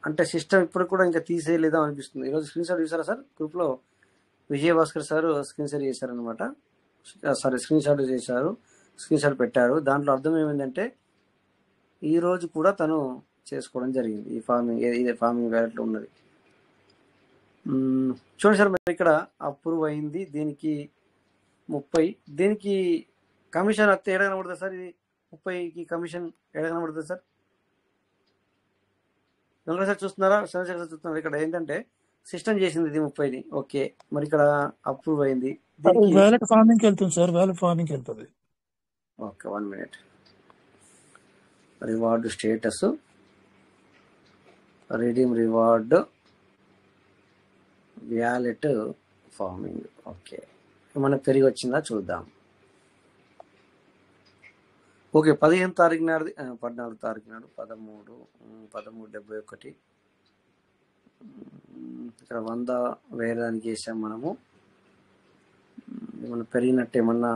అంటే సిస్టమ్ ఇప్పుడు కూడా ఇంకా తీసేయలేదా అనిపిస్తుంది. ఈరోజు స్క్రీన్ షాట్ చూసారా సార్? గ్రూప్లో విజయభాస్కర్ సార్ స్క్రీన్ షాట్ చేశారనమాట. స్క్రీన్ షాట్ పెట్టారు. దాంట్లో అర్థం ఏమైందంటే, ఈరోజు కూడా తను చేసుకోవడం జరిగింది ఈ ఫార్మింగ్ వ్యాలెట్లో ఉన్నది. చూడండి సార్, మరి ఇక్కడ అప్రూవ్ అయింది. దీనికి 30, దీనికి కమిషన్ అత్తే ఏడ కనబడుతుంది సార్? ఇది 30కి కమిషన్ ఏడ కనబడుతుంది సార్? వెంకటేశ్వర చూస్తున్నారా, చంద్రశేఖర్ సార్ చూస్తున్నారా? ఇక్కడ ఏంటంటే సిస్టమ్ చేసింది ఇది 30ని, ఓకే. మరి ఇక్కడ అప్రూవ్ అయింది. వ్యాలెట్ ఫార్మింగ్ వెళ్తుంది సార్, వ్యాలెట్ ఫార్మింగ్ వెళ్తుంది. Okay, 1 minute. Reward status, redeem reward, wallet farming. Okay, మనకు తిరిగి వచ్చిందా చూద్దాం. ఓకే, 15 తారీఖు నాడు, 14 తారీఖు నాడు 1371 ఇక్కడ 100 వేయడానికి వేసాం మనము. ఏమన్నా పెరిగినట్టు ఏమన్నా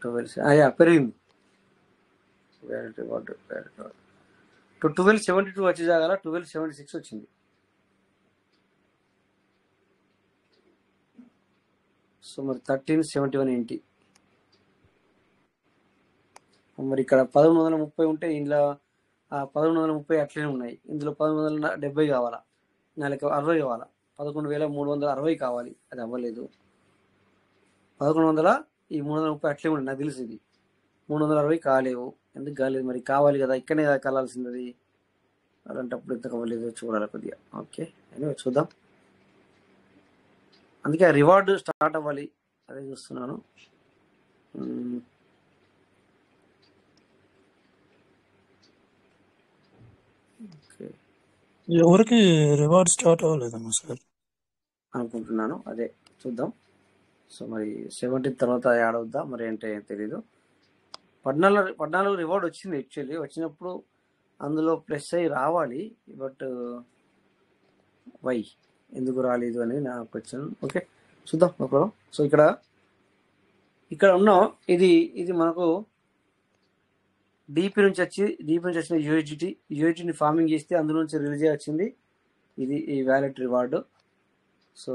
12 పెరిగింది. 1272 వచ్చే జాగాల 1276 వచ్చింది. సో మరి 1371 ఏంటి? మరి ఇక్కడ 1130 ఉంటే ఇందులో 1130 అట్లనే ఉన్నాయి. ఇందులో 1170 కావాలా, నెలకు 60 కావాలా, 11,360 కావాలి. అది అవ్వలేదు. 1100 ఈ 330 అట్లే ఉన్నాయి. నాకు తెలుసు ఇది 360 కాలేవు. ఎందుకు కాలేదు? మరి కావాలి కదా, ఇక్కడనే కదా కలాల్సింది అది. అలాంటప్పుడు ఎంత కావలేదు చూడాలి కొద్దిగా. ఓకే, ఎనివే చూద్దాం. అందుకే రివార్డు స్టార్ట్ అవ్వాలి, అదే చూస్తున్నాను. ఓకే, ఎవరికి రివార్డ్ స్టార్ట్ అవ్వలేదమ్మా సార్ అనుకుంటున్నాను. అదే చూద్దాం. సో మరి 17 తర్వాత యాడ్ అవుద్దా మరి అంటే తెలీదు. 14 రివార్డ్ వచ్చింది. యాక్చువల్లీ వచ్చినప్పుడు అందులో ప్లస్ అయ్యి రావాలి, బట్ వై ఎందుకు రాలేదు అనేది నా క్వశ్చన్. ఓకే, చూద్దాం ఒకరు. సో ఇక్కడ ఉన్న ఇది మనకు డీపీ నుంచి వచ్చిన యూఎస్డిటీని ఫార్మింగ్ చేస్తే అందులో నుంచి రిలీజ్ వచ్చింది. ఇది ఈ wallet reward. So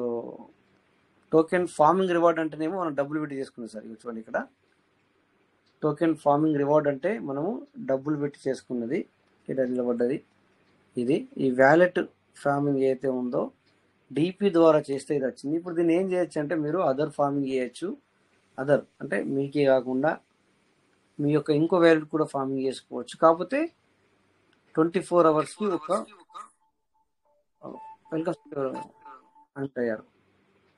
token farming reward అంటేనేమో మనం డబ్బులు పెట్టి చేసుకున్నాం సార్. చూడండి, ఇక్కడ టోకెన్ ఫార్మింగ్ రివార్డ్ అంటే మనము డబ్బులు పెట్టి చేసుకున్నది, ఇక్కడ నిలబడ్డది. ఇది ఈ వ్యాలెట్ ఫార్మింగ్ ఏదైతే ఉందో డీపీ ద్వారా చేస్తే ఇది వచ్చింది. ఇప్పుడు దీన్ని ఏం చేయొచ్చు అంటే, మీరు అదర్ ఫార్మింగ్ చేయొచ్చు. అదర్ అంటే మీకే కాకుండా మీ యొక్క ఇంకో వ్యాలెట్ కూడా ఫార్మింగ్ చేసుకోవచ్చు. కాకపోతే 24 అవర్స్కి ఒక వెల్కమ్ అంటారు.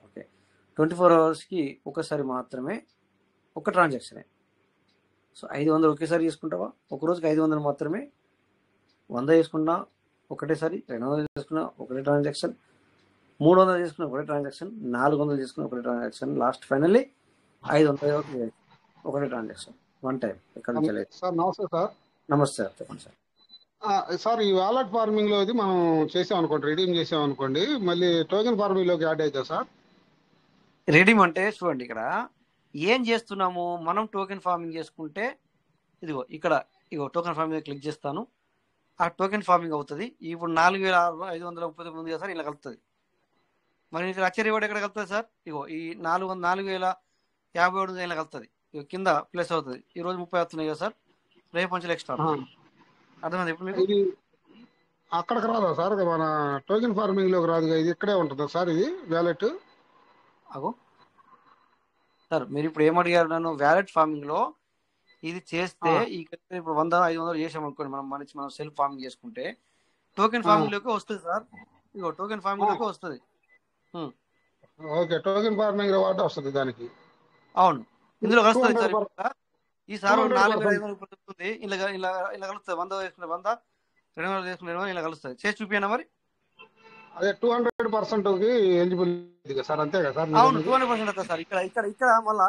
ఓకే, 24 అవర్స్కి ఒకసారి మాత్రమే ఒక ట్రాన్సాక్షనే. సో 500 ఒకేసారి చేసుకుంటావా? ఒక రోజుకి 500 మాత్రమే. 100 చేసుకున్నా ఒకటేసారి, 200 చేసుకున్నా ఒకటే ట్రాన్సాక్షన్, 300 చేసుకున్నా ఒకటే ట్రాన్సాక్షన్, 400 చేసుకున్నా ఒకటే ట్రాన్సాక్షన్, లాస్ట్ ఫైనల్లీ 500 ఒకటే ట్రాన్సాక్షన్, వన్ టైం. ఎక్కడి నుంచి లేదు. సార్ నమస్తే సార్. నమస్తే సార్, చెప్పండి సార్. సార్ ఈ వాలెట్ ఫార్మింగ్ లో ఇది మనం చేసాం అనుకోండి, రిడీమ్ చేసాం అనుకోండి, మళ్ళీ టోకెన్ ఫార్మింగ్ లోకి యాడ్ అవుతా సార్? రిడీమ్ అంటే చూడండి, ఇక్కడ ఏం చేస్తున్నాము మనం. టోకెన్ ఫార్మింగ్ చేసుకుంటే ఇదిగో ఇక్కడ టోకెన్ ఫార్మింగ్ క్లిక్ చేస్తాను, ఆ టోకెన్ ఫార్మింగ్ అవుతుంది. ఇప్పుడు 4539 ఉంది కదా సార్, ఇలా కలుపుతుంది. మరి ఇక్కడ వచ్చే రివార్డ్ ఎక్కడ కలుపుతుంది సార్? ఈ 4057 ఇలా కలుపుతుంది. కింద ప్లస్ అవుతుంది. ఈ రోజు 30 వస్తున్నాయి కదా సార్, రేపు నుంచి ఎక్స్ట్రా అర్థమైంది. ఇప్పుడు ఇది అక్కడికి రాదా సార్? మన టోకెన్ ఫార్మింగ్ లోకి రాదు, ఇది ఇక్కడే ఉంటుందా సార్ ఇది వ్యాలెట్? అగో సార్, మీరు ఇప్పుడు ఏమడిగారు నన్ను? వ్యాలెట్ ఫార్మింగ్ లో ఇది చేస్తే ఇప్పుడు 100-500 చేసాం అనుకోండి, మనం సెల్ఫ్ ఫార్మింగ్ చేసుకుంటే టోకెన్ ఫార్మింగ్ లోకి వస్తుంది సార్. టోకెన్ ఫార్మింగ్ లోకి వస్తుంది. ఓకే, టోకెన్ ఫార్మింగ్ రివార్డ్ వస్తుంది దానికి. అవును, ఇందులో కలుస్తుంది సార్. ఈసారి 4500 వస్తుంది, ఇలా కలుస్తుంది. 100 వేసుకునే 100, 200 వేసుకునే 200 ఇలా కలుస్తుంది. చేసి చూపియనా మరి? అదే 200% ఎలిజిబుల్ సార్, అంతే కదా సార్? అవును, 200% అవుతుంది సార్. ఇక్కడ మళ్ళా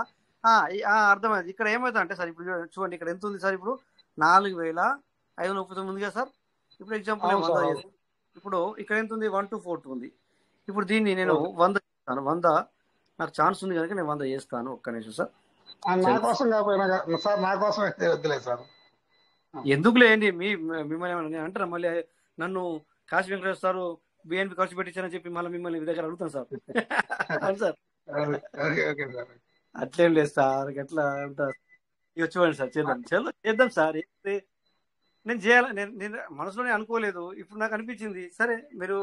అర్థమైంది. ఇక్కడ ఏమవుతుంది అంటే సార్, ఇప్పుడు చూడండి ఇక్కడ ఎంత ఉంది సార్. ఇప్పుడు 4539 ఉంది కదా సార్. ఇప్పుడు ఎగ్జాంపుల్ 100. ఇప్పుడు ఇక్కడ ఎంత ఉంది? 1242 ఉంది. ఇప్పుడు దీన్ని నేను 100 చేస్తాను. 100 నాకు ఛాన్స్ ఉంది కనుక నేను 100 చేస్తాను. ఒక్క నిమిషం సార్. నా కోసం కాకపోయినా సార్, నా కోసం అయితే వద్దులేదు సార్. ఎందుకులేండి, మిమ్మల్ని అంటారా మళ్ళీ? నన్ను కాశీ వెంకటేశ్వర సార్ బిఎన్పి ఖర్చు పెట్టించారని చెప్పి మళ్ళీ మిమ్మల్ని మీ దగ్గర అడుగుతాను సార్. అవును సార్, అట్లేం లేదు సార్. ఎట్లా ఉంటారు? ఇక చూడండి సార్, చేద్దాం సార్. నేను చేయాలి, నేను మనసులోనే అనుకోలేదు, ఇప్పుడు నాకు అనిపించింది. సరే, మీరు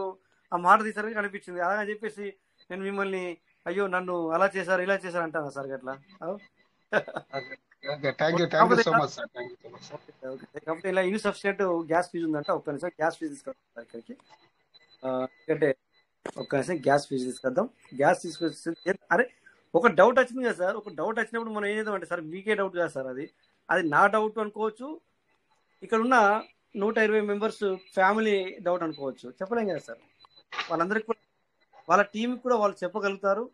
ఆ మాట తీసారని అనిపించింది. అలా చెప్పేసి నేను మిమ్మల్ని అయ్యో నన్ను అలా చేశారు ఇలా చేశారు అంటాను సార్. అట్లా కాబట్టి ఇలా ఇన్సఫిషియెంట్ గ్యాస్ ఫీజు ఉందంటే ఒక్క నిమిషం గ్యాస్ ఫీజు తీసుకొద్దాం ఇక్కడికి. ఎందుకంటే ఒక్క నిమిషం గ్యాస్ ఫీజు తీసుకొద్దాం. గ్యాస్ తీసుకొచ్చి అరే ఒక డౌట్ వచ్చింది కదా సార్. ఒక డౌట్ వచ్చినప్పుడు మనం ఏం చేద్దాం అంటే సార్, మీకే డౌట్ కదా సార్, అది నా డౌట్ అనుకోవచ్చు, ఇక్కడ ఉన్న 120 మెంబర్స్ ఫ్యామిలీ డౌట్ అనుకోవచ్చు. చెప్పలేం కదా సార్. వాళ్ళందరికీ కూడా వాళ్ళ టీంకి కూడా వాళ్ళు చెప్పగలుగుతారు.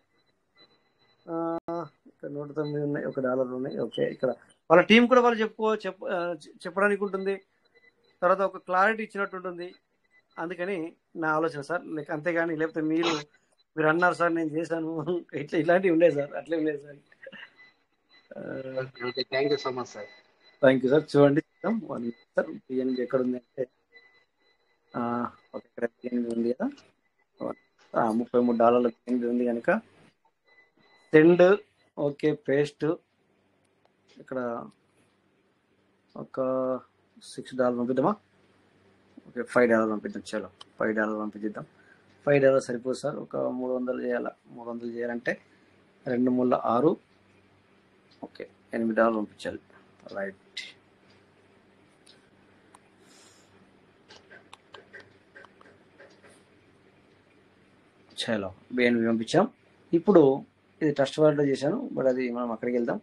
ఇక్కడ 109 ఉన్నాయి, $1 ఉన్నాయి. ఓకే, ఇక్కడ వాళ్ళ టీం కూడా వాళ్ళు చెప్పడానికి ఉంటుంది. తర్వాత ఒక క్లారిటీ ఇచ్చినట్టు ఉంటుంది. అందుకని నా ఆలోచన సార్. అంతేగాని లేకపోతే మీరు అన్నారు సార్ నేను చేశాను ఇట్లాంటివి ఉండేది సార్. అట్లే ఉండేది sir. Thank you so much sir. Thank you sir. చూడండి సార్, బిఎన్బి ఎక్కడ ఉంది అంటే ఇక్కడ బిఎన్బి ఉంది కదా, $33 బిఎన్బి ఉంది కనుక సెండ్. Okay, paste. ఇక్కడ ఒక $6 పంపిద్దామా? ఓకే, $5 పంపిద్దాం. చలో $5 పంపించిద్దాం. $5 సరిపోదు సార్, ఒక 300 చేయాలి. 300 చేయాలంటే 2 3 6. ఓకే, $8 పంపించాలి. రైట్. చలో బిఎన్బి పంపించాం. ఇప్పుడు ఇది ట్రస్ట్ వాలెట్లో చేశాను, బట్ అది మనం అక్కడికి వెళ్దాం.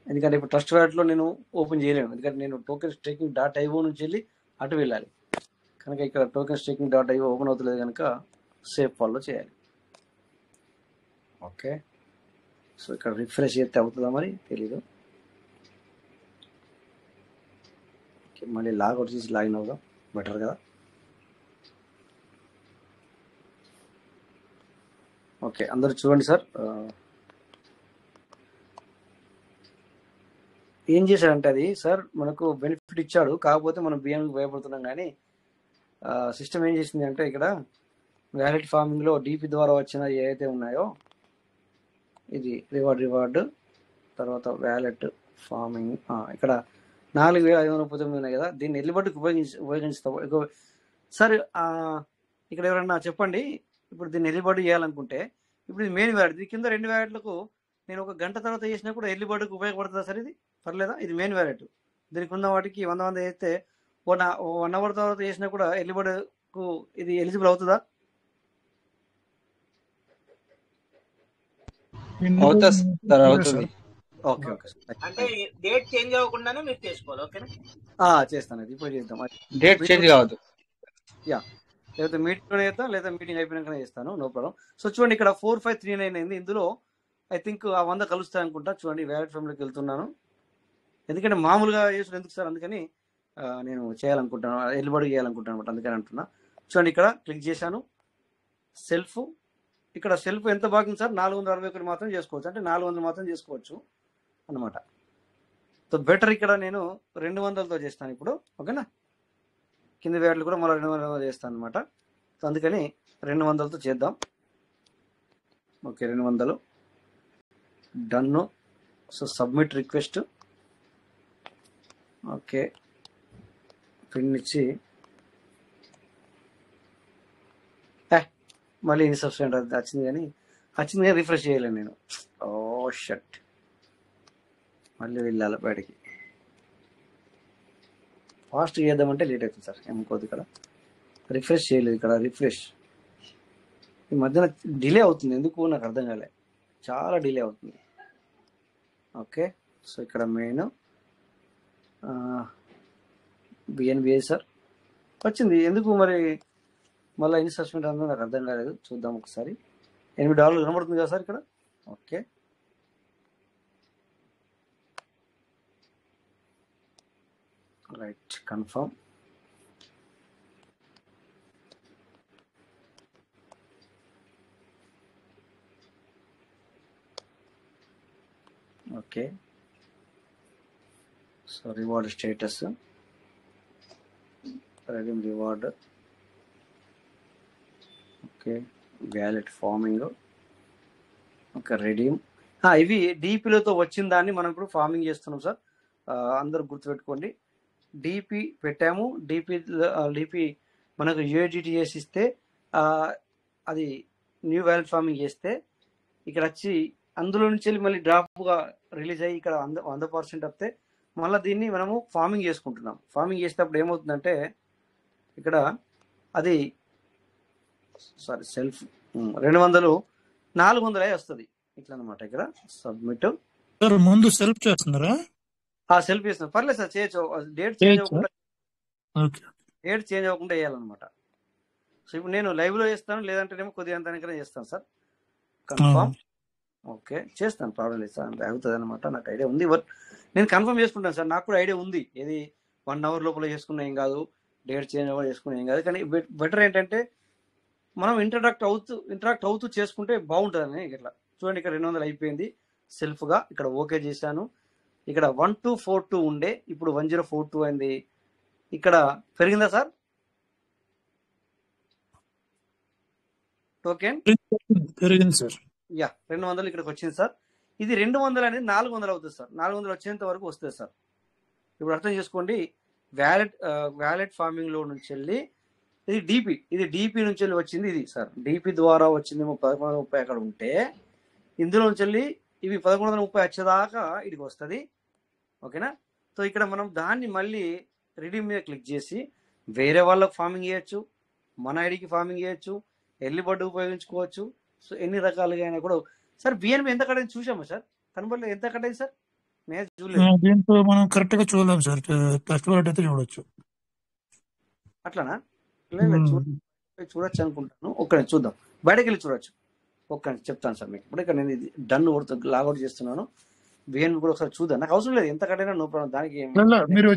ఎందుకంటే ఇప్పుడు ట్రస్ట్ వాలెట్లో నేను ఓపెన్ చేయలేను, ఎందుకంటే నేను టోకెన్ స్టేకింగ్ .io నుంచి వెళ్ళి అటు వెళ్ళాలి కనుక ఇక్కడ టోకెన్ స్టేకింగ్ .io ఓపెన్ అవుతలేదు కనుక సేఫ్ ఫాల్లో చేయాలి. ఓకే, సో ఇక్కడ రిఫ్రెష్ చేస్తే అవుతుందా మరి తెలీదు. ఓకే, మళ్ళీ లాగౌట్ చేసి లాగిన్ అవుదాం, బెటర్ కదా. ఓకే, అందరూ చూడండి సార్. ఏం చేశాడంటే అది సార్ మనకు బెనిఫిట్ ఇచ్చాడు, కాకపోతే మనం బిఎన్కి భయపడుతున్నాం. కానీ సిస్టమ్ ఏం చేసింది అంటే ఇక్కడ వ్యాలెట్ ఫార్మింగ్లో డిపి ద్వారా వచ్చిన ఏవైతే ఉన్నాయో ఇది రివార్డ్ తర్వాత వ్యాలెట్ ఫార్మింగ్ ఇక్కడ 4539 ఉన్నాయి కదా, దీన్ని ఎల్లిబడికి ఉపయోగిస్తాం సార్. ఇక్కడ ఎవరన్నా చెప్పండి, ఇప్పుడు దీన్ని ఎల్లిబడి చేయాలనుకుంటే ఇప్పుడు ఇది మెయిన్ వ్యాలెట్, ఇది కింద 2 వ్యాలెట్లకు నేను ఒక గంట తర్వాత చేసినా కూడా ఎల్లిబడికి ఉపయోగపడుతుందా సార్? ఇది పర్లేదా? ఇది మెయిన్ వ్యాలెట్, దీనికి ఉన్న వాటికి 100 చేస్తే 1 అవర్ తర్వాత చేసినా కూడా ఎర్లీ బర్డ్కు ఇది ఎలిజిబుల్ అవుతుందా? అవుతుంది సార్, అవుతుంది. ఓకే ఓకే అంటే డేట్ చేంజ్ అవ్వకుండానే మీరు చేసుకోవాలి. ఓకేనా? చేస్తాను. అది ఇప్పుడు చేద్దాం. డేట్ చేంజ్ కావద్దు. యా, లేకపోతే మీటింగ్ చేద్దాం, లేదా మీటింగ్ అయిపోయినాకనే చేస్తాను, నో ప్రాబ్లం. సో చూడండి ఇక్కడ 4539 అయింది. ఇందులో ఐ థింక్ ఆ 100 కలుస్తాయి అనుకుంటా. చూడండి వ్యాలెట్ ఫ్యామిలీకి వెళ్తున్నాను, ఎందుకంటే మామూలుగా చేసుడు ఎందుకు సార్, అందుకని నేను చేయాలనుకుంటాను, ఎల్లుబడి చేయాలనుకుంటాను అనమాట, అందుకని అంటున్నా. చూడండి ఇక్కడ క్లిక్ చేశాను, సెల్ఫ్. ఇక్కడ సెల్ఫ్ ఎంత బాగుంది సార్? 461 మాత్రం చేసుకోవచ్చు, అంటే 400 మాత్రం చేసుకోవచ్చు అనమాట. సో బెటర్ ఇక్కడ నేను 200తో చేస్తాను ఇప్పుడు. ఓకేనా? కింద వేట్లు కూడా మళ్ళీ 200 చేస్తాను అనమాట. సో అందుకని 200తో చేద్దాం. Okay, 200 done. So submit request. Okay, pin ఇచ్చి మళ్ళీ ఇన్సబ్స్టెంట్ వచ్చింది కానీ రిఫ్రెష్ చేయలేను నేను. ఓ షట్, మళ్ళీ వెళ్ళాలి బయటికి. ఫాస్ట్ చేద్దామంటే లేట్ అవుతుంది సార్, ఏమనుకోదు. ఇక్కడ రిఫ్రెష్ చేయలేదు, ఇక్కడ రిఫ్రెష్ ఈ మధ్యన డిలే అవుతుంది, ఎందుకు నాకు అర్థం కాలే, చాలా డిలే అవుతుంది. ఓకే, సో ఇక్కడ మెయిన్ బిఎన్బిఐ సార్ వచ్చింది, ఎందుకు మరి మళ్ళీ ఇన్వెస్ట్మెంట్ అంతా నాకు అర్థం కాలేదు. చూద్దాం ఒకసారి. $8 కనబడుతుంది కదా సార్ ఇక్కడ. Okay, right, confirm. Okay, so reward status, redeem reward. Okay, wallet farming. Okay, redeem. ఇవి డీపీలతో వచ్చిన దాన్ని మనం ఇప్పుడు ఫార్మింగ్ చేస్తున్నాం సార్, అందరూ గుర్తుపెట్టుకోండి. డిపి పెట్టాము, డిపి మనకు యూఏడిటీ చేసి ఇస్తే అది న్యూ వ్యాలెట్ ఫార్మింగ్ చేస్తే ఇక్కడ వచ్చి అందులో నుంచి వెళ్ళి మళ్ళీ డ్రాప్గా రిలీజ్ అయ్యి ఇక్కడ 100% వస్తే మళ్ళీ దీన్ని మనము ఫార్మింగ్ చేసుకుంటున్నాం. ఫార్మింగ్ చేసేటప్పుడు ఏమవుతుందంటే ఇక్కడ అది సెల్ఫ్ 200 400 వస్తుంది ఇట్లా అనమాట. ఇక్కడ సబ్మిట్. ముందు సెల్ఫ్ చేస్తున్నారా? సెల్ఫ్ చేస్తున్నాం, పర్లేదు సార్, చేయొచ్చు. డేట్ చేంజ్ అవ్వకుండా వేయాలన్నమాట. సో ఇప్పుడు నేను లైవ్ లో చేస్తాను, లేదంటేనేమో కొద్దిగా అంతనికనే చేస్తాను సార్. కన్ఫర్మ్. ఓకే, చేస్తాను, ప్రాబ్లం లేదు సార్, అవుతుంది అనమాట. నాకు ఐడియా ఉంది, నేను కన్ఫర్మ్ చేసుకుంటాను సార్. నాకు కూడా ఐడియా ఉంది, ఇది 1 అవర్ లోపల చేసుకున్నా ఏం కాదు, డేట్ చేంజ్ అవ్వ చేసుకున్నా ఏం కాదు. కానీ బెటర్ ఏంటంటే మనం ఇంటరాక్ట్ అవుతూ చేసుకుంటే బాగుంటుందని. ఇట్లా చూడండి, ఇక్కడ 200 అయిపోయింది సెల్ఫ్గా. ఇక్కడ ఓకే చేశాను. ఇక్కడ 1242 ఉండే, ఇప్పుడు 1042 అయింది. ఇక్కడ పెరిగిందా సార్ టోకెన్? పెరిగింది సార్. 200 ఇక్కడికి వచ్చింది సార్. ఇది 200 అనేది 400 అవుతుంది సార్. 400 వచ్చేంత వరకు వస్తుంది సార్. ఇప్పుడు అర్థం చేసుకోండి, వ్యాలెట్ ఫార్మింగ్ లో నుంచి వెళ్ళి ఇది డిపి నుంచి వెళ్ళి వచ్చింది. ఇది సార్ డిపి ద్వారా వచ్చింది 1130 అక్కడ ఉంటే, ఇందులో నుంచి వెళ్ళి ఇవి 1130 వచ్చేదాకా ఇదికి వస్తుంది. ఓకేనా? సో ఇక్కడ మనం దాన్ని మళ్ళీ రిడీమ్ మీద క్లిక్ చేసి వేరే వాళ్ళకి ఫార్మింగ్ చేయొచ్చు, మన ఐడికి ఫార్మింగ్ చేయొచ్చు, ఎర్లీ బర్డ్ ఉపయోగించుకోవచ్చు. సో ఎన్ని రకాలుగా అయినా కూడా. సార్ బిఎన్బి ఎంత కట్టయింది చూసామా సార్? కనబడలేదు, ఎంత కట్టయింది సార్? నేను చూడలేదు. దీంట్లో మనం కరెక్ట్ గా చూడలేము సార్, కష్టపడి అయితే చూడొచ్చు. అట్లానా? చూడొచ్చు అనుకుంటాను. ఒక్క చూద్దాం, బయటకు వెళ్ళి చూడొచ్చు. ఒక్క చెప్తాను సార్ మీకు. ఇప్పుడు ఇక్కడ నేను ఇది డన్ లాగౌట్ చేస్తున్నాను. బిఎన్బి కూడా ఒకసారి చూద్దాం, నాకు అవసరం లేదు, ఎంత కట్టైనా నో ప్రాబ్లం. దానికి మీరు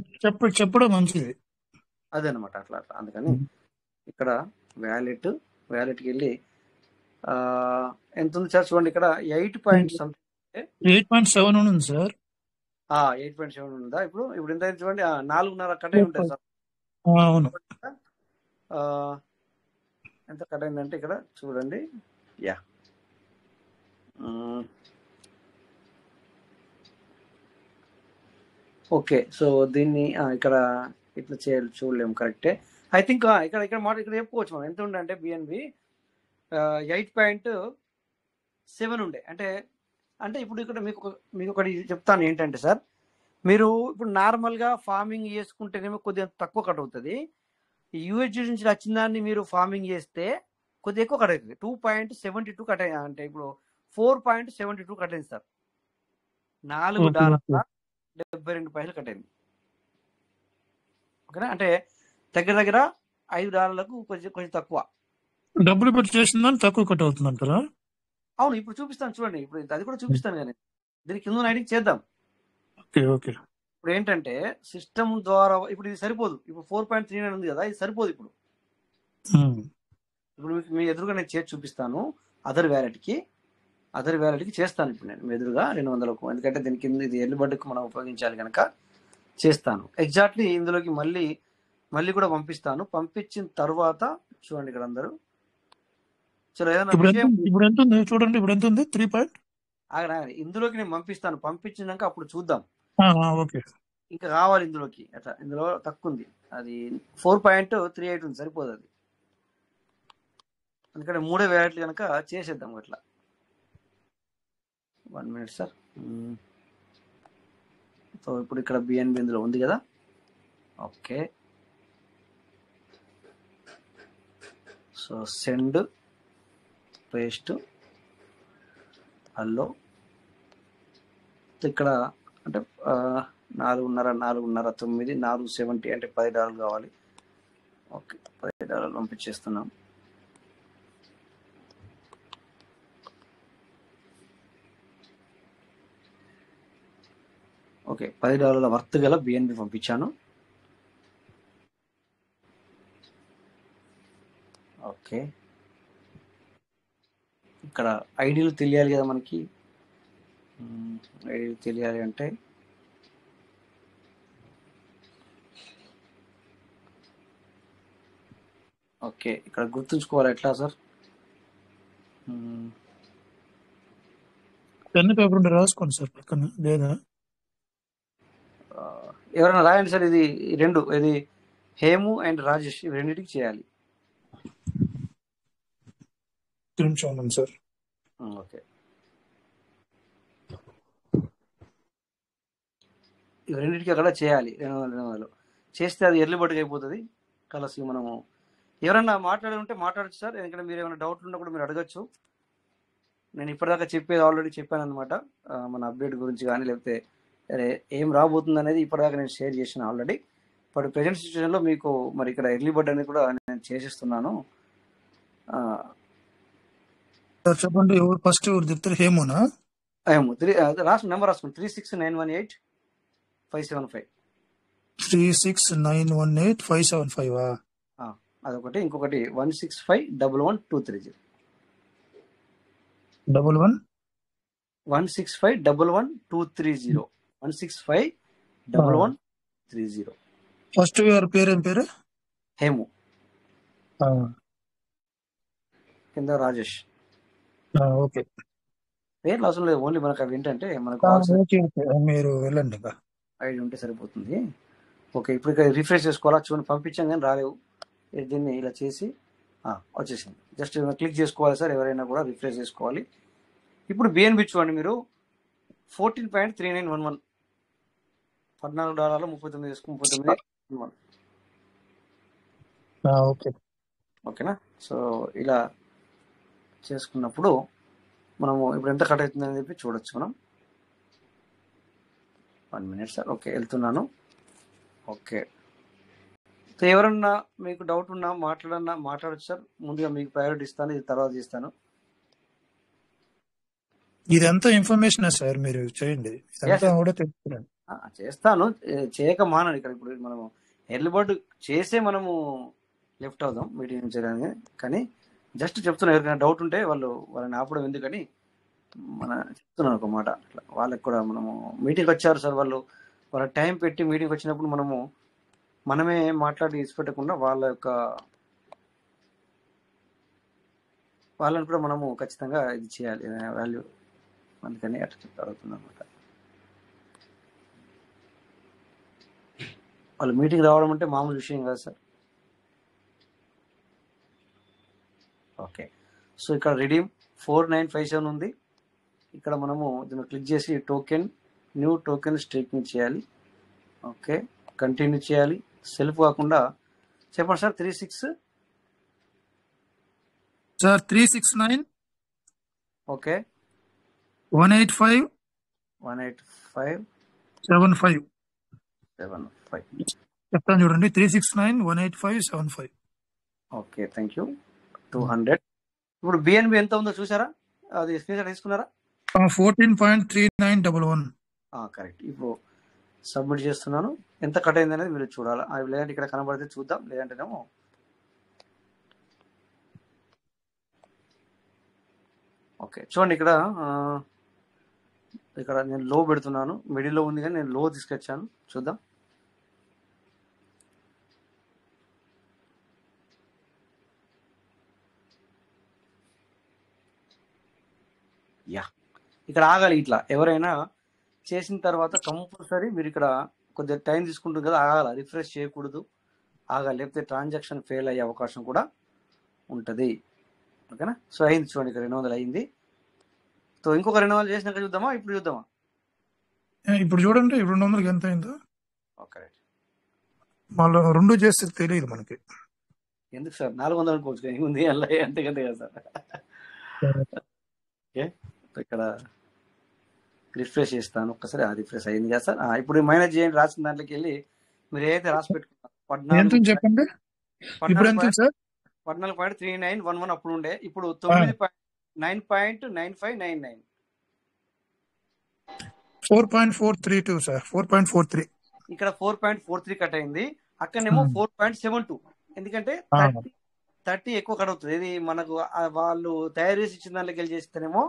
చెప్పడం మంచిది, అదనమాట. అట్లా అందుకని ఇక్కడ వ్యాలెట్కి వెళ్ళి ఎంత ఉంది సార్ చూడండి. ఇక్కడ 8.7 ఉంది సార్. 8.7 ఉందా? ఇప్పుడు ఎంత చూడండి, 4.5 కట్ అయి ఉంటుంది సార్. అవును, ఎంత కట్ అయిందంటే ఇక్కడ చూడండి. ఓకే, సో దీన్ని ఇక్కడ ఇట్లా చూడలేము, కరెక్టే. ఐ థింక్ ఇక్కడ చెప్పుకోవచ్చు మనం ఎంత ఉండే అంటే బిఎన్బి 8.7 ఉండే. అంటే ఇప్పుడు ఇక్కడ మీకు ఒకటి చెప్తాను ఏంటంటే సార్, మీరు ఇప్పుడు నార్మల్గా ఫార్మింగ్ చేసుకుంటేనేమో కొద్దిగా తక్కువ కట్ అవుతుంది. యూఎస్జీ నుంచి వచ్చిన దాన్ని మీరు ఫార్మింగ్ చేస్తే కొద్దిగా ఎక్కువ కట్ అవుతుంది. 2.72 కట్ అయ్యి అంటే ఇప్పుడు 4.72 కట్ అయింది సార్. $4.72 కట్ అయింది. ఓకేనా, అంటే దగ్గర దగ్గర $5 కొంచెం కొంచెం తక్కువ. డబ్బులు పెట్టి చేసిందని తక్కువ కట్ అవుతుంది అంటారా? అవును, ఇప్పుడు చూపిస్తాను చూడండి. ఇప్పుడు అది కూడా చూపిస్తాను కానీ దీనికి కింద ఐడి చేద్దాం. Okay okay. ఇప్పుడు ఏంటంటే సిస్టమ్ ద్వారా ఇప్పుడు ఇది సరిపోదు. ఇప్పుడు 4.39 ఉంది కదా, ఇది సరిపోదు. ఇప్పుడు మీ ఎదురుగా నేను చేసి చూపిస్తాను. అదర్ వ్యాలెట్కి చేస్తాను ఇప్పుడు నేను మీ ఎదురుగా 200కు. ఎందుకంటే దీని కింద ఇది ఎల్లుబడ్డకు మనం ఉపయోగించాలి కనుక చేస్తాను. ఎగ్జాక్ట్లీ ఇందులోకి మళ్ళీ కూడా పంపిస్తాను. పంపించిన తర్వాత చూడండి ఇక్కడ అందరూ చలో ఏదైనా విషయం ఇప్పుడు ఎంత ఉంది చూడండి. ఇప్పుడు ఎంత ఉంది? 3. ఇందులోకి నేను పంపిస్తాను. పంపించినాక అప్పుడు చూద్దాం. ఓకే. ఇంకా కావాలి ఇందులోకి. అట్లా ఇందులో తక్కువ ఉంది, అది 4.38 ఉంది, సరిపోదు అది. ఎందుకంటే 3 వ్యాలెట్లు కనుక చేసేద్దాం అట్లా. 1 minute సార్. సో ఇప్పుడు ఇక్కడ బిఎన్బి ఇందులో ఉంది కదా. Okay, so send paste hello. ఇక్కడ అంటే 4.5 9 470 అంటే $10 కావాలి. ఓకే, $10 పంపించేస్తున్నాం. ఓకే, $10 వర్త్ గల బిఎన్బి పంపించాను. ఓకే, ఇక్కడ ఐడీలు తెలియాలి కదా మనకి. ఐడీలు తెలియాలి అంటే ఓకే, ఇక్కడ గుర్తుంచుకోవాలి ఎట్లా సార్? పెన్ పేపర్ ఉంటే రాసుకోండి సార్ పక్కన, లేదా ఎవరైనా రాయండి సార్. ఇది రెండు, ఇది హేము అండ్ రాజేష్ రెండింటికి చేయాలి. సార్. ఓకే, ఇవి రెండింటికి అక్కడ చేయాలి. 200 చేస్తే అది ఎర్లీ బర్డ్కి అయిపోతుంది. కలిసి మనము ఎవరన్నా మాట్లాడి ఉంటే మాట్లాడచ్చు సార్. ఎందుకంటే మీరు ఏమైనా డౌట్లు ఉన్నా కూడా మీరు అడగచ్చు. నేను ఇప్పటిదాకా చెప్పేది ఆల్రెడీ చెప్పాను అనమాట, మన అప్డేట్ గురించి కానీ లేకపోతే ఏం రాబోతుంది అనేది ఇప్పటిదాకా నేను షేర్ చేసిన ఆల్రెడీ. ఇప్పుడు ప్రజెంట్ సిచ్యువేషన్లో మీకు మరి ఇక్కడ ఎర్లీ బర్డ్ అనేది కూడా నేను చేసేస్తున్నాను. చెప్పండి, ఎవరు ఫస్ట్ ఎవరు చెప్తారు? హేమోనా? హేము నెంబర్ రాసుకోండి. 36918575. 36918575. అదొకటి. ఇంకొకటి 1651123. 1651123. 1651130. ఫస్ట్ గారి పేరేం పేరు? హేము. కింద రాజేష్. ఓకే, పేర్లు అవసరం లేదు, ఓన్లీ మనకు అవి ఏంటంటే మనకు మీరు వెళ్ళండి, ఐడి ఉంటే సరిపోతుంది. ఓకే, ఇప్పుడు ఇక్కడ రిఫ్రెష్ చేసుకోవాలా? చూడండి, పంపించాం కానీ రాలేవు. దీన్ని ఇలా చేసి వచ్చేసింది. జస్ట్ క్లిక్ చేసుకోవాలి సార్. ఎవరైనా కూడా రిఫ్రెష్ చేసుకోవాలి. ఇప్పుడు బిఎన్బి చూడండి మీరు, 14.3911, $14.39 చేసుకుని 39. ఓకేనా? సో ఇలా చేసుకున్నప్పుడు మనము ఇప్పుడు ఎంత కట్ అవుతుందని చెప్పి చూడొచ్చు మనం. 1 minute సార్. ఓకే, వెళ్తున్నాను. ఓకే, సో ఎవరన్నా మీకు డౌట్ ఉన్నా మాట్లాడచ్చు సార్. ముందుగా మీకు ప్రయారిటీ ఇస్తాను, ఇది తర్వాత చేస్తాను. ఇదంతా ఇన్ఫర్మేషన్ సార్, మీరు చేయండి. చేస్తాను, చేయక మానండి. ఇక్కడ ఇప్పుడు మనము ఎర్లీ బర్డ్ చేసే మనము లెఫ్ట్ అవుదాం మీటింగ్ చేయడానికి. కానీ జస్ట్ చెప్తున్నా, ఎవరికైనా డౌట్ ఉంటే వాళ్ళని ఆపడం ఎందుకని చెప్తున్నాను ఒక మాట. అట్లా వాళ్ళకి కూడా మనము మీటింగ్ వచ్చారు సార్, వాళ్ళ టైం పెట్టి మీటింగ్ వచ్చినప్పుడు మనమే మాట్లాడి ఇచ్చిపెట్టకుండా వాళ్ళని కూడా మనము ఖచ్చితంగా ఇది చేయాలి, వాల్యూ. అందుకని అట్లా అడుగుతుంది అనమాట. వాళ్ళు మీటింగ్ రావడం అంటే మామూలు విషయం కాదు సార్. ఓకే, సో ఇక్కడ రిడీమ్ 4957 ఉంది. ఇక్కడ మనము దీన్ని క్లిక్ చేసి న్యూ టోకెన్ స్టేకింగ్ చేయాలి. ఓకే, కంటిన్యూ చేయాలి. సెల్ఫ్ కాకుండా చెప్పండి సార్. 36 sir 369 okay 185 185 75 75. చెప్తాను చూడండి. 369 185 75. Okay, thank you. 200. ఇప్పుడు బిఎన్బి ఎంత ఉందో చూసారా? అది స్క్రీన్ షాట్ తీసుకున్నారా? 14.3911. కరెక్ట్. ఇప్పుడు సబ్మిట్ చేస్తున్నాను. ఎంత కట్ అయింది అనేది మీరు చూడాలి. లేదంటే ఇక్కడ కనబడితే చూద్దాం, లేదంటేనేమో ఓకే. చూడండి ఇక్కడ ఇక్కడ నేను లో పెడుతున్నాను. మిడిల్లో ఉంది కానీ నేను లో తీసుకొచ్చాను. చూద్దాం. యా, ఇక్కడ ఆగాలి. ఇట్లా ఎవరైనా చేసిన తర్వాత కంపల్సరీ మీరు ఇక్కడ కొద్దిగా టైం తీసుకుంటుంది కదా, ఆగాలి. రిఫ్రెష్ చేయకూడదు, ఆగాలి. లేకపోతే ట్రాన్సాక్షన్ ఫెయిల్ అయ్యే అవకాశం కూడా ఉంటుంది. ఓకేనా? సో అయింది చూడండి, ఇక్కడ 200 అయింది. సో ఇంకొక 200 చేసినాక చూద్దామా? ఇప్పుడు చూద్దామా? ఇప్పుడు చూడండి 200 ఎంత అయిందో. Okay, right. మళ్ళీ 2 చేస్తే తెలియదు మనకి. ఎందుకు సార్ 400 అనుకోవచ్చు, ఏముంది అలా, అంతేకంతే కదా సార్. ఓకే, ఇక్కడ రిఫ్రెష్ చేస్తాను ఒక్కసారి. రిఫ్రెష్ అయింది కదా సార్. ఇప్పుడు మైనస్ చేయండి. రాసిన దాంట్లోకి వెళ్ళి మీరు ఏదైతే రాసి పెట్టుకున్నారు 14 చెప్పండి. ఇప్పుడు ఎంత సార్? 14.3911 అప్పుడు ఉండే. ఇప్పుడు 9.9599. 4.432 సార్. 4.43. ఇక్కడ 4.43 కట్ అయింది. అక్కడనేమో 4.72. ఎందుకంటే 30 ఎక్కువ కట్ అవుతుంది. ఇది మనకు వాళ్ళు తయారు చేసి ఇచ్చిన దాంట్లోకి వెళ్ళి చేస్తేనేమో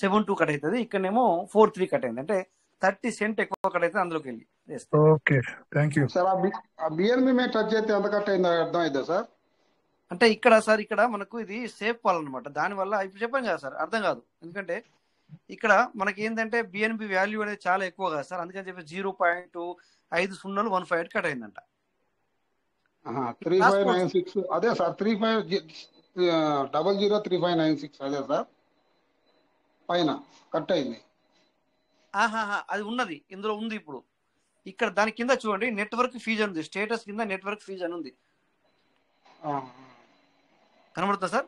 72 కట్ అవుతుంది. ఇక్కడనేమో 43 కట్ అయింది. అంటే 30 సెంట్ ఎక్కువ కట్ అవుతుంది. అందులోకి వెళ్ళి చేస్తే. Okay, thank you sir. ఆ బిఎన్బి మీద టచ్ చేస్తే ఎంత కట్ అయిందో అర్థం అవుతుందా సార్? అంటే ఇక్కడ సార్, ఇక్కడ మనకు ఇది సేఫ్ కాల్ అనమాట. దానివల్ల ఇప్పుడు చెప్పాను కదా సార్, అర్థం కాదు. ఎందుకంటే ఇక్కడ మనకి ఏంటంటే బిఎన్బి వాల్యూ అనేది చాలా ఎక్కువ కదా సార్. అందుకని చెప్పి 0.5015 కట్ అయిందంట. 3596 అదే సార్. 35003596 అదే సార్. పైన కట్ అయింది. అది ఉన్నది, ఇందులో ఉంది. ఇప్పుడు ఇక్కడ దాని కింద చూడండి, నెట్వర్క్ ఫీజ్ అని ఉంది. స్టేటస్ కింద నెట్వర్క్ ఫీజ్ అని ఉంది. కనబడుతుందా సార్?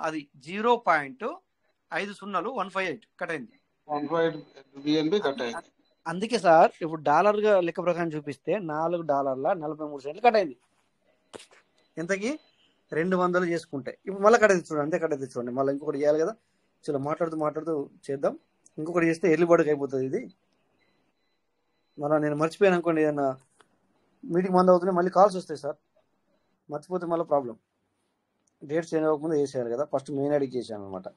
అది 0.5015 కట్ అయింది. అందుకే సార్ ఇప్పుడు డాలర్ గా లెక్క ప్రకారం చూపిస్తే $4.43 కట్ అయింది. ఎంతకి? 200 చేసుకుంటే. ఇప్పుడు మళ్ళీ కట్ అయితే చూడండి, అంతే కట్ అయితే చూడండి. మళ్ళీ ఇంకొకటి చేయాలి కదా. చలో మాట్లాడుతూ చేద్దాం. ఇంకొకటి చేస్తే ఎర్లీ బర్డ్కి అయిపోతుంది ఇది. మళ్ళీ నేను మర్చిపోయాను అనుకోండి, ఏదన్నా మీటింగ్ మంది అవుతున్నాయి, మళ్ళీ కాల్స్ వస్తాయి సార్. మర్చిపోతే మళ్ళీ ప్రాబ్లం. డేట్స్ చేంజ్ అవ్వకముందు చేసేయాలి కదా. ఫస్ట్ మెయిన్ ఐడికి చేశాను అనమాట.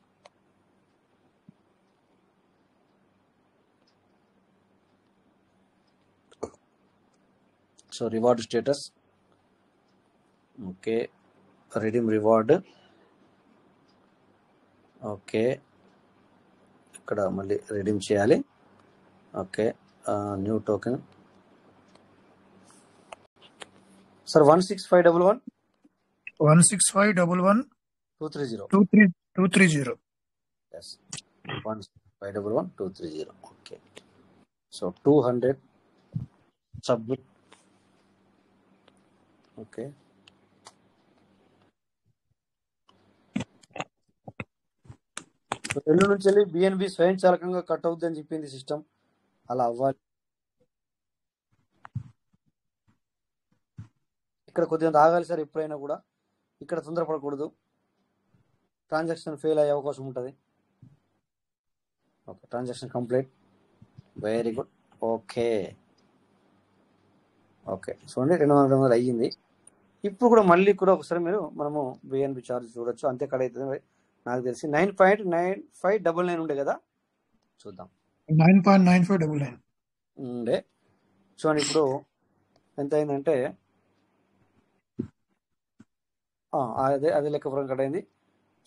So reward status, okay. Redeem reward, okay. ఇక్కడ మళ్ళీ రిడీమ్ చేయాలి. Okay, new token sir. 16511 16511 230. yes, 16511 230. Okay. So 200 submit. Okay, ఎల్లు నుంచి వెళ్ళి బిఎన్బి స్వయంచాలకంగా కట్ అవుద్ది అని చెప్పింది సిస్టమ్. అలా అవ్వాలి. ఇక్కడ కొద్దిగా ఆగాలి సార్. ఎప్పుడైనా కూడా ఇక్కడ తొందరపడకూడదు. ట్రాన్సాక్షన్ ఫెయిల్ అయ్యే అవకాశం ఉంటుంది. Okay, transaction complete. Very good. Okay చూడండి 200 అయ్యింది. ఇప్పుడు కూడా మళ్ళీ కూడా ఒకసారి మనము బిఎన్బి ఛార్జ్ చూడొచ్చు. అంతే కట్ అవుతుంది. నాకు తెలిసి 9.9599 ఉండే కదా. చూద్దాం. 9.9599 ఉండే. చూడండి ఇప్పుడు ఎంత అయిందంటే అదే లెక్క ప్రకారం కట్ అయింది.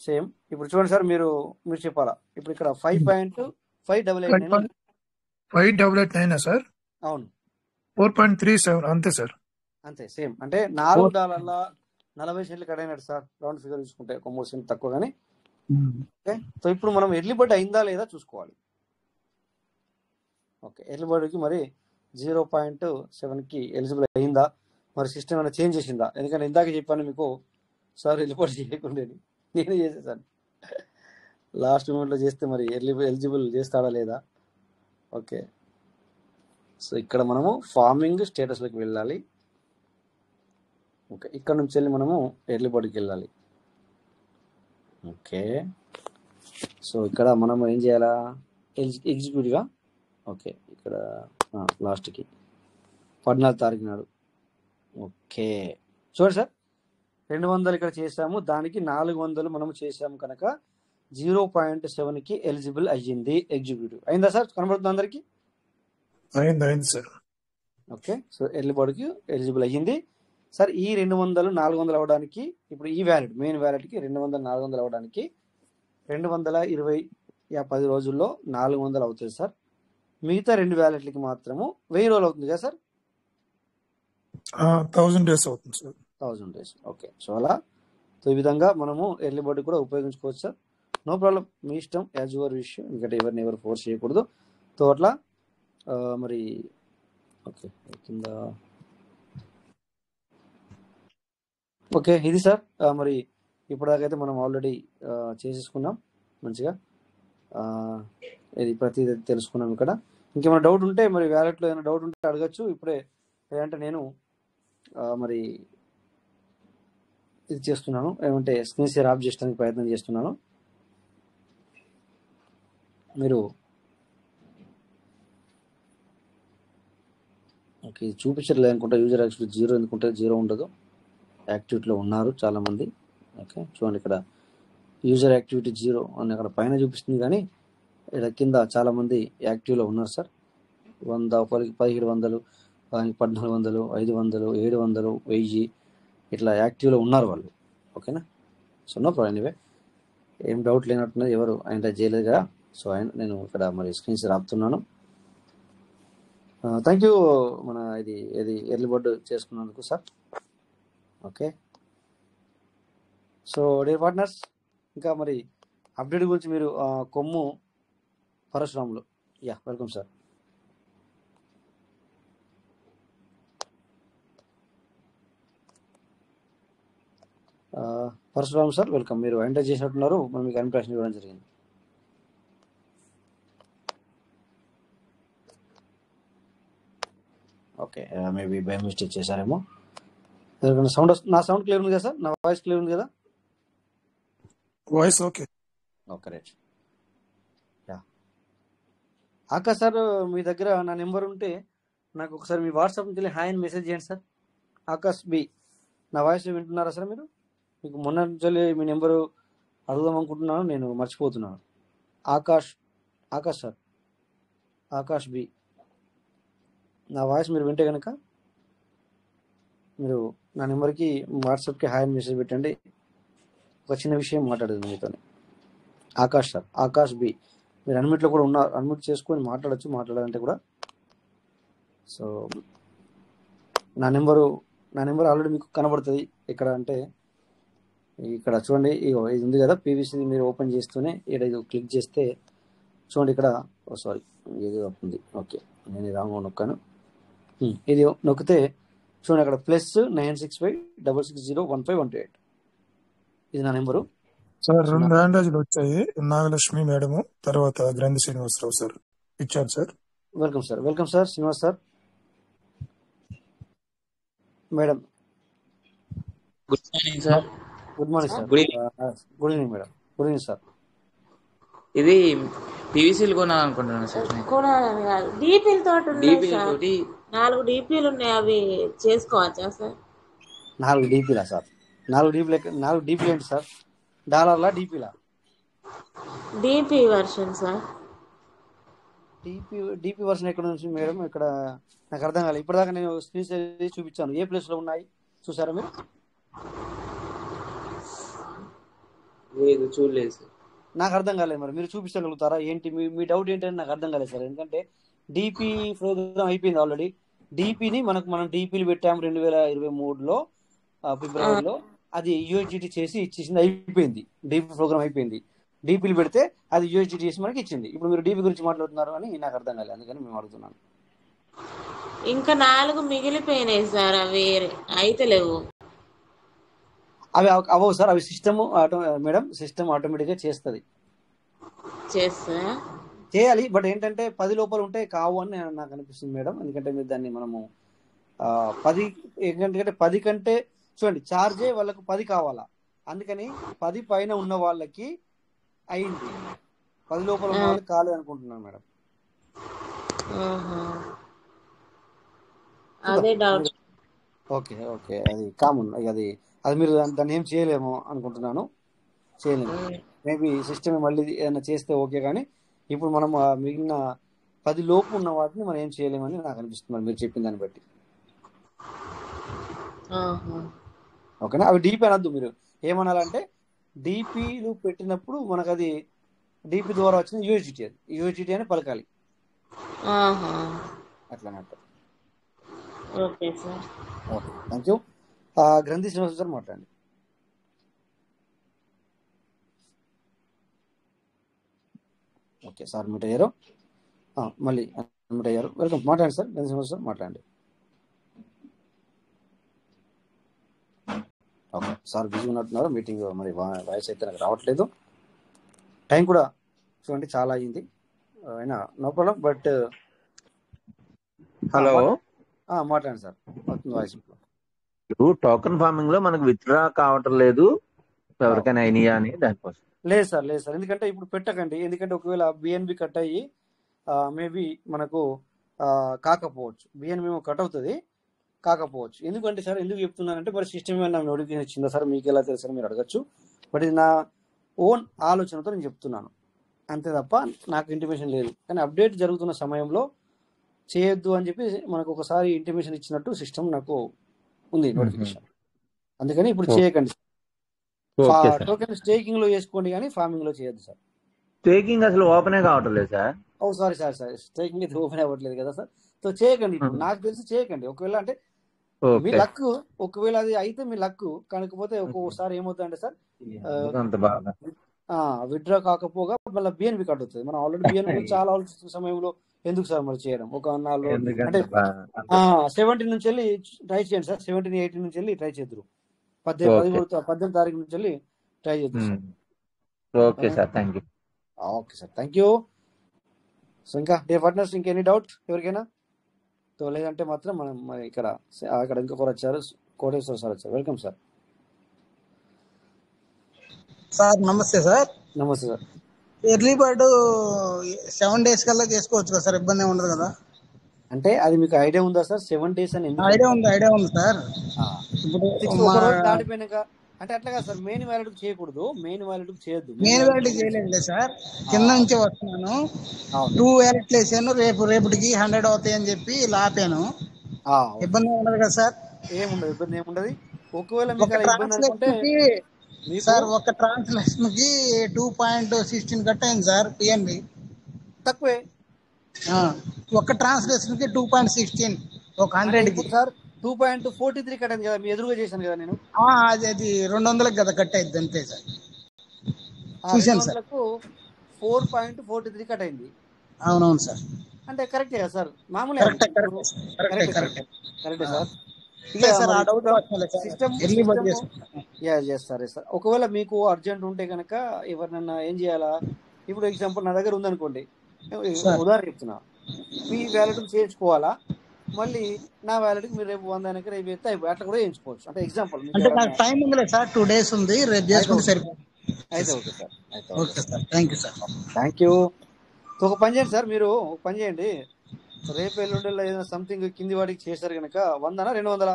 సేమ్. ఇప్పుడు చూడండి సార్, మీరు చెప్పాలా. ఇప్పుడు ఇక్కడ 5.5889 5.889 సార్. అవును, 4.37 అంతే సార్. అంతే సేమ్. అంటే $4.40 కట్ అయినట్టు సార్. రౌండ్ ఫిగర్ చూసుకుంటే ఒక 3 సెంట్ తక్కువ. కానీ ఓకే. సో ఇప్పుడు మనం ఎర్లీ బర్డ్ అయిందా లేదా చూసుకోవాలి. ఓకే, ఎర్లీ బర్డ్కి మరి 0.7కి ఎలిజిబుల్ అయిందా, మరి సిస్టమ్ ఏమైనా చేంజ్ చేసిందా? ఎందుకంటే ఇందాక చెప్పాను మీకు సార్ ఎర్లీ బర్డ్ చేయకుండేది, నేనే చేసేసాను. లాస్ట్ మూమెంట్లో చేస్తే మరి ఎలిజిబుల్ చేస్తాడా లేదా? ఓకే, సో ఇక్కడ మనము ఫార్మింగ్ స్టేటస్లోకి వెళ్ళాలి. ఓకే, ఇక్కడ నుంచి వెళ్ళి మనము ఎర్లీ బర్డ్కి వెళ్ళాలి. ఓకే, సో ఇక్కడ మనం ఏం చేయాలా, ఎగ్జిక్యూటివ్గా. ఓకే, ఇక్కడ లాస్ట్కి 14 తారీఖు నాడు. ఓకే, చూడండి సార్ 200 ఇక్కడ చేసాము, దానికి 400 మనము చేసాము కనుక 0.7కి ఎలిజిబుల్ అయ్యింది. ఎగ్జిక్యూటివ్ అయిందా సార్? కనబడుతుంది అందరికి? అయింది సార్. ఓకే, సో ఎర్లీ బర్డ్కి ఎలిజిబుల్ అయ్యింది సార్. ఈ 200 400 అవ్వడానికి ఇప్పుడు ఈ వ్యాలిడ్ మెయిన్ వ్యాలిడ్కి 200 400 అవ్వడానికి 220 10 రోజుల్లో 400 అవుతుంది సార్. మిగతా 2 వ్యాలెట్లకి మాత్రము 1000 రోజులు అవుతుంది కదా సార్? 1000 days అవుతుంది సార్. 1000 days. ఓకే, సో అలా సో ఈ విధంగా మనము ఎర్లీ బర్డ్ కూడా ఉపయోగించుకోవచ్చు సార్. నో ప్రాబ్లం, మీ ఇష్టం, యాజ్ యువర్ విష్. ఎందుకంటే ఎవరు ఫోర్స్ చేయకూడదు. సో అట్లా మరి ఓకే కింద ఓకే ఇది సార్. మరి ఇప్పటిదాకైతే మనం ఆల్రెడీ చేసేసుకున్నాం మంచిగా. ఇది ప్రతిదీ తెలుసుకున్నాం. ఇక్కడ ఇంకేమైనా డౌట్ ఉంటే మరి వ్యాలెట్లో ఏమైనా డౌట్ ఉంటే అడగచ్చు ఇప్పుడే. లేదంటే నేను మరి ఇది చేస్తున్నాను, ఏమంటే స్క్రీన్ షేర్ ఆఫ్ చేయడానికి ప్రయత్నం చేస్తున్నాను. మీరు ఓకే చూపించట్లేదు అనుకుంటా. యూజర్ యాక్టివిటీ 0 ఎందుకుంటే 0 ఉండదు, యాక్టివిటీలో ఉన్నారు చాలామంది. ఓకే చూడండి, ఇక్కడ యూజర్ యాక్టివిటీ 0 అని అక్కడ పైన చూపిస్తుంది, కానీ ఇక్కడ కింద చాలామంది యాక్టివ్లో ఉన్నారు సార్. 100 ఒకరికి 1700, 1400, 500, 700, 1000 ఇట్లా యాక్టివ్లో ఉన్నారు వాళ్ళు. ఓకేనా? So no problem. ఎనీవే ఏం డౌట్ లేనట్టున్నది, ఎవరు ఆయన చేయలేదు కదా. సో నేను ఇక్కడ మరి స్క్రీన్ షేర్ ఆపుతున్నాను. థ్యాంక్ యూ మన ఇది ఎర్లీ బర్డ్ చేసుకున్నందుకు sir. Okay, so dear partners, ఇంకా మరి అప్డేట్ గురించి మీరు Kommu Parasuramulu, yeah welcome sir. Parasuram sir welcome. మీరు ఎంటర్ చేసినట్టున్నారు, మనం మీకు ఇన్విటేషన్ ఇవ్వడం జరిగింది. ఓకే, మేబీ బై మిస్టేక్ చేశారేమో. సౌండ్ నా సౌండ్ క్లియర్ ఉంది కదా సార్? నా వాయిస్ క్లియర్ ఉంది కదా? Voice okay. Okay right. Yeah Akash sir, మీ దగ్గర నా నెంబర్ ఉంటే నాకు ఒకసారి మీ వాట్సాప్ నుంచి హాయ్ అని మెసేజ్ చేయండి సార్. ఆకాష్ బి, నా వాయిస్ వింటున్నారా సార్ మీరు? మీకు మొన్న నుంచి మీ నెంబరు అడుగుదాం అనుకుంటున్నాను, నేను మర్చిపోతున్నాను. ఆకాష్ సార్, ఆకాష్ బి, నా వాయిస్ మీరు వింటే కనుక మీరు నా నెంబర్కి వాట్సాప్కి హాయ్ అని మెసేజ్ పెట్టండి. ఒక చిన్న విషయం మాట్లాడదు మీతో. ఆకాష్ సార్, ఆకాష్ బి, మీరు అన్మిట్లో కూడా ఉన్నారు, అన్మిట్ చేసుకొని మాట్లాడచ్చు, మాట్లాడాలంటే కూడా. సో నా నెంబర్ ఆల్రెడీ మీకు కనబడుతుంది. ఇక్కడ అంటే ఇక్కడ చూడండి, ఇది ఉంది కదా పీవీసీ, మీరు ఓపెన్ చేస్తూనే ఇది క్లిక్ చేస్తే చూడండి ఇక్కడ, సారీ ఇది ఉంది. ఓకే, నేను రాంగ్ నొక్కాను. ఇది నొక్కితే చూడండి అక్కడ +96566015128, ఇది నా నెంబరు సార్. 2 హ్యాండేజ్లు వచ్చాయి, నాగలక్ష్మి మేడము, తర్వాత గ్రంథి శ్రీనివాసరావు సార్ ఇచ్చారు sir. Welcome sir, welcome sir. Srinivas sir, madam good morning sir. Good morning sir. Good evening. Good evening madam. Good evening sir. ఇది పీవీసీలు కొనాలనుకుంటున్నాను సార్. కొనాలని కాదు, డీపీలు తోటి ఉన్నాయి డీపీలు సార్. తోటి 4 డీపీలు ఉన్నాయి, అవి చేసుకోవచ్చా సార్? 4 డీపీలా సార్? 4 డీపీలు ఏంటి సార్? డాలర్లా డీపీలా? DP version sir. DP version ఎక్కడ నుంచి మేడం? ఇక్కడ నాకు అర్థం కాలేదు. ఇప్పటిదాకా నేను స్క్రీన్ షేర్ చూపించాను, ఏ ప్లేస్లో ఉన్నాయి చూసారా మీరు? లేదు, చూడలేదు సార్. నాకు అర్థం కాలేదు, మరి మీరు చూపించగలుగుతారా? ఏంటి మీ డౌట్ ఏంటని నాకు అర్థం కాలేదు సార్. ఎందుకంటే డీపీ ప్రోగ్రామ్ అయిపోయింది ఆల్రెడీ. డీపీని మనం డీపీలు పెట్టాము 2023లో ఫిబ్రవరిలో. అది యూఎస్జిటి చేసి ఇచ్చేసింది, అయిపోయింది. డీపీ ప్రోగ్రామ్ అయిపోయింది. డీపీలు పెడితే అది యూఎస్డిటిఎస్ మనకి ఇచ్చింది. ఇప్పుడు మీరు డీపీ గురించి మాట్లాడుతున్నారు అని నాకు అర్థం కాలేదు, అందుకని మేము అడుగుతున్నాను. ఇంకా 4 మిగిలిపోయినాయి సార్, అవి అయితే లేవు. అవి అవ్వవు సార్, అవి సిస్టమ్ మేడం, సిస్టమ్ ఆటోమేటిక్గా చేస్తుంది. చేస్తా చేయాలి, బట్ ఏంటంటే 10 లోపల ఉంటే కావు అని నాకు అనిపిస్తుంది మేడం. ఎందుకంటే మీరు దాన్ని మనము 10 ఏంటంటే 10 కంటే చూడండి ఛార్జే వాళ్ళకు 10 కావాలా, అందుకని 10 పైన ఉన్న వాళ్ళకి అయింది, 10 లోపల ఉన్న వాళ్ళకి కాలేదు అనుకుంటున్నాను మేడం. అదే డౌట్. ఓకే ఓకే, అది కామన్, అది అది మీరు దాన్ని ఏం చేయలేము అనుకుంటున్నాను, చేయలేము. మేబీ సిస్టమ్ మళ్ళీ ఏదైనా చేస్తే ఓకే, కానీ ఇప్పుడు మనం మిగిలిన 10 లోపు ఉన్న వాటిని మనం ఏం చేయలేమని నాకు అనిపిస్తుంది మీరు చెప్పిన దాన్ని బట్టి. ఓకేనా, అవి డీపీ అనద్దు, మీరు ఏమనాలంటే డీపీలు పెట్టినప్పుడు మనకు అది డీపీ ద్వారా వచ్చిన యూఎస్డిటీ, అది యూఎస్డిటీ అని పలకాలి, అట్లా అన్నట్టు. Okay sir, okay, thank you. గ్రంథి శ్రీనివాస్ సార్ మాట్లాడండి. ఓకే సార్ మీట్ అయ్యారు, మళ్ళీ మీట్ అయ్యారు, వెల్కమ్, మాట్లాడండి సార్. గ్రంథి శ్రీనివాస్ సార్ మాట్లాడండి. ఓకే సార్ బిజీ ఉన్నట్టున్నారు, మీటింగ్ మరి వాయిస్ అయితే నాకు రావట్లేదు, టైం కూడా చూడండి చాలా అయ్యింది, అయినా నో ప్రాబ్లం. బట్ హలో, మాట్లాడండి సార్, వాయిస్. టోకెన్ ఫార్మింగ్ లో మనకు విత్డ్రా కావటం లేదు, ఎవరికైనా అయినాయా అని దానికోసం. లేదు సార్, లేదు సార్, ఎందుకంటే ఇప్పుడు పెట్టకండి, ఎందుకంటే ఒకవేళ బిఎన్బి కట్ అయ్యి మేబీ మనకు కాకపోవచ్చు, బిఎన్బి కట్ అవుతుంది కాకపోవచ్చు. ఎందుకంటే సార్ ఎందుకు చెప్తున్నానంటే మరి సిస్టమ్ ఏమైనా నోటిఫికేషన్ ఇచ్చిందా సార్, మీకు ఎలా తెలుసు మీరు అడగచ్చు, బట్ ఇది నా ఓన్ ఆలోచనతో నేను చెప్తున్నాను అంతే తప్ప నాకు ఇంటిమేషన్ లేదు. కానీ అప్డేట్ జరుగుతున్న సమయంలో చేయొద్దు అని చెప్పి మనకు ఒకసారి ఇంటిమేషన్ ఇచ్చినట్టు సిస్టమ్ నాకు ఉంది నోటిఫికేషన్, అందుకని ఇప్పుడు చేయకండి. టోకెన్ స్టేకింగ్ లో చేసుకోండి కానీ ఫార్మింగ్ లో చేయొద్దు సార్. స్టేకింగ్ అసలు ఓపెనే కావటం లేదు సార్. ఓ సారీ సార్, స్టేకింగ్ అయితే ఓపెన్ అవ్వట్లేదు కదా సార్, సో చేయకండి, ఇప్పుడు నాకు తెలిసి చేయకండి. ఒకవేళ అంటే మీ లక్, ఒకవేళ అది అయితే మీ లక్, కాకపోతే ఒక్కొక్కసారి ఏమవుతుందంటే సార్ విత్డ్రా కాకపోగా మళ్ళీ బిఎన్బి కట్ అవుతుంది. మనం ఆల్రెడీ బిఎన్బి చాలా ఆలోచిస్తున్న సమయంలో ఎందుకు సార్ మరి చేయడం, ఒక 4 అంటే 17 నుంచి వెళ్ళి ట్రై చేయండి సార్, 17, 18 నుంచి వెళ్ళి ట్రై చేద్దరు, 18 తారీఖు నుంచి వెళ్ళి ట్రై చేద్దరు సార్. Okay sir, thank you. Okay sir, thank you. So ఇంకా డే పార్ట్నర్స్ ఇంకెనీ డౌట్ ఎవరికైనా, సో లేదంటే మాత్రం మనం మరి ఇక్కడ ఇంకొకరు వచ్చారు, కోటేశ్వర సార్ వచ్చారు, వెల్కమ్ సార్. సార్ నమస్తే సార్. నమస్తే సార్. ఎర్లీ బర్డ్ 7 days కల్లా చేసుకోవచ్చు కదా సార్, ఇబ్బంది ఉండదు కదా? అంటే అది మీకు ఐడియా ఉందా సార్ 7 days అని? ఐడియా ఉంది సార్. ఇప్పుడు ఒక రోజు దాటిపోయినాక అంటే అట్లా కాదు సార్, మెయిన్ వ్యాలిడ్ చేయకూడదు, మెయిన్ వ్యాలిడ్ చేయొద్దు. మెయిన్ వ్యాలిడ్ చేయలేదు సార్, కింద నుంచి వస్తున్నాను, 2 వ్యాలిడ్లు వేసాను, రేపటికి 100 అవుతాయి అని చెప్పి లాపాను, ఇబ్బంది ఉండదు కదా సార్? ఏముండదు, ఇబ్బంది ఏముండదు. ఒకవేళ మీకు ఇబ్బంది అనుకుంటే సార్ ఒక ట్రాన్స్లేషన్ కి 2.16 కట్ అయింది సార్ పిఎన్బి, తక్కువే. ఒక ట్రాన్స్లేషన్ కి 2.16, ఒక 100 కి సార్ 2.43 కట్ అయింది కదా, మీ ఎదురుగా చేశాను కదా నేను. అది 200కి కదా కట్ అయింది అంతే సార్, చూశాను సార్. 4.43 కట్ అయింది. అవునవును సార్, అంటే కరెక్టే కదా సార్, మామూలు కరెక్టే సార్. సార్ ఒకవేళ మీకు అర్జెంట్ ఉంటే కనుక ఎవరినన్నా ఏం చేయాలా, ఇప్పుడు ఎగ్జాంపుల్ నా దగ్గర ఉందనుకోండి, ఉదాహరణ చెప్తున్నా, మీ వ్యాలెట్ చేయించుకోవాలా, మళ్ళీ నా వ్యాలెట్ మీరు రేపు 100 అయినా రేపు ఎత్తే అయిపోయి అట్లా కూడా చేయించుకోవచ్చు. అంటే ఎగ్జాంపుల్ టైం ఉంది సార్, 2 days ఉంది, రేపు చేసుకుంటే సరిపోతుంది. అయితే okay sir, okay sir, thank you sir. Thank you. ఒక పని చేయండి సార్, మీరు ఒక పని చేయండి, రేపు ఎల్లుండిలో ఏదైనా సంథింగ్ కింది వాడికి చేశారు కనుక 100 200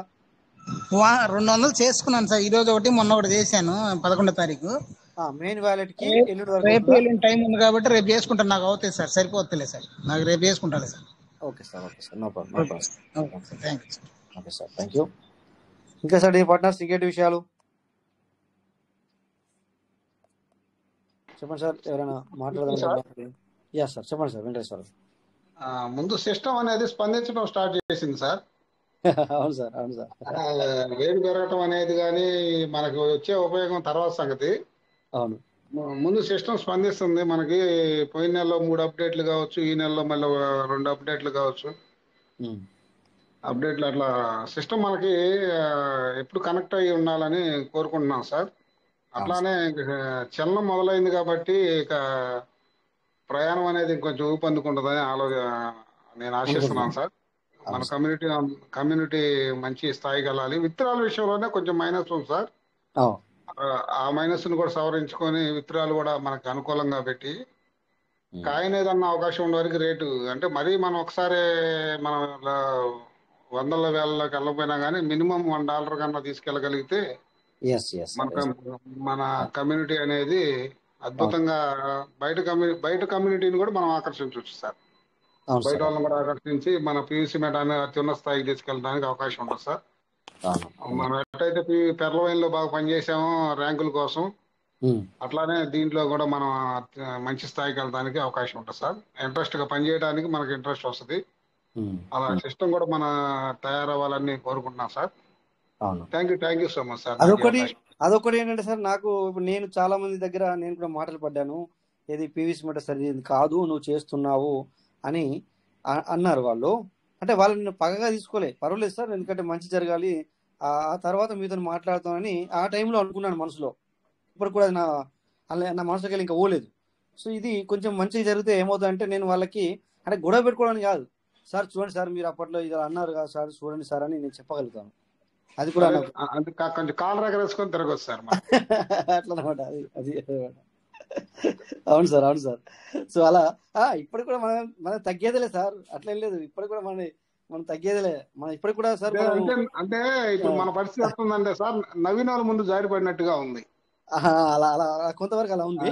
200 చేసుకున్నాను సార్, ఈ రోజు ఒకటి మొన్న ఒకటి చేశాను 11వ తారీఖు. మెయిన్ వ్యాలెట్ కి రేపు ఎల్లుండి టైం ఉంది కాబట్టి రేపు చేసుకుంటాను, నాకు అవుతాయి సార్, సరిపోతలే సార్, నాకు రేపు చేసుకుంటాను sir. Okay sir, okay sir, no problem. Thank you sir. Okay sir, thank you. ఇంకా సార్ డే పార్ట్నర్స్ ఇంకేంటి విషయాలు చెప్పండి సార్, ఎవరైనా మాట్లాడదాం? యా సార్, చెప్పండి సార్. వెంకటేశ్వర ముందు సిస్టమ్ అనేది స్పందించడం స్టార్ట్ చేసింది సార్. అవును సార్, అవును సార్. వేడి పెరగటం అనేది కానీ మనకు వచ్చే ఉపయోగం తర్వాత సంగతి. అవును, ముందు సిస్టమ్ స్పందిస్తుంది మనకి. పోయిన నెలలో 3 అప్డేట్లు కావచ్చు, ఈ నెలలో మళ్ళీ 2 అప్డేట్లు కావచ్చు. అప్డేట్లు అట్లా సిస్టమ్ మనకి ఎప్పుడు కనెక్ట్ అయ్యి ఉండాలని కోరుకుంటున్నాం సార్. అట్లానే చలనం మొదలైంది కాబట్టి ఇక ప్రయాణం అనేది కొంచెం ఊపందుకుంటుందని నేను ఆశిస్తున్నాను సార్. మన కమ్యూనిటీ మంచి స్థాయికి వెళ్ళాలి. విత్తనాల విషయంలోనే కొంచెం మైనస్ ఉంది సార్. ఆ మైనస్ ను కూడా సవరించుకొని విత్తనాలు కూడా మనకు అనుకూలంగా పెట్టి కాయన ఏదన్నా అవకాశం ఉండే వరకు రేటు అంటే మరీ మనం ఒకసారి మనం వందల వేలలోకి వెళ్ళకపోయినా కానీ మినిమం $1 కన్నా తీసుకెళ్ళగలిగితే మన కమ్యూనిటీ అనేది అద్భుతంగా బయట కమ్యూనిటీని కూడా మనం ఆకర్షించవచ్చు సార్. బయట వాళ్ళని కూడా ఆకర్షించి మన పీవీసీ మెట అనేది అత్యున్నత స్థాయికి తీసుకెళ్ళడానికి అవకాశం ఉంటుంది సార్. మనం ఎట్టయితే పెర్లవైన్ లో బాగా పనిచేసామో ర్యాంకుల కోసం, అట్లానే దీంట్లో కూడా మనం మంచి స్థాయికి వెళ్ళడానికి అవకాశం ఉంటుంది సార్. ఇంట్రెస్ట్ గా పనిచేయడానికి మనకి ఇంట్రెస్ట్ వస్తుంది. అలా సిస్టమ్ కూడా మన తయారవ్వాలని కోరుకుంటున్నాం sir. Thank you so much sir. అదొకటి ఏంటంటే సార్, నాకు ఇప్పుడు నేను చాలా మంది దగ్గర నేను కూడా మాటలు పడ్డాను, ఏది పీవీసీ మెట సరిది కాదు నువ్వు చేస్తున్నావు అని అన్నారు వాళ్ళు. అంటే వాళ్ళని నేను పగగా తీసుకోలే, పర్వాలేదు సార్, ఎందుకంటే మంచి జరగాలి, ఆ తర్వాత మీతో మాట్లాడతానని ఆ టైంలో అనుకున్నాను మనసులో. ఇప్పుడు కూడా నా మనసుకి వెళ్ళి ఇంకా పోలేదు. సో ఇది కొంచెం మంచిగా జరిగితే ఏమవుతుందంటే నేను వాళ్ళకి అంటే గొడవ పెట్టుకోవడానికి కాదు, సార్ చూడండి సార్ మీరు అప్పట్లో ఇది అన్నారు కదా సార్ చూడండి సార్ అని నేను చెప్పగలుగుతాను. అది కూడా కొంచెం కాలు రగరేసుకొని తిరగచ్చు సార్ అట్లా అనమాట. అది అవును సార్, అవును సార్. సో అలా ఇప్పటికి కూడా మనం తగ్గేదిలే సార్, అట్లా లేదు. ఇప్పటికి కూడా మనం తగ్గేదిలే, మనం ఇప్పటికి కూడా సార్ అంటే ఇప్పుడు మన పరిస్థితి వస్తుందంటే సార్ నవీన్ వాళ్ళ ముందు జారిపడినట్టుగా ఉంది. అలా అలా కొంతవరకు అలా ఉంది.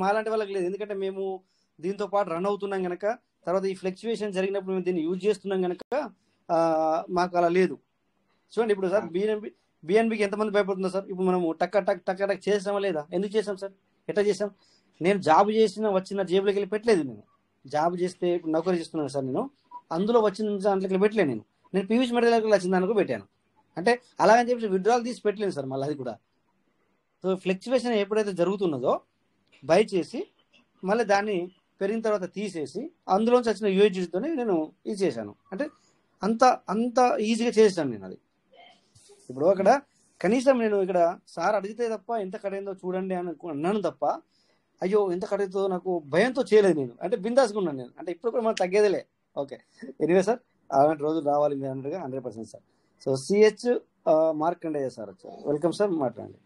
మాలాంటి వాళ్ళకి లేదు, ఎందుకంటే మేము దీంతో పాటు రన్ అవుతున్నాం గనక, తర్వాత ఈ ఫ్లక్చువేషన్ జరిగినప్పుడు మేము దీన్ని యూజ్ చేస్తున్నాం గనక మాకు అలా లేదు. చూడండి ఇప్పుడు సార్ బిఎన్బికి ఎంతమంది భయపడుతుందో సార్. ఇప్పుడు మనము టక్ చేసామా లేదా? ఎందుకు చేసాం సార్? ఎట్లా చేసాం? నేను జాబ్ చేసిన వచ్చిన జేబులోకి వెళ్ళి పెట్టలేదు. నేను జాబ్ చేస్తే ఇప్పుడు నౌకరీ చేస్తున్నాను సార్, నేను అందులో వచ్చిన దాంట్లోకి పెట్టలేదు. నేను పీవీసీ మెటీరియల్ వచ్చిన దానికి పెట్టాను. అంటే అలాగని చెప్పి విత్డ్రాల్ తీసి పెట్టలేను సార్ మళ్ళీ అది కూడా. సో ఫ్లక్చువేషన్ ఎప్పుడైతే జరుగుతున్నదో బై చేసి మళ్ళీ దాన్ని పెరిగిన తర్వాత తీసేసి అందులోంచి వచ్చిన యూఏజీతోనే నేను ఇది చేశాను. అంటే అంత ఈజీగా చేశాను నేను అది. ఇప్పుడు అక్కడ కనీసం నేను ఇక్కడ సార్ అడిగితే తప్ప ఎంత కడైందో చూడండి అని అన్నాను తప్ప, అయ్యో ఎంత కడైతో నాకు భయంతో చేయలేదు నేను. అంటే బిందాస్గా ఉన్నాను నేను. అంటే ఇప్పుడు కూడా మనం తగ్గేదిలే. ఓకే, ఎనీవే సార్, అలాంటి రోజులు రావాలి మీరు అన్నట్టుగా 100% sir. So CH Markandeya sir వచ్చారు. వెల్కమ్ సార్, మాట్లాడండి.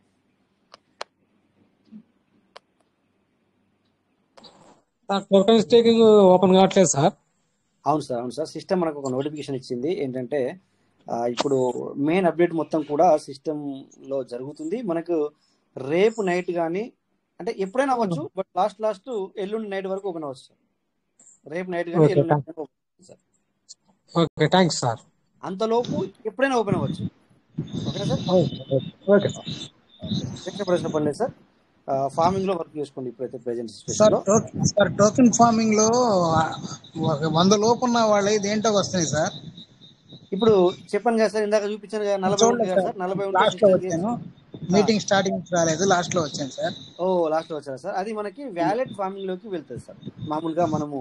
టోకెన్ స్టేకింగ్ ఓపెన్ కావట్లేదు సార్. అవును సార్, అవును సార్. సిస్టమ్ మనకు ఒక నోటిఫికేషన్ ఇచ్చింది ఏంటంటే ఇప్పుడు మెయిన్ అప్డేట్ మొత్తం కూడా సిస్టంలో జరుగుతుంది. మనకు రేపు నైట్ కానీ అంటే ఎప్పుడైనా అవ్వచ్చు, బట్ లాస్ట్ ఎల్లుండి నైట్ వరకు ఓపెన్ అవ్వచ్చు సార్. రేపు నైట్ కానీ ఎల్లుండి night open sir. Okay, thanks sir. అంతలోపు ఎప్పుడైనా ఓపెన్ అవ్వచ్చు. Okay sir. ఓకే సార్, ప్రశ్న పడలేదు సార్. ఫార్మింగ్ లో వర్క్ చేసుకోండి ఇప్పుడైతే ప్రెజెంట్ సార్. టోకెన్ ఫార్మింగ్ లో 100 లోపు ఉన్న వాళ్ళు దేంటో వస్తున్నాయి సార్. ఇప్పుడు చెప్పాను కదా సార్, ఇందాక చూపించాను కదా 40 వచ్చాను. మీటింగ్ స్టార్టింగ్ రాలేదు, లాస్ట్ లో వచ్చాను సార్. లాస్ట్ లో వచ్చారు సార్. అది మనకి వ్యాలెట్ ఫార్మింగ్ లోకి వెళ్తుంది సార్. మామూలుగా మనము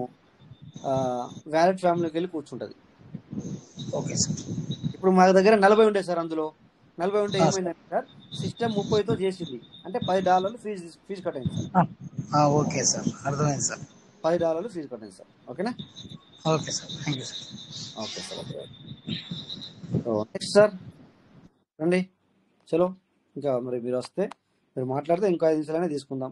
వ్యాలెట్ ఫార్మింగ్ లోకి వెళ్ళి కూర్చుంటది. Okay sir. ఇప్పుడు మా దగ్గర 40 ఉంటాయి సార్. అందులో 40 ఉంటే ఏమైందంటే సార్, సిస్టమ్ 30తో చేసింది అంటే $10 ఫీజు కట్ అయింది సార్. ఓకే సార్, అర్థమైంది సార్. $10 ఫీజు కట్ అయింది సార్. ఓకేనా? Okay sir, thank you sir. Okay sir, okay. Next sir రండి. చలో, ఇంకా మరి మీరు వస్తే మీరు మాట్లాడితే ఇంకో 5 నిమిషాలనే తీసుకుందాం.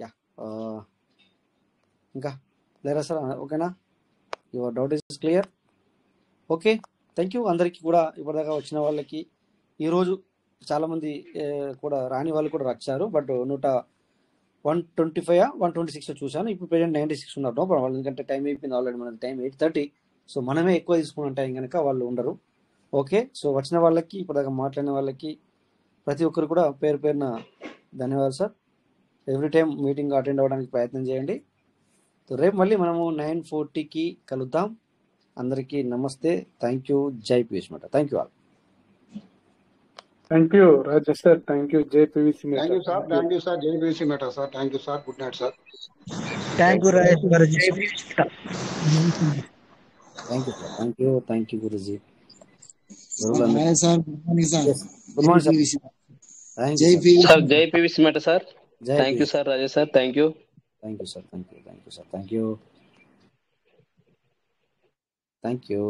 యా, ఇంకా లేరా సార్? ఓకేనా? Your doubt is clear? Okay, thank you అందరికీ కూడా. ఇప్పటిదాకా వచ్చిన వాళ్ళకి, ఈరోజు చాలామంది కూడా రాని వాళ్ళు కూడా వచ్చారు. బట్ 125 126 చూశాను. ఇప్పుడు ప్రెజెంట్ 96 ఉన్నారు. నో ప్రాబ్లం, ఎందుకంటే టైం అయిపోయింది ఆల్రెడీ. మనకి టైం 8:30. సో మనమే ఎక్కువ తీసుకున్న టైం కనుక వాళ్ళు ఉండరు. ఓకే, సో వచ్చిన వాళ్ళకి, ఇప్పటిదాకా మాట్లాడిన వాళ్ళకి ప్రతి ఒక్కరు కూడా పేరు పేరున ధన్యవాదాలు sir. Every time meeting attend అవ్వడానికి ప్రయత్నం చేయండి. రేపు మళ్ళీ మనము 9:40కి కలుద్దాం. అందరికీ నమస్తే. Thank you. జై పీస్ మాట. Thank you all. Thank you Raja sir, thank you. జై PVC thank matter, you sir, thank you. Thank you sir. జై BC matter sir. Thank you sir. Good night sir. Thank you Rajesh garu. Thank you Guruji. Sir good morning sir. Good morning sir. జై పివిసి సార్ జై పివిసి మేట సార్. జై thank you sir Rajesh sir. Thank you. Thank you sir. Thank you sir. Thank you.